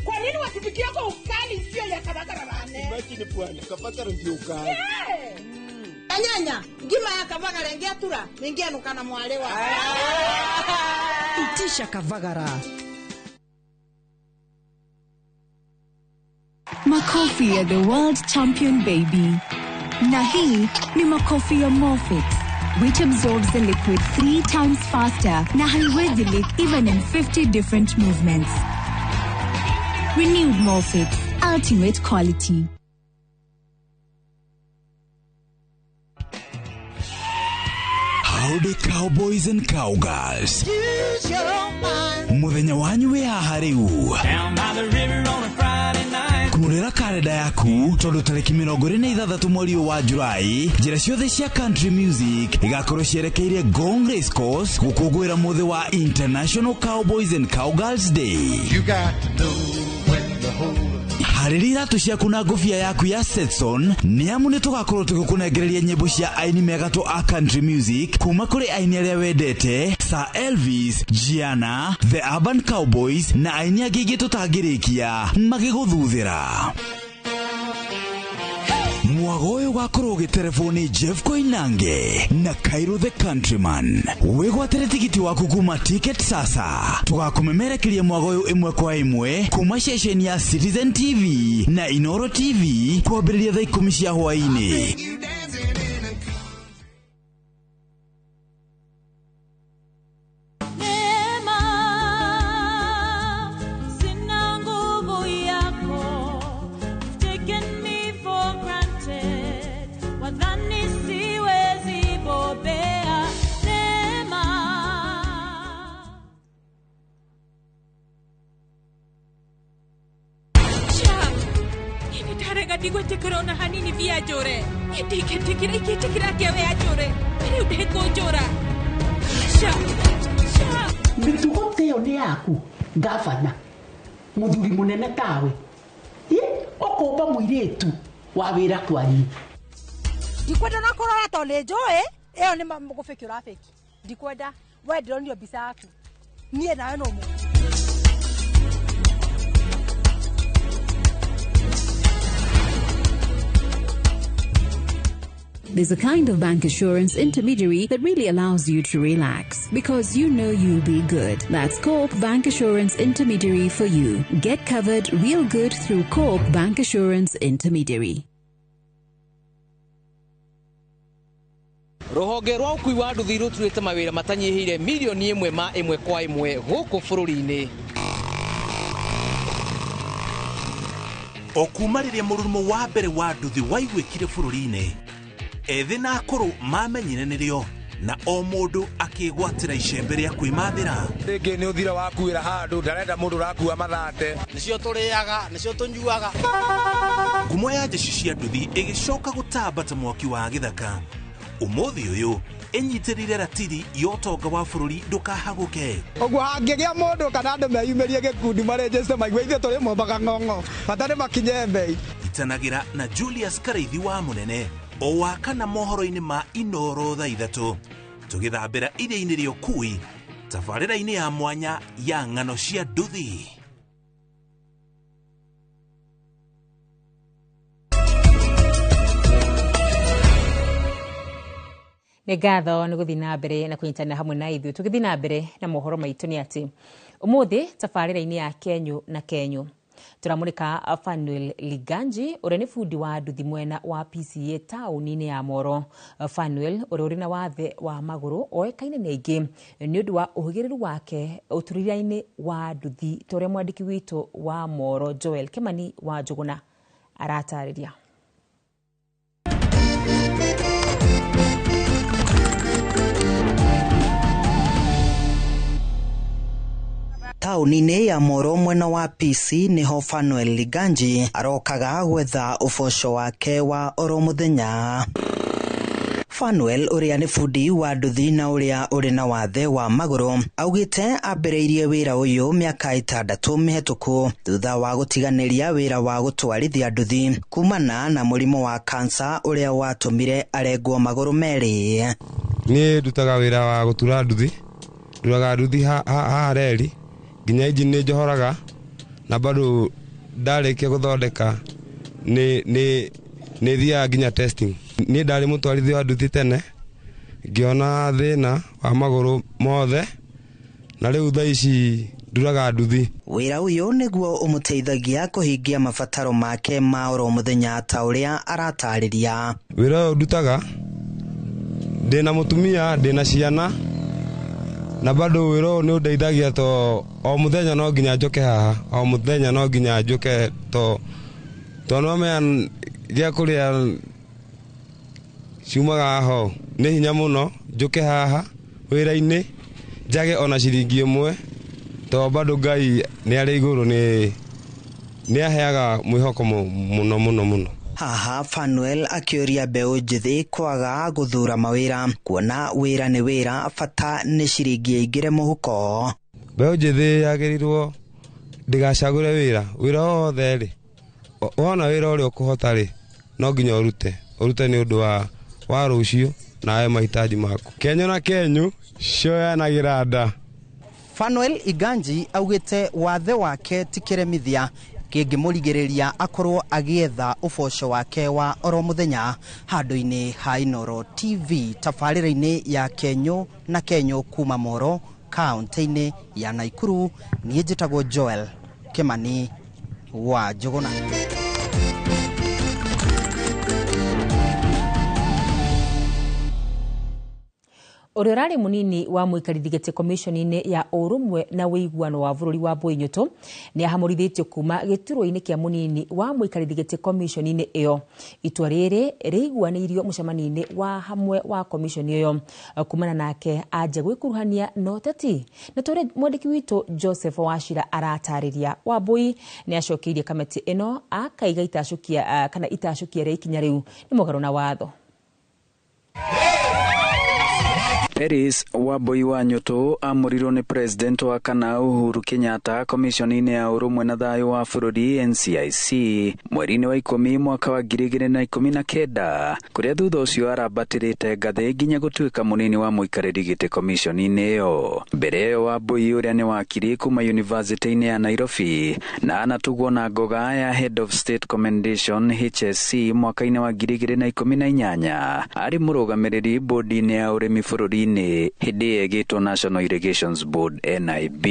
Kwa nini watupikia kwa ukali sio ya kabagara bane? Imagine bwana, kabagara ndio ukali. Anyanya, ngima ya kabagara ingiatura, ningianuka na mwale wa. Itisha kabagara. Makofi ya the world champion baby. Na hii ni makofi ya Morphix, which absorbs the liquid 3 times faster na haiwezi leak even in 50 different movements. Renewed Morphix, ultimate quality. Howdy cowboys and cowgirls. Muthenya wanyu we haha riu. Kurira kalenda yaku tondu tariki 26 mweri wa Julai, njira ciothe cia country music igakorwo cierekeire Gong Race Course gukungwira muthi wa International Cowboys and Cowgirls Day. You got to know when the whole harĩria iratu ciaku na ngũbia yaku ya Stetson nĩamu nĩ tũgakorwo tũgĩkũnengereria nyĩmbo cia aini megatũ a country music kuma kũrĩ aini arĩa wendete Sir Elvis, Gianna, The Urban Cowboys na aini angĩ ingĩ tũtangĩrĩkia magĩgũthuthĩra. Mwago ũyũ ũgakorwo ũgĩterefoni Jeff Koinange na Cairo the Countryman. Wĩgwatĩre tigiti waku kuma Ticket Sasa. Tũgakũmemerekeria mwago ũyũ ĩmwe kwa ĩmwe kuma ceceni ya Citizen TV na Inoro TV kwambĩrĩria thaa 10 cia hwaĩ-inĩ. Digwe tekerona hanini via jore. Ikitikira kia wea jore. Meri udeko jora. Sha. Mitugo teo ni yaku, gavana. Muthuri munene tawe. Okomba muiretu wa wira kwani. Ndikwenda na korora to le joe. Eo ni mugufiki urafiki. Ndikwenda we ndionio bisa yaku. Nie nawe no mu. There's a kind of bank assurance intermediary that really allows you to relax because you know you'll be good. That's Coop Bank Assurance Intermediary for you. Get covered real good through Coop Bank Assurance Intermediary. Ruhonge rwa ukui wa nduthi ruturite mawira matanyihire milioni 1 ma 1 kwa 1 guku bururi-ini. Okuma riria mururumo wa mbere wa nduthi waigwikire bururi-ini, ethĩ na akũrũ mamenyire nĩrĩo na o mũndũ akĩgwatĩra icembe rĩa kwĩmathĩra. Rĩngĩ nĩ ũthira wakuĩra handũ ndarenda mũndũ ũrakua mathate. Nĩcio tũrĩaga, nĩcio tũnyuaga. Ngumo ya njeci cia nduthi ĩgĩcoka gũtamba ta mwaki wa gĩthaka. umuthi uyu enyitirire ratiri yotonga wa bururi ndukahaguke ogwo hangigia mundu kana andu meyumirie gikundi marejeste maigwe ithe turi mombaga ng'ong'o batari makinye mbei itanagira na Julius Kareithi wa munene o wakana mohoro-ini ma Inoro thaa 3 tugithambira iria-ini ria Ukui tabarĩra-ini ya mwanya ya ng'ano cia nduthi. Nĩ ngatho nĩ gũthiĩ na mbere na kũnyitanĩra hamwe na ithuĩ tũgĩthiĩ na mbere na mohoro maitũ nĩ atĩ ũmũthĩ tabarĩra-inĩ ya Kenyu na Kenyu turamurika Fanuel Liganji ũrĩa nĩ bundi wa nduthi mwena wa PCA taũni-inĩ ya Moro. Fanuel ũrĩa ũrĩ na wathe wa magũrũ oĩkaine nĩ aingĩ nĩ ũndũ wa ũhĩgĩrĩru wake ũturĩra-inĩ wa nduthi ta ũrĩa mwandĩki witũ wa Moro Joel Kimani wa Njũgũna aratarĩria. Taũni-inĩ ya Moro mwena wa PC niho Fanuel Liganji arokaga gwetha ũboco wake wa oro mũthenya. Fanuel ũrĩa nĩ bundi wa nduthi na ũrĩa ũrĩ na wathe wa magũrũ augĩte ambĩrĩirie wĩra ũyũ mĩaka 6 mĩhetũku thutha wa gũtiganĩria wĩra wa gũtwarithia nduthi kumana na mũrimũ wa kansa ũrĩa watũmire arengwo magũrũ merĩ. Niĩ ndutaga wĩra wa gũtura nduthi, nduraga nduthi haha reri nginya injini nĩ njohoraga na bado ndarĩkia gũthondeka nĩ thiaga nginya testing. Niĩ ndarĩ mũtwarithia wa nduthi tene ngĩona thĩna wa magũrũ mothe na rĩu thaa ici nduraga nduthi. Wĩra ũyũ nĩguo ũmũteithagia kũhingia mabataro make ma oro mũthenya ta ũrĩa aratarĩria. Wĩra ũyũ ndutaga ndĩna mũtumia ndĩna ciana na bado wĩra ũyũ nĩ ũndeithagia to o mũthenya no nginya njoke haha, o mũthenya no nginya njoke to no mea gĩa kũrĩa ciumaga ho nĩ hinya mũno njoke haha wĩra-inĩ njage ona ciringi ĩmwe to bado Ngai nĩ arĩ igũrũ nĩ aheaga mwĩhoko mũno mũno mũno. Haha Fanuel akĩũria mbeũ njĩthĩ kwaga gũthura mawĩra kuona wĩra nĩ wĩra bata nĩ ciringi ĩingĩre mũhuko. Mbeũ njĩthĩ yagĩrĩirwo ndĩgacagũre wĩra wothe rĩ, wona wĩra ũrĩa ũkũhota rĩ no nginya ũrute nĩ ũndũ wa rũciũ na ayo mahitaji maku. Kenyu na Kenyu cioyanagĩra nda. Fanuel Liganji augĩte wathe wake ti kĩremithia kĩngĩmũrigĩrĩria akorwo agĩetha ũboco wake wa oro mũthenya handũ-inĩ ha Inoro TV tabarĩra-inĩ ya Kenyu na Kenyu kuma Moro kaunti-inĩ ya Naikuru. Niĩ njĩtagwo Joel Kimani wa Njũgũna. Ũrĩa ũrarĩ mũnini wa mũikarĩri gĩtĩ commission-inĩ ya ũrũmwe na wĩiguano wa bũrũri wa Mbũinyũtũ nĩ ahamũrithĩtio kuma gĩturwa-inĩ kĩa mũnini wa mũikarĩri gĩtĩ commission-inĩ ĩyo. Itua rĩrĩ rĩiguanĩirio mũcemanio-inĩ wa hamwe wa commission ĩyo kumana nake anja gwĩkuruhania na ũteti. Na tũrĩa mwandĩki witũ Joseph Wachira aratarĩria, Wambui nĩ acokeirie kamĩtĩ ĩno akaiga itacũkia rĩa ikinya rĩu nĩ mũgarũ na watho. Peris Wambui wa Nyũtũ amũrirwo nĩ president wa kana Uhuru Kenyatta commission-inĩ ya ũrũmwe na thayũ wa bũrũri NCIC mweri-inĩ wa 10 mwaka wa 2019 kũrĩa thutha ũcio arambatĩrĩte ngathĩ nginya gũtuĩka mũnini wa mũikarĩri gĩtĩ commission-inĩ ĩyo. Mbere ĩyo Wambui ũrĩa nĩ wakiri kuma university-inĩ ya Nairobi na anatugwo na ngoga ya Head of State Commendation HSC mwaka-inĩ wa 2018 arĩ mũrũgamĩrĩri bodi-inĩ ya ũrĩmi bũrũri hĩndĩ ĩgĩtwo National Irrigations Board NIB.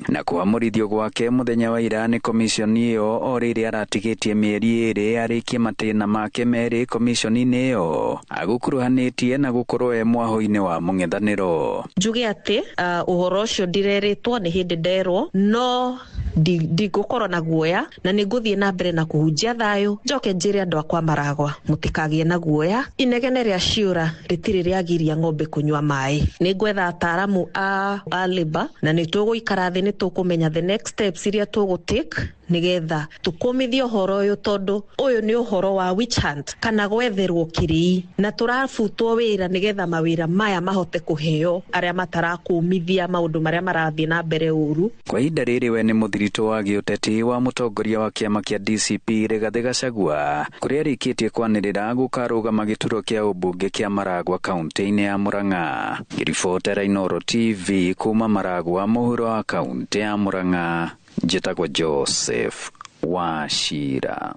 Na kũamũrithio gwake mũthenya wa ira nĩ commission ĩyo o rĩrĩa aratigĩtie mĩeri 2 arĩkie matĩna make merĩ commission-inĩ ĩyo agũkuruhanĩtie na gũkorwo e mwaho-inĩ wa mũng'ethanĩro. Njuge atĩ ũhoro ũcio ndirerĩtwo nĩ hĩndĩ nderwo no ndigũkorwo na guoya na nĩngũthiĩ na mbere na kũhunjia thayũ njoke njĩre andũ akwa Maragwa mũtikagie na guoya inegene rĩa ciũra rĩtirĩ rĩagiria ng'ombe kũnyua maĩ nĩngwetha ataaramu a labor na nĩtũgũikara thĩ nĩtũkũmenya the next steps iria tũgũtake nigetha tukomithio horo yo tondu uyu ni uhoro wa witch hunt kana gwetherwo kirii na turafutwo wira nigetha mawira maya mahote kuheo aria matarakumithia maundu maria marathie na mbere uru. Kwa ihinda rĩrĩ we nĩ mũthirito wa gĩũteti wa mũtongoria wa kĩama kĩa DCP Rigathĩ Gachagua kũrĩa arĩkĩtie kwanĩrĩra gũkarũgama gĩturwa kĩa ũmbunge kĩa Maragwa kaunti-inĩ ya Murang'a. Ribotera Inooro TV kuma Maragwa mũhuro wa kaunti ya Murang'a. Njĩtagwo Joseph Wachira.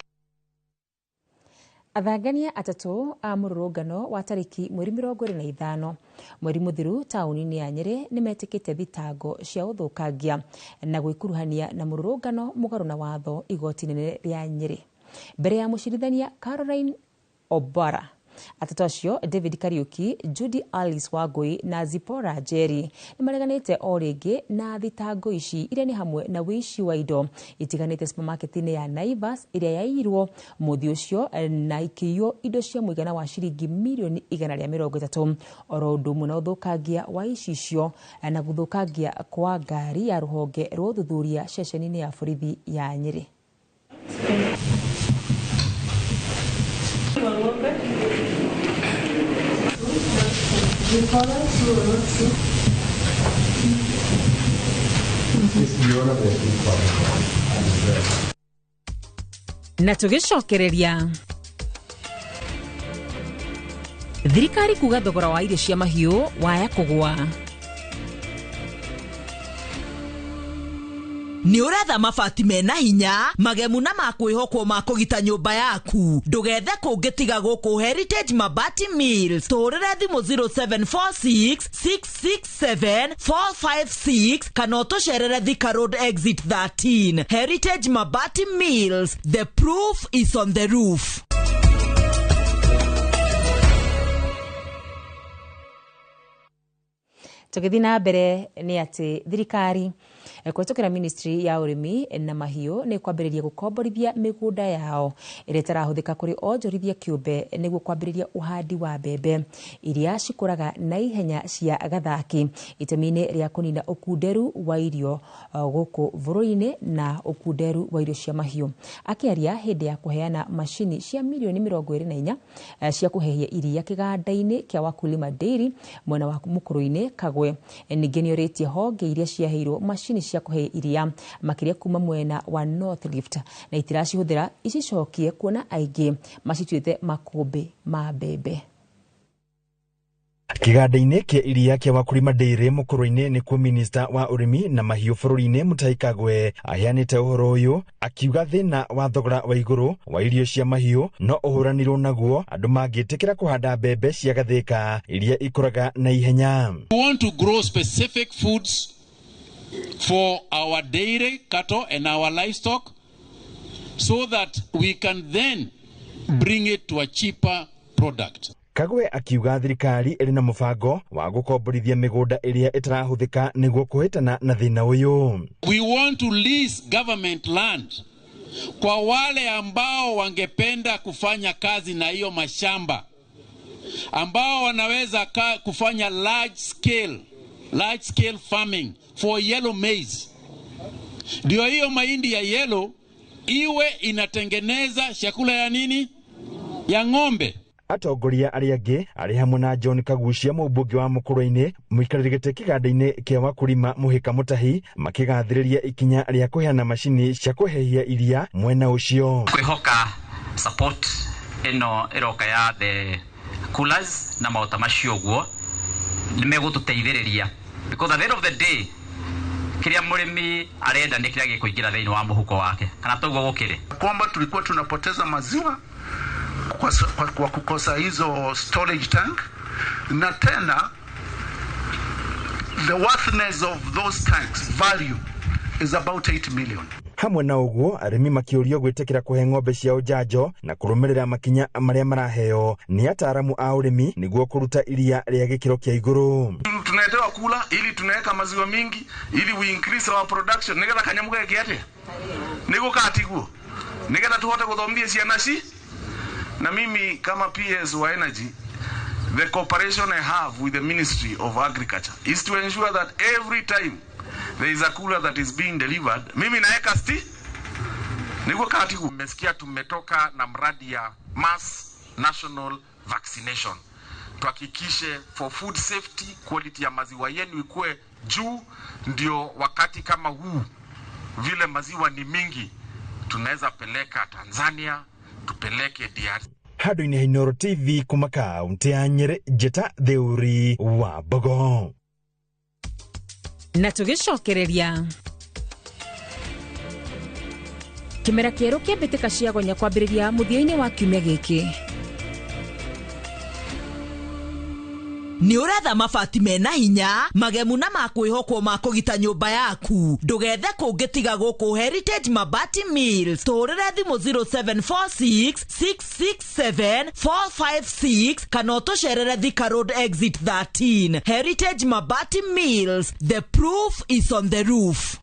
Athangania atatu a mũrũrũngano wa tariki mweri 25 mweri mũthiru taũni-inĩ ya Nyeri nĩmetĩkĩte thitango cia ũthũkangia na gwĩkuruhania na mũrũrũngano mũgarũ na watho igoti-inĩ rĩa Nyeri. Mbere ya mũcirithania Caroline Obara, atatu acio David Kariuki, Judy Alice Wangui na Zipora Jerry nĩmareganĩte o rĩngĩ na thitango ici iria nĩ hamwe na wĩici wa indo itiganĩte supermarket-inĩ ya Naivas iria yairwo mũthĩ ũcio na ikĩiywo indo cia mũigana wa ciringi mirioni 130 oro ũndũ ũmwe na ũthũkangia wa ici icio na gũthũkangia kwa ngari ya rũhonge rwa ũthuthuria ceceni-inĩ ya borithi ya Nyeri. Na tugicokereria thirikari kuga thogora wa irio cia mahiũ waya kũgwa. Ni uretha mabati mena hinya magemu na makwĩhokwo ma kũgita nyũmba yaku ndũgethe kũngĩtiga gũkũ Heritage Mabati Mills tũrĩre thimũ 0746 667 456 kana ũtũcerere Thika Road exit 13. Heritage Mabati Mills, the proof is on the roof. Tũgĩthiĩ na mbere nĩ atĩ thirikari kũhetũkĩra ministry ya ũrĩmi na mahiũ nĩ kwambĩrĩria gũkomborithia mĩgũnda yao ĩrĩa ĩtarahũthĩka kũrĩ onjorithia kĩũmbe nĩguo kwambĩrĩria ũhandi wa mbembe iria cikũraga na ihenya cia gathaki itemi-inĩ rĩa kũnina ũkunderu wa irio gũkũ bũrũri-inĩ na ũkunderu wa irio cia mahiũ. Akĩaria hĩndĩ ya kũheana macini cia mirioni 24 cia kũhehia iria kĩganda-inĩ kĩa Wakulima Dairy mwena wa Mũkũrũ-inĩ Kagwe, ningĩ nĩorĩtie honge iria ciaheirwo macini cia kũhehia iria makĩria kuma mwena wa North Rift na itiracihũthĩra icicokie kuona aingĩ macituĩte makũmbĩ ma mbembe. Kĩganda-inĩ kĩa iria kĩa Wakulima Dairy Mũkũrũ-inĩ nĩkuo minista wa ũrĩmi na mahiũ bũrũri-inĩ Mutahi Kagwe aheanĩte ũhoro ũyũ akiuga thĩna wa thogora wa igũrũ wa irio cia mahiũ no ũhũranirwo naguo andũ mangĩtĩkĩra kũhanda mbembe cia gathĩka iria ikũraga na ihenya. We want to grow specific foods for our dairy cattle and our livestock so that we can then bring it to a cheaper product. Kagwe akiuga thirikari ĩrĩ na mũbango wa gũkomborithia mĩgũnda ĩrĩa ĩtarahũthĩka nĩguo kũhĩtana na thĩna ũyũ. We want to lease government land kwa wale ambao wangependa kufanya kazi na hiyo mashamba, ambao wanaweza kufanya large scale farming for yellow maize. Ndio hiyo mahindi ya yellow iwe inatengeneza chakula ya nini? Ya ng'ombe. Atongoria arĩa angĩ arĩ hamwe na John Kagucia mũmbunge wa Mũkũrũ-inĩ mũikarĩri gĩtĩ kĩganda-inĩ kĩa Wakulima Mũhĩka Mũtahi makĩgathĩrĩria ikinya rĩa kũheana macini cia kũhehia iria mwena ũcio. Kwĩhoka support ĩno ĩroka ya the coolers na maũta macio guo nĩmegũtũteithĩrĩria because at the end of the day kĩrĩa mũrĩmi arenda nĩ kĩrĩa gĩkũingĩra thĩinĩ wa mũhuko wake kana toguo gũkĩrĩ kwamba tulikuwa tunapoteza maziwa kwa kukosa hizo storage tank na tena the worthiness of those tanks value is about 8 million. Hamwe na uguo arimi makiurio gwitikira kuhe ng'ombe ciao njanjo na kurumirira makinya maria maraheo ni ataaramu a urimi niguo kuruta iria ria gikiro kia iguru. Tunaetewa kula ili tunaweka maziwa mingi ili we increase our production nigetha kanyamuga kiate nigo katiguo nigetha tuhote guthomithia ciana ci na mimi kama PS wa energy. The cooperation I have with the Ministry of Agriculture is to ensure that every time there is a cooler that is being delivered, mimi naeka niko kati kumesikia tumetoka na mradi ya mass national vaccination. Tuhakikishe for food safety, quality ya maziwa yenu ikuwe juu, ndio wakati kama huu vile maziwa ni mingi tunaweza peleka Tanzania, tupeleke DRC. Hadu-ini ha Inooro TV kuma kaunti ya Nyeri, Jeta Theuri wa Bogo. Na tugicokereria kimera kieru kiambĩtĩka cia gonya kwambĩrĩria mũthia-inĩ wa kiumia gĩkĩ. Ni uretha mabati mena hinya magemu na makwĩhokwo ma kũgita nyũmba yaku. Ndũgethe kũngĩtiga gũkũ Heritage Mabati Mills. Tũrĩre thimũ 0746 667 456 kana ũtũcerere Thika Road Exit 13. Heritage Mabati Mills, the proof is on the roof.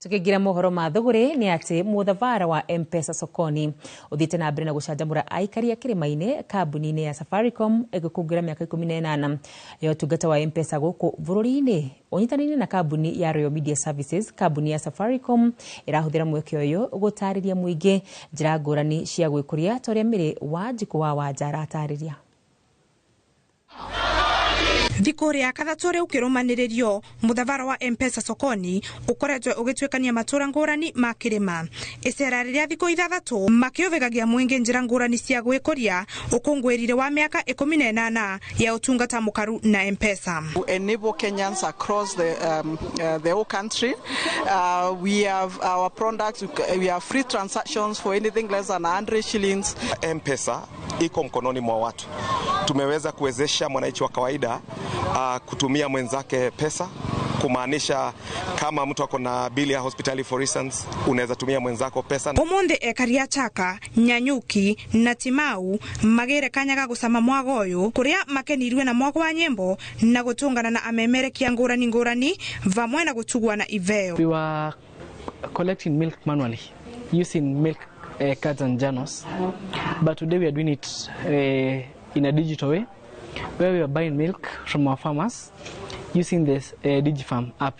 Tukigira mohoro ma thogore ni ati muthavara wa M-Pesa sokoni uthite na mbere na gucanjamura aikari a kirima-ini kambuni-ini ya Safaricom igukungira miaka 18 ya utungata wa M-Pesa guku bururi-ini unyitanini na kambuni ya Royal Media Services. Kambuni ya Safaricom irahuthira mweke uyu gutariria muingi njira ngurani cia gwikuria toria miri wa Njiko wa Wanja atariria. Thikũ ya kathatu riu kirumanirio muthavara wa M-Pesa sokoni ukoretwe ugitwekania matura ngurani ma kirima. Icera riria thikũ ithathatu makiuvigagia mwingi njira ngurani cia gwikuria ukungwirire wa miaka 18 ya utungata mukaru na M-Pesa. Enable Kenyans across the whole country. We have our products, we have free transactions for anything less than 100 shillings. M-Pesa iko mkononi mwa watu. Tumeweza kuwezesha mwananchi wa kawaida kutumia mwenzake pesa, kumaanisha kama mtu ako na bili ya hospitali for instance, unaweza tumia mwenzako pesa. Omonde ekaria Chaka, Nyanyuki na Timau magere kanyaga gusama mwago uyu kuria makenirwe na mwago wa nyembo na gutungana na amemerekia ngurani vamwe na gutugwa na iveo. We were collecting milk manually using milk cards and journals, but today we are doing it in a digital way, where we are buying milk from our farmers using this DigiFarm app.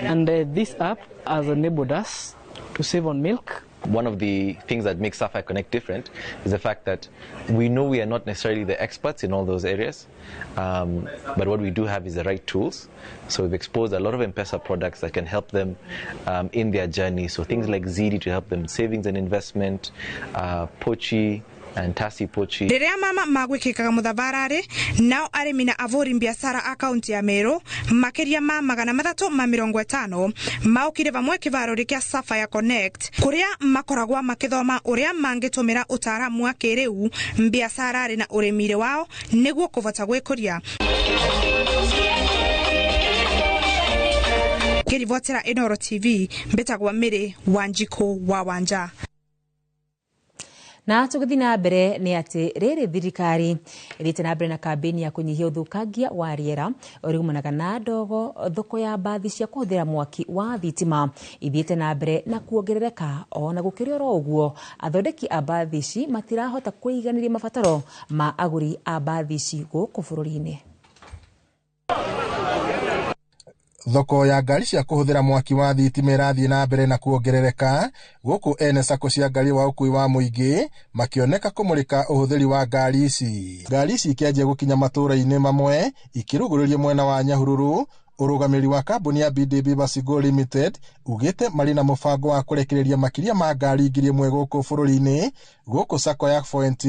And this app has enabled us to save on milk. One of the things that makes Sapphire Connect different is the fact that we know we are not necessarily the experts in all those areas, but what we do have is the right tools. So we've exposed a lot of M-Pesa products that can help them in their journey. So things like ZD to help them savings and investment, Pochi, and Tasi Pochi. Riria mama magwikikaga muthavarari nao arimi na avori biashara akaunti ya Meru makiria ma 350 maukire vamwe kivaruri kia Sapphire Connect kuria makoragwa makithoma uria mangitumira utaaramu wa kiriu biashara na urimire wao niguo kuvota gwikuria. Kirivotera Inooro TV mbetagwa Miri wa Njiko wa Wanja. Na tugithi na mbere ni ati riri thirikari ithite na mbere na kambeni ya kunyihia uthukangia wa riera urigumanaga na ndogo thoko ya mbathi cia kuhuthira mwaki wa thitima ithite na mbere na kuongerereka ona gukiri oro uguo athondeki a mbathi ici matirahota kuiganiria mabataro ma aguri a mbathi ici guku bururi-ini. Thoko ya ngari cia kuhuthira mwaki wa thitima irathie na mbere na kuongerereka guku ene sako cia ngari wa ukui wa muingi makioneka kumurika uhuthiri wa ngari ici. Ngari ici ikianjia gukinya matura-ini mamwe ikiruguriria mwena wa Nyahururu. Urugamiri wa kambuni ya BDB Basigo Limited ugite mari na mubango wa kurekereria makiria ma ngari 1,000 guku bururi-ini guku sako ya F.O.N.T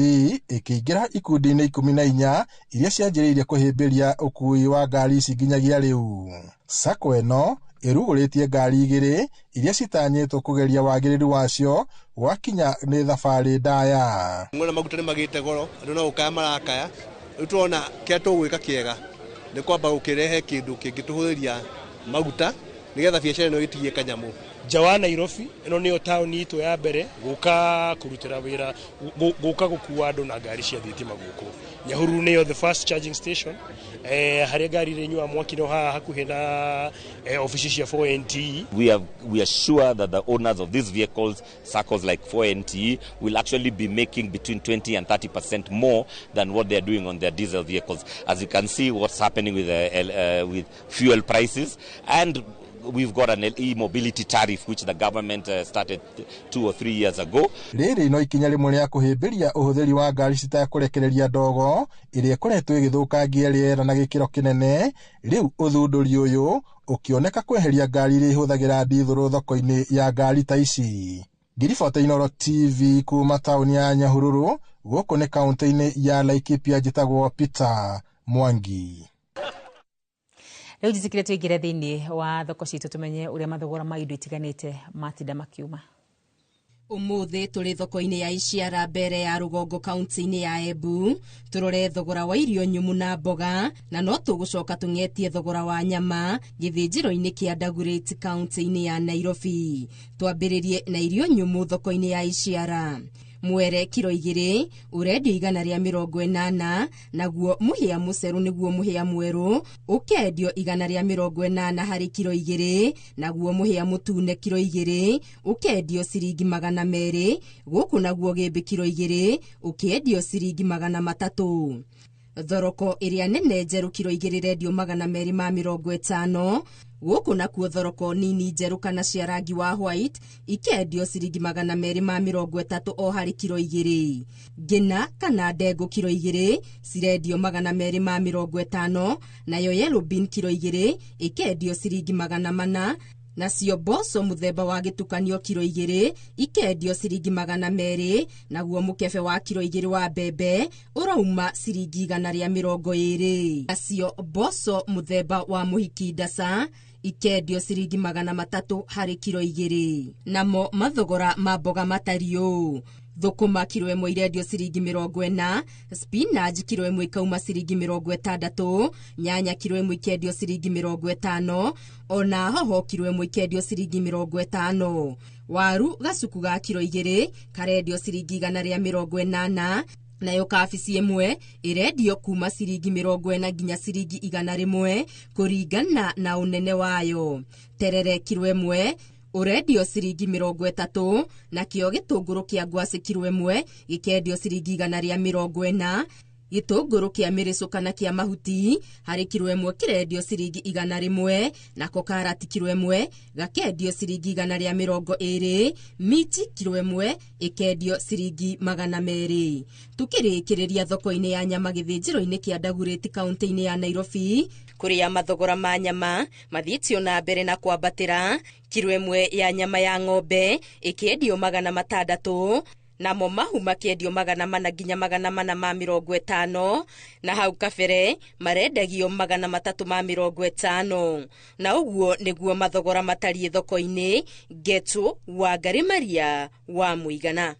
ikiingira ikundi-ini 14 iria cianjiriirie kuhimbiria ukui wa ngari ici nginyagia riu. Sako eno ĩrugũrĩtie ngari igĩrĩ iria citanyĩtwo kũgeria wagĩrĩru wacio gwakinya nĩ thabarĩ ndaya. Ng'ona maguta nĩ magĩte goro, andũ no gũkaya marakaya. Rĩu turona kĩrĩa tũgwĩka kĩega nĩ kwamba gũkĩrehe kĩndũ kĩngĩtũhũthĩria maguta nĩgetha biacara ĩno ĩtigie kanyamũ. Nja wa Nairobi ĩno nĩyo taũni itũ ya mbere gũka kũrutĩra wĩra gũka gũkua andũ na ngari cia thitima gũkũ. Nyahururu nĩyo the first charging station harĩa ngari irenyua mwaki no haha hakuhĩ na ofici cia 4NT. We are sure that the owners of these vehicles, circles like 4NT, will actually be making between 20 and 30% more than what they are doing on their diesel vehicles. As you can see, what's happening with fuel prices, and we've got an e-mobility tariff which the government started 2 or 3 years ago. Rĩrĩ no ikinya rĩmwe rĩa kũhĩmbĩria ũhũthĩri wa ngari citakũrekereria ndogo ĩrĩa ĩkoretwo ĩgĩthũkangia rĩera na gĩkĩro kĩnene. Rĩu ũthundũri ũyũ ũkĩoneka kweheria ngari iria ihũthagĩra ndithũrũ thoko-inĩ ya ngari ta ici. Ngiribota Inooro TV kuma taũni ya Nyahururu, gũkũ nĩ kaũntĩ-inĩ ya Laikipia, njĩtagwo Peter Mwangi. Rĩu njĩtĩkĩre tũingĩre thĩinĩ wa thoko citũ tũmenye ũrĩa mathogora ma indo itiganĩte matinda makiuma. Umuthi tũrĩ thoko-inĩ ya Isiara mbere ya Rũgongo kaunti-inĩ ya Embu, tũrore thogora wa irio nyumu na mboga, na no tũgũcoka tũng'etie thogora wa nyama gĩthĩnjĩro-inĩ kĩa Dagoretti kaunti-inĩ ya Nairobi. Twambĩrĩrie na irio nyumu thoko-inĩ ya Isiara. Mwere kilo 2 urendio 180, naguo muhia muceru niguo muhia mweru ukendio 180 hari kilo 2, naguo muhia mutune kilo 2 ukendio ciringi 200, guku naguo gĩmbi kilo 2 ukendio ciringi 300. Thoroko iria nene njeru kilo 2 rendio 250, guku nakuo thoroko nini njeru kana cia rangi wa white ikendio ciringi 230 o hari kilo 2. Ngina kana ndengũ kilo 2 cirendio 250, nayo yellow bean kilo 2 ikendio ciringi 400, nacio mboco muthemba wa gĩtukanio kilo 2 ikendio ciringi 200, naguo mukebe wa kilo 2 wa mbembe urauma ciringi 120. Nacio mboco muthemba wa muhiki ndasa ikendio ciringi 300 hari kilo 2. Namo mathogora ma mboga matariũ: thũkũma kilo 1 irendio ciringi 40, spinach kilo 1 ikauma ciringi 60, nyanya kilo 1 ikendio ciringi 50, ona hoho kilo 1 ikendio ciringi 50. Waru gacuku ga kilo 2 karendio ciringi 180, nayo kabici ĩmwe irendio kuma ciringi 40 nginya ciringi 100 kũringana na unene wayo. Terere kilo 1 urendio ciringi 30, na kĩo gĩtũngũrũ kĩa ngwacĩ kilo 1 gĩkendio ciringi 140. Gĩtũngũrũ kĩa mĩrĩcũ kana kĩa mahuti hari kilo 1 kirendio ciringi 100, nako karati kilo 1 gakendio ciringi 120, miti kilo 1 ikendio ciringi 200. Tukĩrĩkĩrĩria thoko-inĩ ya nyama gĩthĩnjĩro-inĩ kĩa Dagoretti kaunti-inĩ ya Nairobi, kũrĩa mathogora ma nyama mathiĩtio na mbere na kwambatĩra. Kilo 1 ya nyama ya ng'ombe ikendio 600, namo mahu makendio 400 nginya 450, na hau kabere marendagio 350. Na ũguo nĩguo mathogora matariĩ thoko-inĩ. Getu wa Ngari Maria wa Mũigana.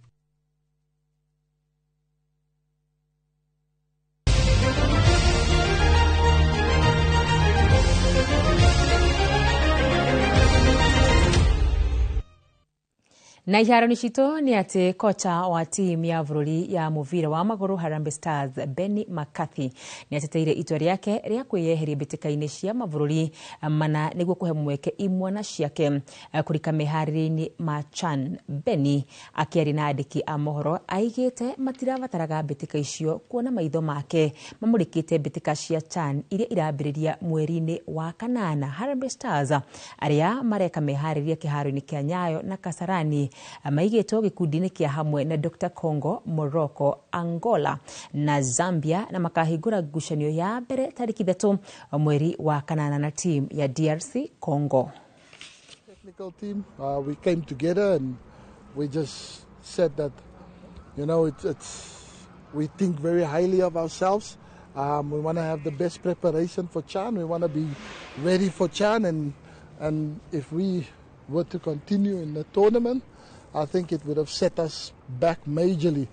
Na iharo-inĩ citũ nĩ atĩ kocha wa timu ya bũrũri ya mũbira wa magũrũ Harambee Stars Benni McCarthy nĩ ateteire itua rĩake rĩa kwĩyeheria mbĩtĩka-inĩ cia mabũrũri mana nĩguo kũhe mweke imwana ciake kũrika meharĩrĩria-inĩ ma CHAN. Benni akĩaria na andĩki a mohoro aigĩte matirabataraga mbĩtĩka icio kuona maitho make mamũrĩkĩte mbĩtĩka cia CHAN iria irambĩrĩria mweri-inĩ wa kanana. Harambee Stars arĩa mareka meharĩrĩria kĩharo-inĩ kĩa Nyayo na Kasarani maigĩtwo gĩkundi-inĩ kĩa hamwe na Dr. Congo, Morocco, Angola na Zambia, na makahingũra ngucanio ya mbere tariki 3 mweri wa kanana na team ya DRC Congo. Technical team, we came together and we just said that, you know, we think very highly of ourselves. We want to have the best preparation for CHAN. We want to be ready for CHAN, and And if we were to continue in the tournament, I think it would have set us back majorly,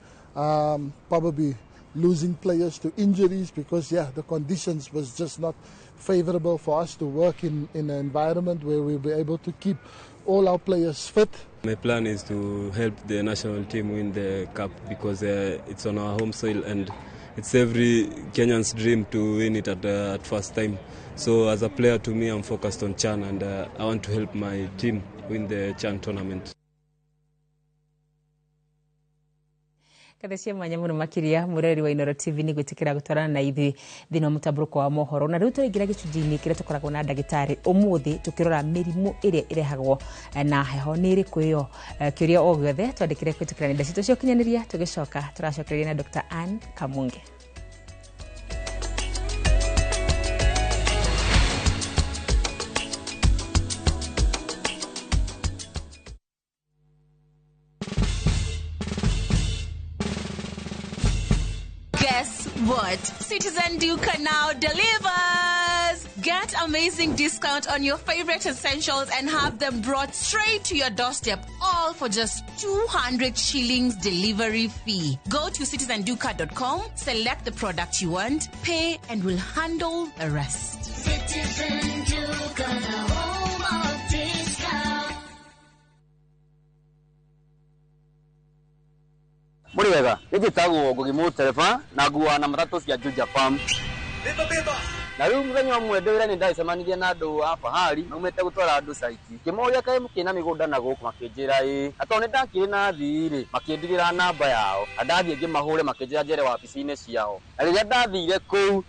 probably losing players to injuries because, the conditions was just not favorable for us to work in an environment where we'll be able to keep all our players fit. My plan is to help the national team win the cup because it's on our home soil and it's every Kenyan's dream to win it at first time. So as a player, to me, I'm focused on CHAN and I want to help my team win the CHAN tournament. Kathecie mwanya muno makiria mureri wa Inoro TV ni gwitikira gutwarana na ithi thino mutamburuko wa mohoro na riu turingira gicunjini kire tukoragwo na ndagitari umuthi tukirora mirimu iria irehagwo na heho ni iri kuyo kiuria o giothe twandikire kwitukira ni ndacito cio kinyaniria tugicoka turacokereria na Dr. Anne Kamunge. Guess what? Citizen Duca now delivers! Get amazing discount on your favorite essentials and have them brought straight to your doorstep, all for just 200 shillings delivery fee. Go to citizenduca.com, select the product you want, pay, and we'll handle the rest. Citizen Duca, the home of discount. Muri wega, nigitagwo Ngugimu Tereba na nguwa na matatu cia Juja Farm. Beba. Na riu muthenya umwe ndwira ni ndaicemanirie na andu a fahari naumete gutwara andu saiti. Kimoria kae mukina migunda na guku makinjira atone ndakire na thiri makindirira namba yao. Andathie ngimahure makinjira njere wabici-ini ciao. Na riria ndathire kuu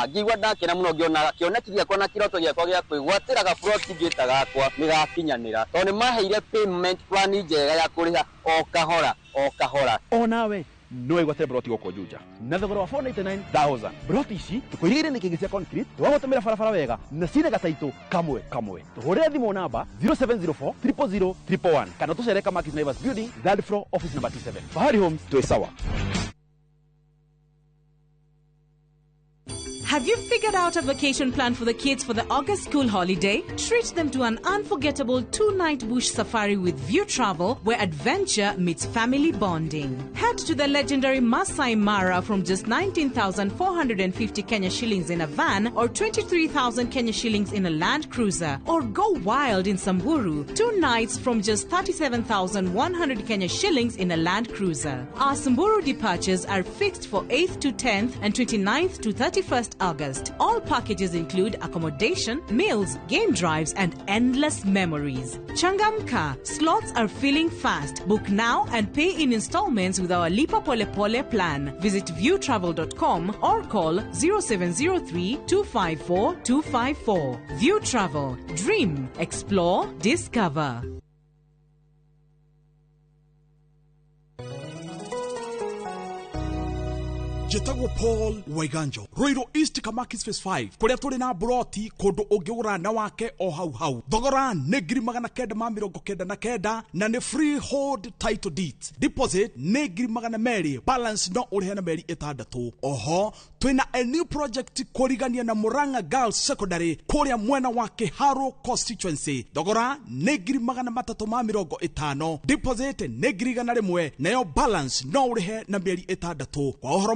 ngigwa ndakena muno ngiona kioneki giakwa na kiroto giakwa gia kwigwatira ga plot ngita gakwa nigakinyanira. Tone maheire payment plan njega ya kuriha o kahora. O nawe no igwate broti goko Juja na thogora wa 499,000 broti ici tukwirigire ni kingi cia concrete twagotomera barabara wega na cine gataito kamwe tuhore thimo namba 0704 000 111 kana tucereka Markis Naivas Building third floor office number 27 Fahari Homes Tuesawa. Have you figured out a vacation plan for the kids for the August school holiday? Treat them to an unforgettable 2-night bush safari with View Travel, where adventure meets family bonding. Head to the legendary Masai Mara from just 19,450 Kenya shillings in a van or 23,000 Kenya shillings in a Land Cruiser. Or go wild in Samburu, 2 nights from just 37,100 Kenya shillings in a Land Cruiser. Our Samburu departures are fixed for 8th to 10th and 29th to 31st August. All packages include accommodation, meals, game drives, and endless memories. Changamka, slots are filling fast. Book now and pay in installments with our Lipa Pole Pole plan. Visit viewtravel.com or call 0703 254 254. View Travel. Dream, explore, discover. Jetagwo Paul Waiganjo Roiro East Kamakis Phase 5 kuria turi na broti kundu ungiura na wake o hau thogora ni 999 na ni freehold title deed deposit ni 200 balance no urihe na meri 6 oho twina a new project kurigania na Murang'a Girls Secondary kuria mwena wa Kiharo constituency thogora ni 350 deposit ni 100 nayo balance no urihe na meri 6 kwa uhoro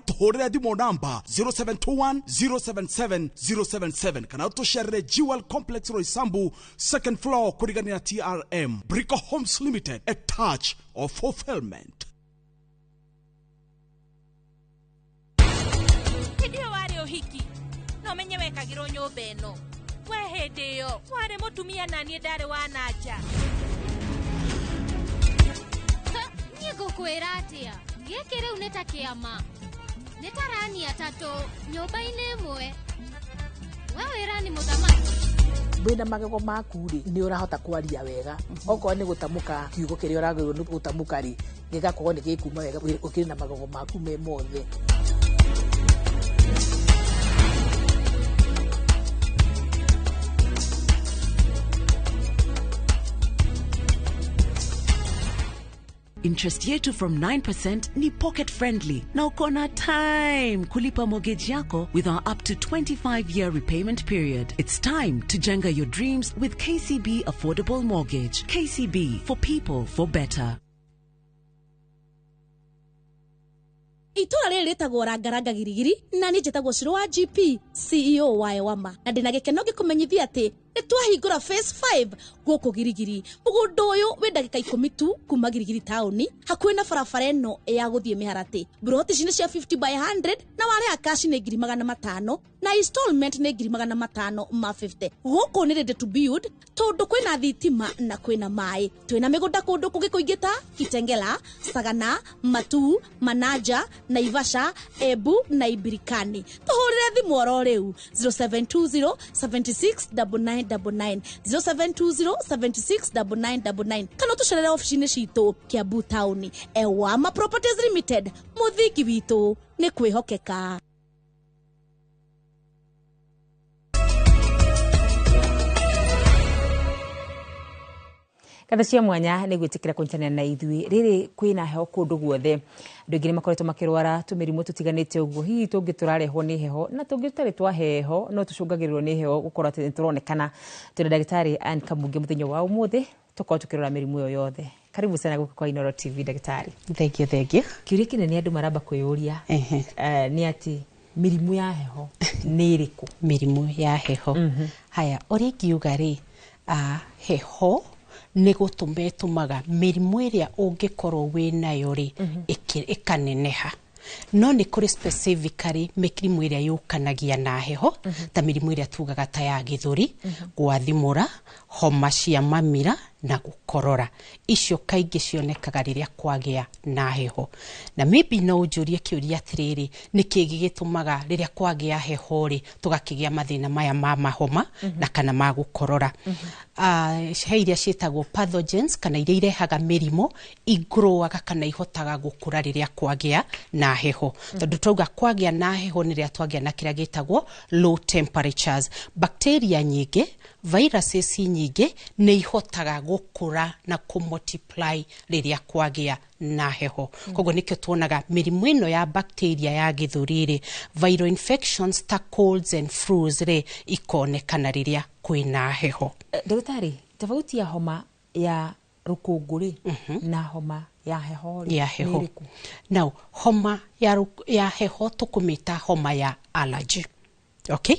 tuhorera thimo namba 0721077077 kana tushare Jewel Complex Roysambu second floor kurigania TRM Brico Homes Limited, a touch of fulfillment. Ndio wale ohiki no menye wekagiro nyomba eno we hende yo wale mutumia nani ndare wanaja nigo kwera atia giekere uneta kiama netarani atatu nyumba-ini imwe wewe rani muthamaki wina magego maku ri ni urahota kwaria wega okorwo ni gutamuka kiugo kiria uragirwo ni gutamuka ri gigakorwo ni gikuma wega ukiri na magego maku me mothe. Interest yetu from 9% ni pocket friendly. Na uko na time kulipa mortgage yako with our up to 25-year repayment period. It's time to jenga your dreams with KCB Affordable Mortgage. KCB, for people, for better. Itora rĩrĩ rĩtagwo Rangaranga Girigiri na nĩ njĩtagwo Shiro wa GP CEO wa Ewama na ndĩna gĩkeno gĩkũmenyithia atĩ nĩtwahingũra phase 5 gũkũ Girigiri. Mũgũnda ũyũ wĩ ndagĩka 10 tu kuma Girigiri taũni hakuhĩ na barabara ĩno ya gũthiĩ Mĩharatĩ. Broti ici nĩ cia 50 by 100 na warĩa cash nĩ 500 na installment nĩ 500 ma 50. Gũkũ nĩ ready to build tondũ kwĩna thitima na kwĩna maĩ. Twĩna mĩgũnda kũndũ kũngĩ kũingĩ ta Kitengela, Sagana, Matu, Manaja, Naivasha, Embu na Ibirikani. Tũhũrĩre thimũ oro rĩu 0720 769999 0720 769999 kana tũcerere ofici-inĩ citũ Kiambu Town. Ewama Properties Limited, mũthingi witũ nĩ kwĩhokeka. Katha cia mwanya nĩ gwĩtĩkĩra kũnyitanĩra na ithuĩ rĩrĩ kwĩna heho kũndũ guothe. Andũ aingĩ nĩ makoretwo makĩrwara tũmĩrimũ tũtiganĩte ũguo, hihi tũngĩ tũrarehwo nĩ heho na tũngĩ tũtarĩ twa heho no tũcũngagĩrĩrwo nĩ heho gũkorwo atĩ nĩtũronekana. Twĩna ndagĩtarĩ Anne Kamunge mũthenya wa ũmũthĩ tũkorwo tũkĩrora mĩrimũ ĩyo yothe. Karibu sana gũkũ kwa Inooro TV ndagĩtarĩ. Thank you. Kĩũria kĩnene andũ maramba kwĩyũria nĩ atĩ mĩrimũ ya heho nĩ ĩrĩkũ? Mĩrimũ ya heho. Haya, ũrĩa ingiuga rĩ, heho nĩ gũtũmaga mĩrimũ ĩrĩa ũngĩkorwo wĩ nayo rĩ ĩkaneneha. No nĩ kũrĩ specifically mĩrimũ ĩrĩa yũkanagia na heho ta mĩrimũ ĩrĩa tugaga ta ya gĩthũri, gwathimũra, homa cia mamira na gũkorora. Icio kaingĩ cionekaga rĩrĩa kwagĩa na heho. Na maybe no ũnjũrie kĩũria atĩrĩrĩ, nĩkĩ gĩgĩtũmaga rĩrĩa kwagĩa heho rĩ tũgakĩgĩa mathĩna maya ma mahoma na kana ma gũkorora. He iria ciĩtagwo pathogens kana iria irehaga mĩrimũ igrowaga kana ihotaga gũkũra rĩrĩa kwagĩa na heho. Tondũ twauga kwagĩa na heho nĩ rĩrĩa twagĩa na kĩrĩa gĩtagwo low temperatures. Bacteria nyingĩ, viruses nyingĩ nĩ ihotaga gũkũra na kũmultiply rĩrĩa kwagĩa na heho. Koguo nĩkĩo tuonaga mĩrimũ ĩno ya bacteria ya gĩthũri rĩ, viral infections ta colds and flus rĩ ikonekana rĩrĩa kwĩna heho. Ndagĩtarĩ, tofauti ya homa ya rũkũngũ rĩ na homa ya heho rĩ nĩ ĩrĩkũ? Now, homa ya heho tũkũmĩta homa ya allergy. Okay?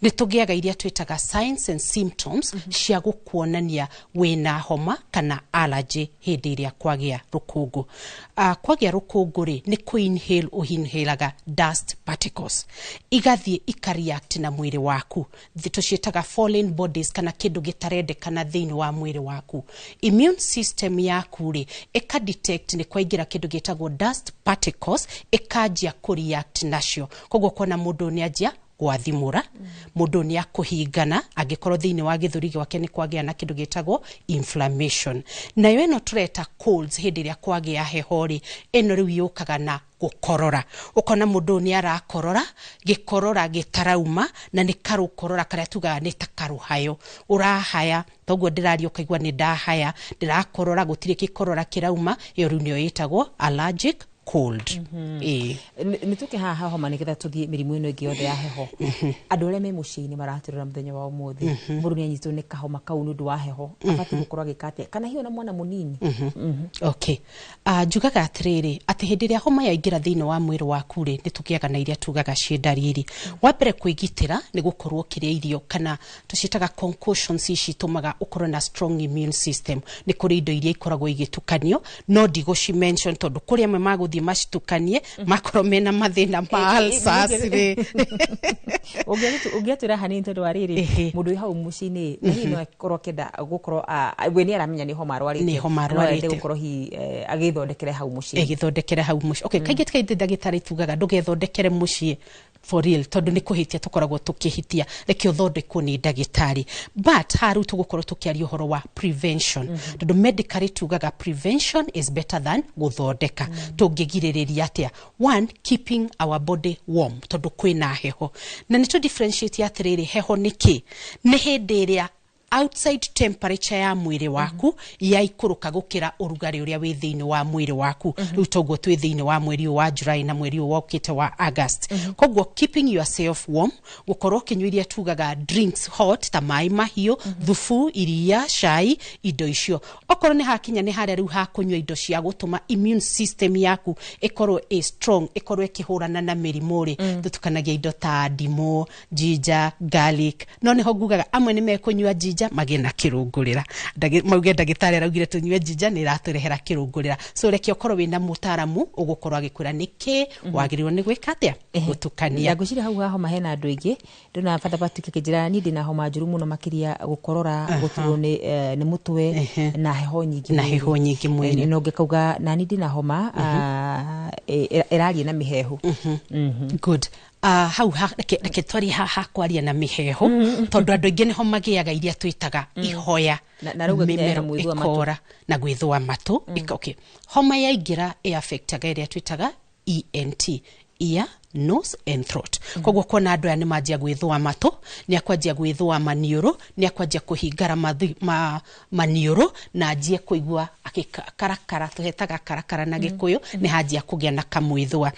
Nĩ tũgĩaga iria twĩtaga signs and symptoms cia gũkuonania wĩna homa kana allergy hĩndĩ ĩrĩa kwagĩa rũkũngũ. Kwagĩa rũkũngũ rĩ nĩ kũ-inhale ũinhalaga dust particles. Igathiĩ ikareact na mwĩrĩ waku. Tũciĩtaga foreign bodies kana kĩndũ gĩtarendekana thĩinĩ wa mwĩrĩ waku. Immune system yaku rĩ ĩka-detect nĩ kwaingĩra kĩndũ gĩtagwo dust particles ĩkanjia kũreact nacio. Koguo kona mũndũ nĩ anjia gwathimũra, mũndũ nĩ akũhingana angĩkorwo thĩinĩ wa gĩthũri gwake nĩ kwagĩa na kĩndũ gĩtagwo inflammation. Nayo ĩno tũreta colds hĩndĩ ĩrĩa kwagĩa heho rĩ, ĩno rĩu yũkaga na gũkorora. Ũkona mũndũ nĩ arakorora, gĩkorora gĩtarauma na nĩ karũkorora karĩa tugaga nĩ ta karũhayo. Ũrahaya, toguo ndĩraria ũkaigua nĩ ndahaya, ndĩrakorora gũtirĩ gĩkorora kĩrauma, ĩyo rĩu nĩyo ĩtagwo allergic cold. Nĩ tũke haha homa nĩgetha tũthiĩ mĩrimũ ĩno ĩngĩ yothe ya heho. Andũ arĩa me mũciĩ-inĩ maratũrora mũthenya wa ũmũthĩ, mũndũ nĩ anyitwo nĩ kahoma kau nĩ ũndũ wa heho, abatiĩ gũkorwo agĩka atĩa kana hiyo na mwana mũnini? Okay. Njugaga atĩrĩrĩ, atĩ hĩndĩ ĩrĩa homa yaingĩra thĩinĩ wa mwĩrĩ waku rĩ nĩ tũgĩaga na iria tugaga ciĩ ndariri. Wa mbere kwĩgitĩra nĩ gũkorwo kĩrĩa irio kana tũciĩtaga concussions ici itũmaga ũkorwo na strong immune system. Nĩ kũrĩ indo iria ikoragwo igĩtukanio no ndigũcimention tondũ kũrĩ amwe magũthiĩ macitukanie makorwo mena mathĩna ma ulcers rĩ. Ũngĩatwĩra hanini tondũ wa rĩrĩ mũndũ wĩ hau mũciĩ-inĩ hihi no akorwo kenda gũkorwo we nĩ aramenya nĩ homa arwarĩte, nĩ homa arwarĩte, gũkorwo hihi agĩthondekere hau mũciĩ. Agĩthondekere hau mũciĩ. Okay, kaingĩ ndagĩtarĩ tugaga ndũgethondekere mũciĩ for real tondũ nĩ kũhĩtia tũkoragwo tũkĩhitia, reke ũthondekwo nĩ ndagĩtarĩ. But haru tũgũkorwo tũkĩaria ũhoro wa prevention tondũ medically tugaga prevention is better than gũthondeka. Tũngĩgirĩrĩria atĩa? One, keeping our body warm tondũ kwĩna heho. Na nĩ tũ differentiate atĩrĩrĩ, heho nĩ kĩ? Nĩ hĩndĩ ĩrĩa outside temperature ya mwiri waku ya ikuruka gukira urugari uria wi thiini wa mwiri waku riu toguo twi thiini wa mweri wa July na mweri wa ukite wa August koguo keeping yourself warm gukorwo kinywiria tugaga drinks hot ta mai mahio thufu iria chai indo icio okorwo ni hakinya ni haria riu ha kunywa indo cia gutuma immune system yaku ikorwo strong ikorwo ikihurana na mirimuri tutukanagia indo ta ndimo ginger garlic no ni ho ngugaga amwe ni mekunywa ginger magena kirungurira mauge ndagitari araugire tunywe ginger ni raturehera kirungurira so reke okorwo wina mutaramu ugukorwo agikwira niki wagirirwo ni gwika atia gutukania ngucira hau haho mahena andu aingi ndona bata Patrick kijira ni ndina homa njuru muno makiria gukorora guturwo ni mutwe na heho nyingi mwiri no ngikauga na ni ndina homa erarie na mihehu good hau reke twari haha kwaria na miheho tondu andu aingi niho magiaga iria twitaga ihoya na rauga nginya mwithwa matu na gwithwa matu okay homa ya ingira affectaga iria twitaga ENT ear nose and throat koguo kona andu aya ni manjia gwithwa matu ni akwanjia gwithwa manioro ni akwanjia kuhingara manioro na anjie kuigua akikarakara tuhetaga karakara na gikuyu ni hanjia kugia na kamwithwa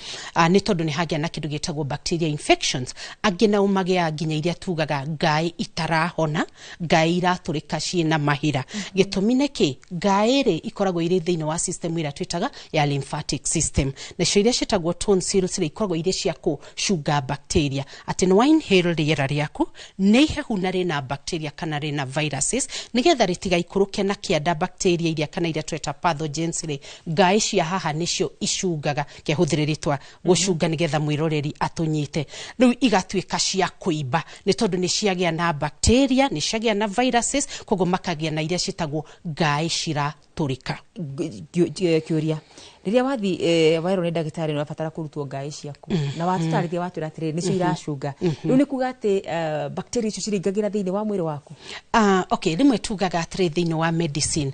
ni tondu ni hagia na kindu gitagwo bacteria infections agina umagia nginya iria tugaga ngai itarahona ngai iraturika ciina mahira gitumi neki ngai ri ikoragwo iri thiini wa system ira twitaga ya lymphatic system na ciria citagwo tonsils ri ikoragwo iri cia sugar bacteria ati no inhale riera riaku nei hehu na rina bacteria kana rina viruses nigetha ritiga ikuruke na kianda bacteria iria kana iria tweta pathogens ri ngai cia haha nicio icungaga ke huthiriritwa gucunga nigetha mwiroreri atunyite riu igatuika cia kuiba ni tondu ni ciagia na bacteria ni ciagia na viruses kogo makagia na iria citagwo ngai cira turika kiuria riria wathi wairo ni ndagitari no afatara kurutwo ngai ciaku na watutarithia watwira atiri nicio iracunga riu ni kuga ati bacteria icio ciringagira thiini wa mwiri waku okay rimwe tugaga atiri thiini wa medicine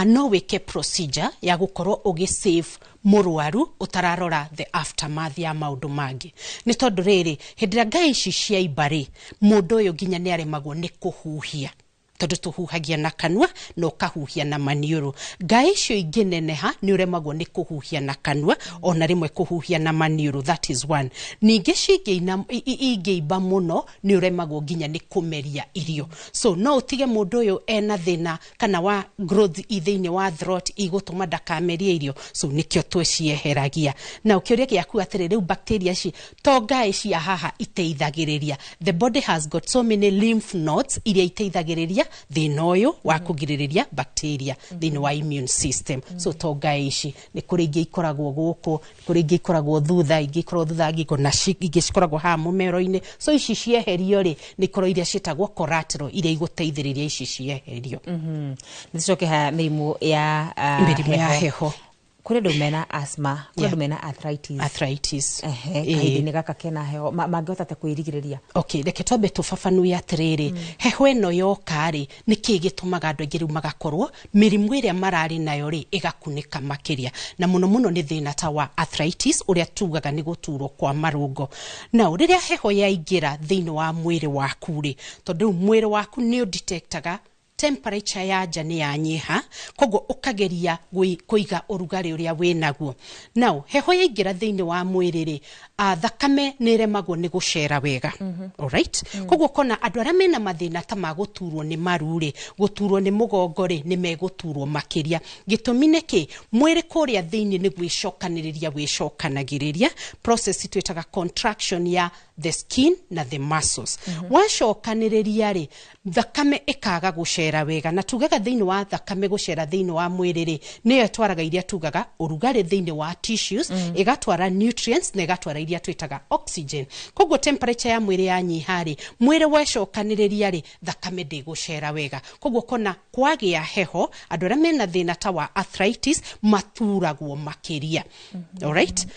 no wike procedure ya gukorwo ugisave murwaru utararora the aftermath ya maundu mangi ni tondu riri hindira ngai ici cia ibari mundu uyu nginya ni aremagwo ni kuhuhia tondu tuhuhagia na kanua no kahuhia na manioro ngai icio ingineneha ni uremagwo ni kuhuhia na kanua ona rimwe kuhuhia na manioro that is one ningi cingeina ingeiba muno ni uremagwo nginya ni kumeria irio so no utige mundu uyu ena thina kana wa growth ithiini wa throat igutuma ndakamerie irio so nikio twecieheragia na ukiuria giaku atiri riu bacteria ci to ngai cia haha iteithagiriria the body has got so many lymph nodes iria iteithagiriria thina uyu wa kugiririria bacteria thina wa immune system so to ngai ici ni kuri ingi ikoragwo guku kuri ingi ikoragwo thutha ingi ikoragwo thutha ngingo na ingi cikoragwo ha mumero-ini so ici cieherio ri ni korwo iria cietagwo collateral iria iguteithiriria ici cieherio nicoke ha mirimu ya heho kuri ndu mena asthma kuri ndu mena arthritis kaidi gaka kena heho mangihota ta kwirigiriria okay reke twambe tufafanue atiriri heho eno yoka ri niki gitumaga andu aingi riu magakorwo mirimu iria marari nayo ri igakunika makiria na muno muno ni thina ta wa arthritis uria tugaga ni guturwo kwa marungo na riria heho yaingira thiini wa mwiri waku ri tondu mwiri waku ni udetectaga temperature ya nja ni yanyiha koguo ukageria kuiga urugari uria winaguo now heho yaingira thiini wa mwiri ri thakame ni remagwo ni gucera wega alright koguo kona andu aria mena mathina ta maguturwo ni maruri guturwo ni mugongo ri ni meguturwo makiria gitumi niki mwiri kuria thiini ni gwicokanagiriria process twitaga contraction ya the skin na the muscles wacokaniriria ri thakame ikaga gucera wega na tugaga thiini wa thakame gucera thiini wa mwiri ri niyo twaraga iria tugaga urugari thiini wa tissues igatwara nutrients na igatwara iria twitaga oxygen koguo temperature ya mwiri yanyiha ri mwiri wacokaniriria ri thakame ndigucera wega koguo kona kwagia heho andu aria mena thina ta wa arthritis maturagwo makiria alright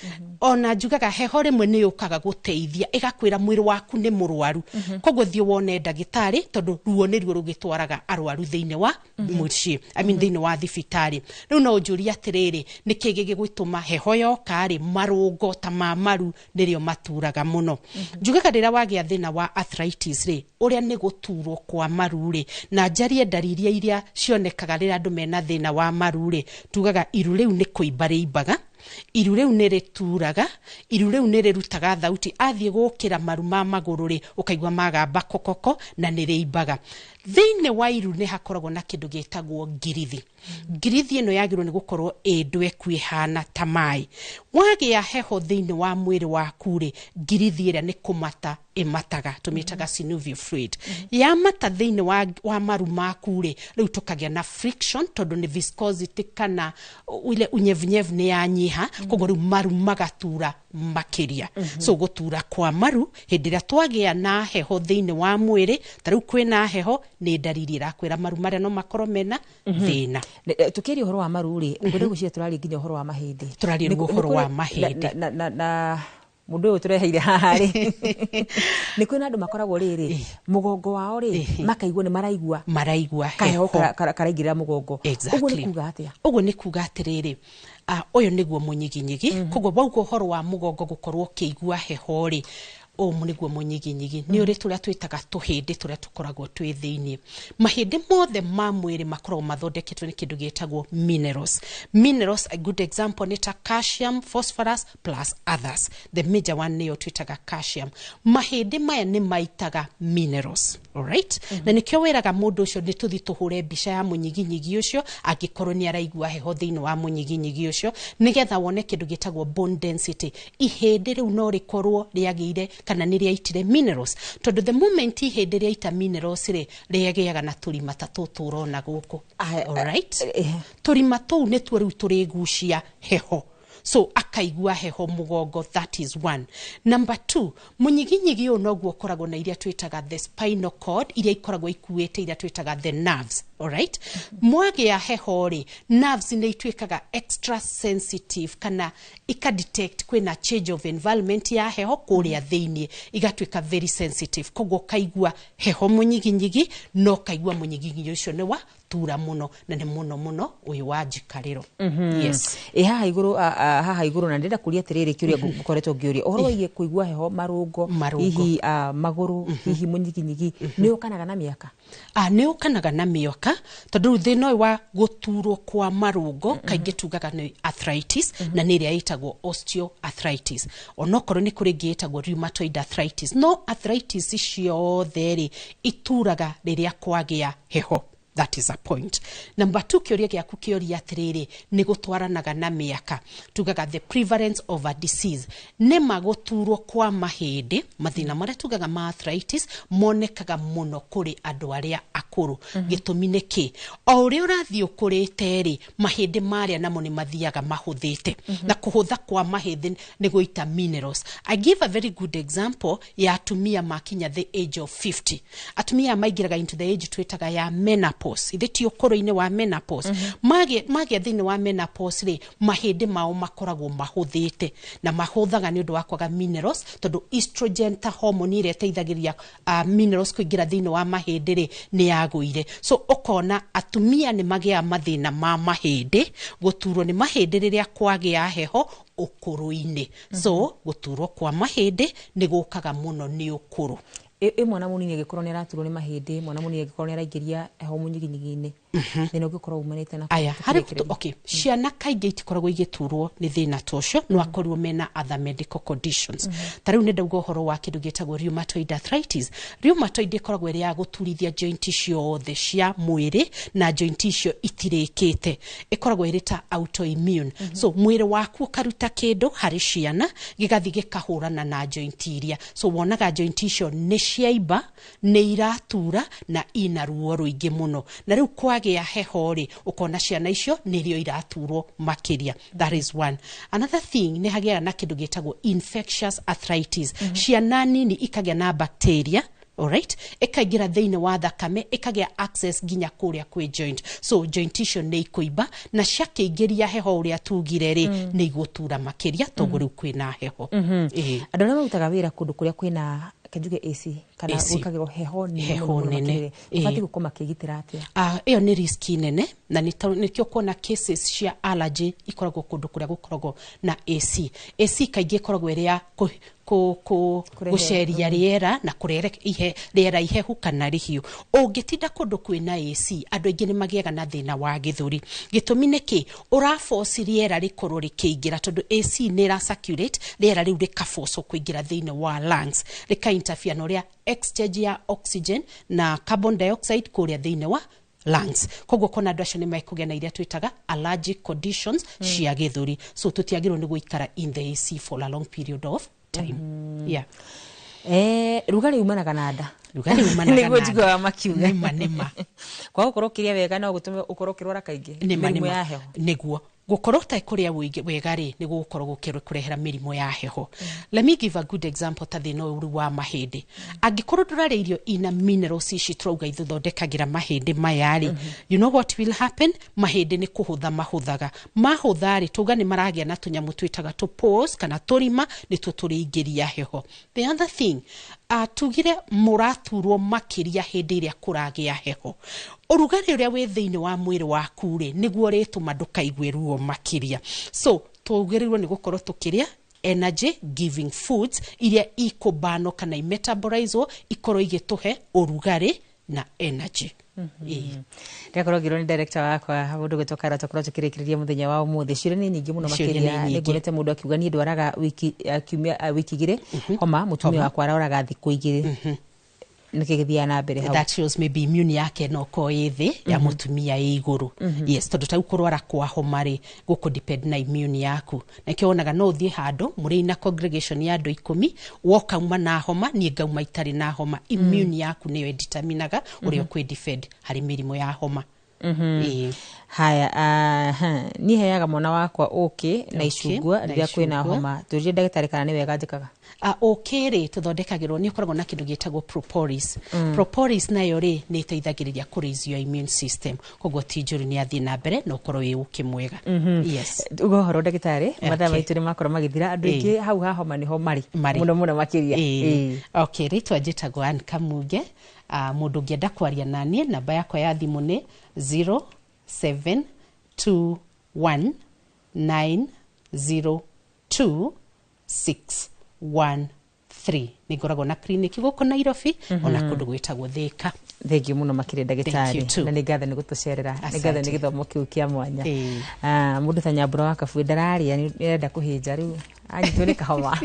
ona njugaga heho rimwe ni yukaga guteithia igakwira mwiri waku ni murwaru koguo thio wone ndagitari tondu ruo ni ruo rugitwaraga arwaru thiini wa muciĩ thiini wa thibitari. Riu no njũria atiriri niki gigwituma heho yoka ri marungo ta mamaru nirio maturaga muno. Njugaga rĩrĩa wagĩa thĩna wa arthritis ri uria ni guturwo kwa maru ri na njarie ndariri iria cionekaga rĩrĩa andũ mena thĩna wa maru ri tugaga iru riu ni kuimba riimbaga, iru riu ni rituraga, iru riu ni rirutaga thauti, athie gukira maru ma maguru ri ukaigwa magamba kokoko na ni riimbaga. Thiini wa iru ni hakoragwo na kindu gitagwo ngirithi. Ngirithi ino yagirwo ni gukorwo ndweku ihana ta mai. Wagia heho thiini wa mwiri waku ri ngirithi ira ni kumata imataga, tumitaga synovial fluid. Yamata thiini wa maru maku ri riu tukagia na friction tondu ni viscosity kana ile unyevunyevu ni yanyiha, koguo riu maru magatura makiria. So gutura kwa maru hindi ria twagia na heho thiini wa mwiri, tariu kwina heho ni ndariri irakwira maru maria no makorwo mena thina. Tukiria uhoro wa maru ri ngure gucia turari nginya uhoro wa mahindi. Turari uhoro wa mahindi na mundu uyu tureheire haha ri ni kwina andu makoragwo riri mugongo wao ri makaigwa ni maraigwa heho karaingirira mugongo. Uguo ni kuga atia? Uguo ni kuga atiriri uyu niguo munyiginyigi, koguo wauga uhoro wa mugongo gukorwo kiigua heho ri niguo munyiginyigi ni uri turia twitaga tuhindi turia tukoragwo twi thiini. Mahindi mothe ma mwiri makoragwo mathondeketwo ni kindu gitagwo minerals. Minerals, a good example ni ta calcium, phosphorus plus others. The major one ni twitaga calcium. Mahindi maya ni maitaga minerals, alright? Na nikio wiraga mundu ucio ni tuthi tuhure mbica ya munyiginyigi ucio angikorwo ni araigua heho thiini wa munyiginyigi ucio nigetha wone kindu gitagwo bone density. Ihindi riu no rikorwo riagire kana ni riaitire minerals, tondu the moment ihindi riaita minerals ri riagiaga na turima ta tutu urona guku. Alright? Turima tuu ni tuo riu turigucia heho. So akaigua heho mugongo, that is one. Number 2, munyiginyigi uyu noguo koragwo na iria twitaga the spinal cord, iria ikoragwo ikuite iria twitaga the nerves. Alright? Mwagia heho ri nerves ni itwikaga extra sensitive kana ikadetect kwina change of environment ya heho kuria thiini, igatwika very sensitive, koguo kaigua heho munyiginyigi no kaigua munyiginyigi ucio ni wa tura muno na ni muno uyu wa njikariro. Yes. Haha iguru na ndenda kuria tiriri kiuria gukoretwo ngiuria uhoro wigie kuigua heho marungo hihi maguru hihi munyiginyigi ni ukanaga na miaka? Ni ukanaga na miaka tondu thina wa guturwo kwa marungo kaingi tugaga ni arthritis na ni ria itagwo osteoarthritis. Onokorwo ni kuri giitagwo rheumatoid arthritis, no arthritis ciothe ri ituraga riria kwagia heho. That is a point. Number 2, kiuria giaku kiuria atiriri ni gutwaranaga na miaka. Tugaga the prevalence of a disease. Ni maguturwo kwa mahindi, mathina maria tugaga ma arthritis monekaga muno kuri andu aria akuru. Gitumi ni ki? O uria urathii ukurite ri mahindi maria namo ni mathiaga mahuthite. Na kuhutha kwa mahindi ni guita minerals. I give a very good example ya atumia makinya the age of 50. Atumia maigiraga into the age twitaga ya menopause. Itheti ukoro-ini wa menopause. Magia thini wa menopause ri mahindi mao makoragwo mahuthite na mahuthaga ni undu wa kwaga minerals, tondu estrogen ta hormone ire teithagiria minerals kuingira thini wa mahindi ri ni yaguire. So ukona atumia ni magia mathina ma mahindi, guturwo ni mahindi riria kwagia heho ukuru-ini. So guturwo kwa mahindi ni gukaga muno ni ukuru. Mwana munini agikorwo ni araturwo ni mahindi, mwana munini agikorwo ni araingiria heho munyiginyigi-ini, thina ugikorwo umanite na okay, ciana kaingi itikoragwo igiturwo ni thina tocio no akorwo mena other medical conditions. Tariu ni ndauga uhoro wa kindu gitagwo rheumatoid arthritis. Rheumatoid ikoragwo iri ya guturithia joint ciothe cia mwiri na joint icio itirikite, ikoragwo iri ta autoimmune. So mwiri waku ukaruta kindu hari ciana gigathi gikahurana na joint iria, so wonaga joint icio ni ciaiba, ni iratura na ina ruo ruingi muno, na riu kwagia heho ri ukona ciana icio nirio iraturwo makiria. That is one. Another thing ni hagia na kindu gitagwo infectious arthritis. Ciana nini ikagia na bacteria, alright, ikagira thiini wa thakame, ikagia access ginya kuria kwi joint, so joint icio ni ikuiba na ciakiingiria heho uria tugire ri ni igutura makiria togu riu kwina heho. Andu aria marutaga wira kundu kuria kwina reke njuge AC kana AC. ukagirwo heho Heho nene. fati gukoma kigitira atia Iyo ni riski nene na nikio kuona cases cia allergy ikoragwo kundu kuria gukoragwo na AC. AC kaingĩ ikoragwo iria guceria riera na kurere riera ihehu kana rihiu. Ungitinda kundu kwina AC andu aingi ni magiaga na thina wa githuri. Gitumi niki uraforce riera rikorwo rikiingira tondu AC ni ra circulate riera riu rikaforce kuingira thini wa lungs rika interfere na ria exchange ya oxygen na carbon dioxide kuria thini wa lungs. Koguo kona andu acio ni maikugea na iria twitaga allergic conditions cia githuri. So tutiagirwo ni guikara in the AC for a long period of time. Yeah. Rugari umanaga na nda. Rugari umanaga na nda. Niguo jiga makiuga. Nima. Kwa gukorwo kiria wega no gutume ukorwo kirwara kaingi. Mirimu ya heho. Niguo. Gukorwo ta kuria wega ri ni gukorwo gukirwo kurehera mirimo ya heho. Let me give a good example ta thina uru wa mahindi. Angikorwo ndurare irio ina minerals ici trouga ithuthondekagira mahindi mayari. You know what will happen? Mahindi ni kuhutha mahuthaga. Mahuthari tuga ni maragia na tunyamu twitaga to pores kana turima ni tuturingiria heho. The other thing, tugire muraturwo makiria hindi iria kuragia heho. Urugari uria wi thiini wa mwiri waku ri niguo rituma ndukaigwe ruo makiria. So tugirirwo ni gukorwo tukiria energy giving foods iria ikubano kana metabolizwo ikorwo igituhe urugari na energy. Ndakorwo ngirwo ni director wakwa mundu gwitokara tukorwo tukirikiriria muthenya wa umuthi cire ni nyingi muno makiria ni ngurete mundu akiuga ni ndwaraga wiki igire homa mutumia wakwa arauraga thiku igire nikigithia na mbere hau. That shows maybe immune yake no ko ithi ya mutumia iguru. Yes, tondu ta ukorwara kwa homa ri guku depend na immune yaku. Na kionaga no thie handu muri na congregation ya andu 10 woka uma na homa ni ngauma itari na homa. Immune yaku niyo determinaga uri kwi defend hari mirimo ya homa. Haya, ni heaga mwana wakwa na icungwa rĩrĩa kwĩna homa. Tũrie ndagĩtarĩ kana nĩ wega njĩkaga. Ri tuthondekagĩrwo ni ukoragwo na kindu gĩtagwo propolis. Propolis nayo ri ni iteithagĩrĩria ku raise your immune system. Koguo ti njũru ni athie na mbere no ukorwo wi ukimwega. Yes. Ugo horo ndagĩtarĩ mathaa maitũ nĩ makorwo magĩthira andũ aingĩ hau ha homa niho mari muno makiria. Ritwa njĩtagwo Ann Kamuge. Mundu ngienda kwaria nanie namba yakwa ya thimu ni 0721902613. Ningoragwo na clinic guko Nairobi ona kundu gwitagwo Thika. Thank you muno makire ndagĩtarĩ na nĩ ngatho nĩ gũtũcerera nĩ ngatho nĩ gĩthomo kĩu kĩa mwanya. Mundu ta Nyambura wa Kabui ndararia nĩ enda kũhĩnja rĩu anyitwo nĩ kahoma.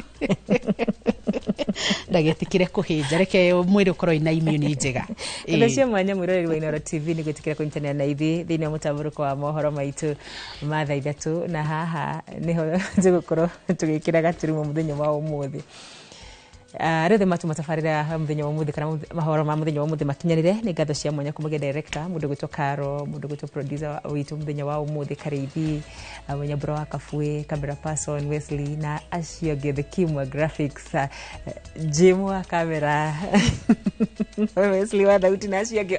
Ndagetikire kuhinja reke mwiri ukorwo ina immune njega. Ndio cia mwanya mwiroreri wa Inooro TV ni gwetikira kunyitana na ithi thini wa mutaburuko wa mohoro maitu ma thaa 3 na haha niho njigukorwo tugikira gaturumo muthenya wa umuthi. Rĩothe matabarĩra muthenya wa umuthi kana mahoro ma muthenya wa umuthi makinyarire ni ngatho cia mwanya kumuge director mundu gwitwo Karo mundu gwitwo producer witu muthenya wa umuthi Karithi Nyambura wa Kabui camera person Wesley na acio angĩ the Kimwa graphics Jim wa camera Wesley wa thauti na acio angĩ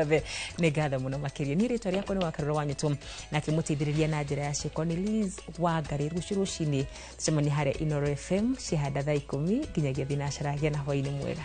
othe ni ngatho muno makiria ni rĩtwa rĩakwa ni Wakarũra Wanyũtũ na kimũteithĩrĩria na njĩra ya ciĩko ni Liz Wangari rũciinĩ tucemani harĩa Inooro FM cihanda thaa 10 nginyagia thinacara gĩa na hwainĩ mwega.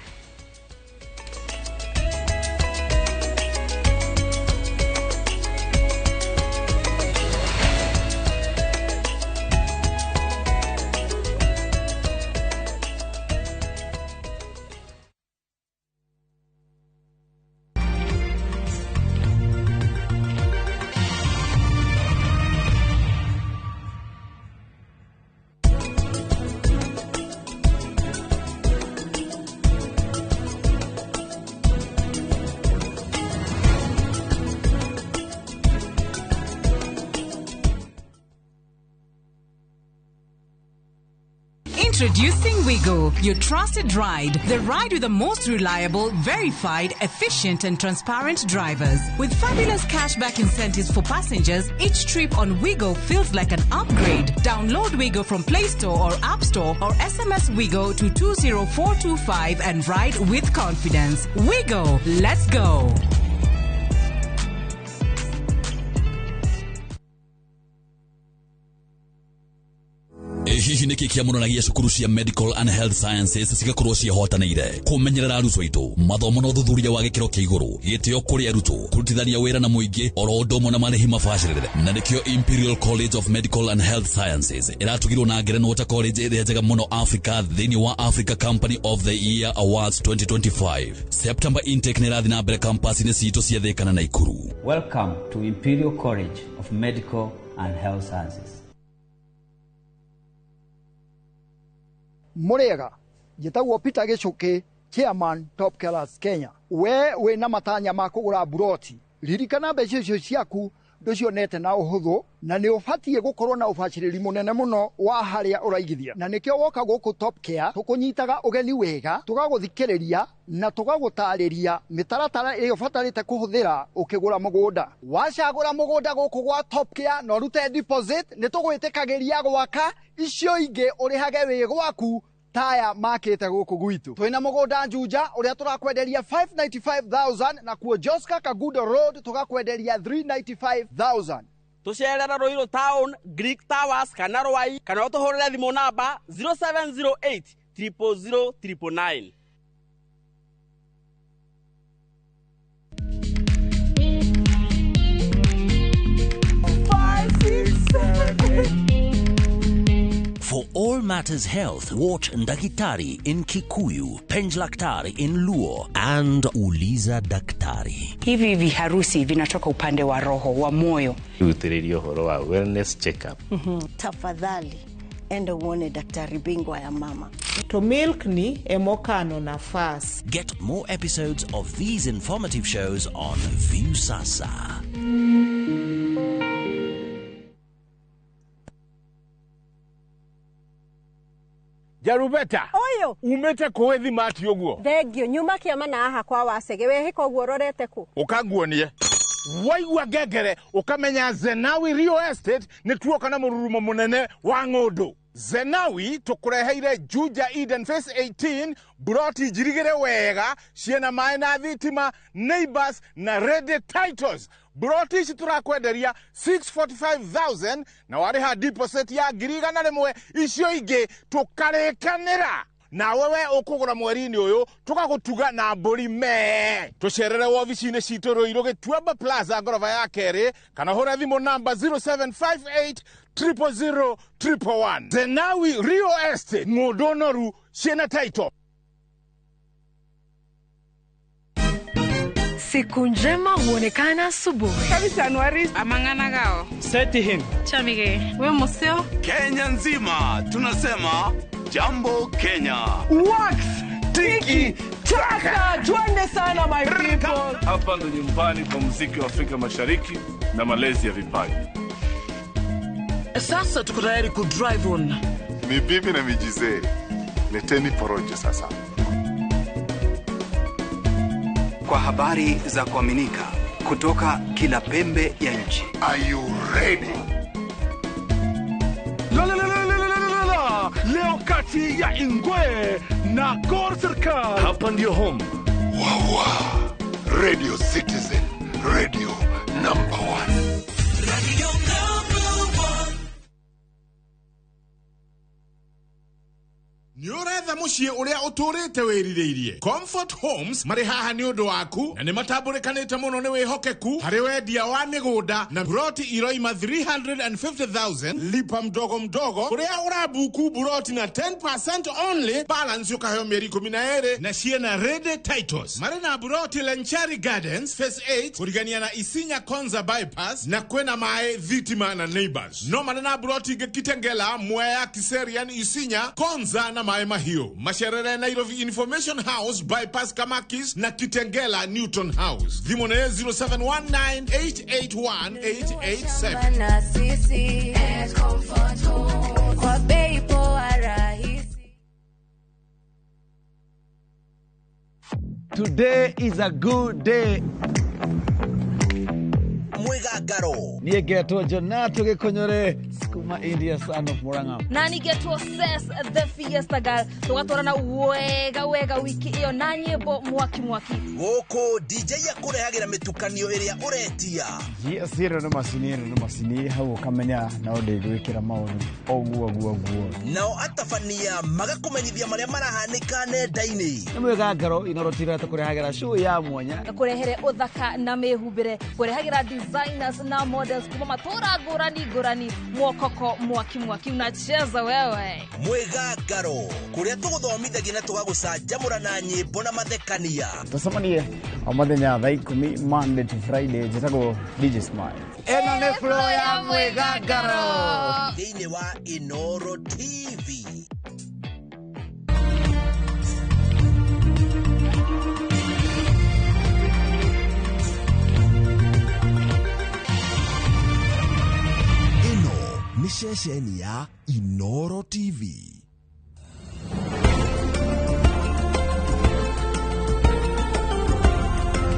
Introducing Wigo, your trusted ride. The ride with the most reliable, verified, efficient and transparent drivers. With fabulous cashback incentives for passengers, each trip on Wigo feels like an upgrade. Download Wigo from Play Store or App Store or SMS Wigo to 20425 and ride with confidence. Wigo, let's go. Giki niki kia munonagia cukuru cia Medical and Health Sciences cigakorwo cihotanĩire kumenyerera arutwo aitũ mathomo na ũthuthuria wa gĩkĩro kĩa igũrũ gĩtĩo kũrĩ arutwo kũrutithania wĩra na mũingĩ oro ũndũ ũmwe na marĩhi mabacĩrĩre na nĩkĩo Imperial College of Medical and Health Sciences ĩratugirwo na ngerenwa ta college ĩrĩa njega mũno Africa thĩinĩ wa Africa Company of the Year Awards 2025. September intake nĩ ĩrathiĩ na mbere campus-inĩ citũ cia Thĩka na Naikuru. Welcome to Imperial College of Medical and Health Sciences. Murega, njĩtagwo Peter Gichuki, Chairman Top Killers Kenya. We na matanya ma kũgũra buroti. Ririkana mbeca icio ciaku ndũcionete na ũhũthũ na nĩ ũbatiĩ gũkorwo na ũbacĩrĩri mũnene mũno wa harĩa ũraigithia. Na nĩkĩo woka gũkũ Top Care tũkũnyitaga ũgeni wega, tũgagũthikĩrĩria na tũgagũtarĩria mĩtaratara ĩrĩa ũbatarĩte kũhũthĩra ũkĩgũra mũgũnda. Wacagũra mũgũnda gũkũ gwa Top Care na ũrute deposit, nĩ tũgwĩtĩkagĩria gwaka icio ingĩ ũrĩhage wĩ gwaku taya makĩte gũkũ gwitũ. Twĩna mũgũnda Juja ũrĩa tũrakwenderia 595,000 na kuo Joska Kagudo Road tũgakwenderia 395,000. Tucerera Ruiru Town, Greek Towers, kana Rwai, kana ũtũhũrĩre thimũ namba 0708 000 999. For all matters health, watch Ndakitari in Kikuyu, Penjlaktari in Luo, and Uliza Daktari. Hivi viharusi vinatoka upande wa roho, wa moyo. Uhudhurie horo wa wellness check-up. Tafadhali, enda uone daktari bingwa ya mama. To milk ni emokano na fast. Get more episodes of these informative shows on View Sasa. Jarubeta. Oyo. Umete kuwethi mati oguo. Thegio nyuma kiama na aha kwa wasege we hiko guo rorete ku. Ukaguonie. Waigua gegere ukamenya Zenawi Real Estate ni tuoka na mururumo munene wa ng'ondu. Zenawi tukureheire Juja Eden Phase 18 buroti jirigere wega ciena mai na thitima neighbors na ready titles. Buroti ici turakwenderia 645,000 na wariha deposit ya ngiriga na rimwe icio ingi tukarekanira. Na wewe ukugura mweri-inĩ ũyũ tugagutuga na mburi me. Tucerere ofici-inĩ citũ Ruiru Gĩtuamba Plaza ngorofa ya kerĩ kana hũra thimũ namba 0758 000 111. Zenawi Real Estate, ng'ondu noru ciena title. Siku njema huonekana asubuhi. Kabisa Anuari. Amangana gao. Seti him. Chamige. We museo. Kenya nzima tunasema jambo Kenya. Wax. Tiki. Taka. Twende sana my people. Hapa ndo nyumbani kwa muziki wa Afrika Mashariki na malezi ya vipaji. Sasa tuko tayari ku drive on. Ni bibi na mijize. Leteni porojo sasa. Kwa habari za kuaminika kutoka kila pembe ya nchi. Are you ready? Leo kati ya Ingwe na Gor Serikali. Hapa ndio home. Wawa. Radio Citizen. Radio number 1. Radio number 1. Nĩũretha mũciĩ ũrĩa ũtũrĩte wĩrirĩirie. Comfort Homes marĩ haha nĩ ũndũ waku na nĩ matambũrĩkanĩte mũno nĩ wĩhokeku harĩ wendia wa mĩgũnda na buroti iroima 350,000 lipa mdogo mdogo ũrĩa ũrabuku buroti na 10% only balance ũkaheo mĩeri 12 na ciena ready titles. Marĩ na buroti Lenchari Gardens Phase 8 kũrigania na Isinya Konza bypass na kwena mae thitima na neighbors. No marĩ na buroti Kitengela Mwea Kiserian Isinya Konza na mae mahio. Masherere Nairobi Information House bypass Kamakis na Kitengela Newton House. Dhimone 0719881887. Na sisi at Comfort Home kwa bei poa rahisi. Today is a good day. Mwigagaro Niegeto Jonato Gikonyore kuma India son of Murang'a. Nani get to assess the fiesta girl. Tugatwarana wega wiki iyo na nyimbo mwaki. Goko DJ yakurehagira mitukanio iria uretia. Yesiro no masini hau kamenya na odegwikira mauni oguo. Nao atafania magakumenyithia maria marahanika nenda-ini. Mwegangaro inorotira tukurehagira show ya mwanya. Kurehere uthaka na mehumbire, kurehagira designers na models kuma matura ngurani mwokoko mwaki unacheza wewe. Mwegangaro kuria tuguthomithagia na tugagucanjamura na nyimbo na mathekania. Tusamanie amathenya thaa 10 Monday to Friday jitago DJ Smile. Eno ne flow ya Mwegangaro thĩinĩ wa Inoro TV. Ino ni ceceni ya Inoro TV.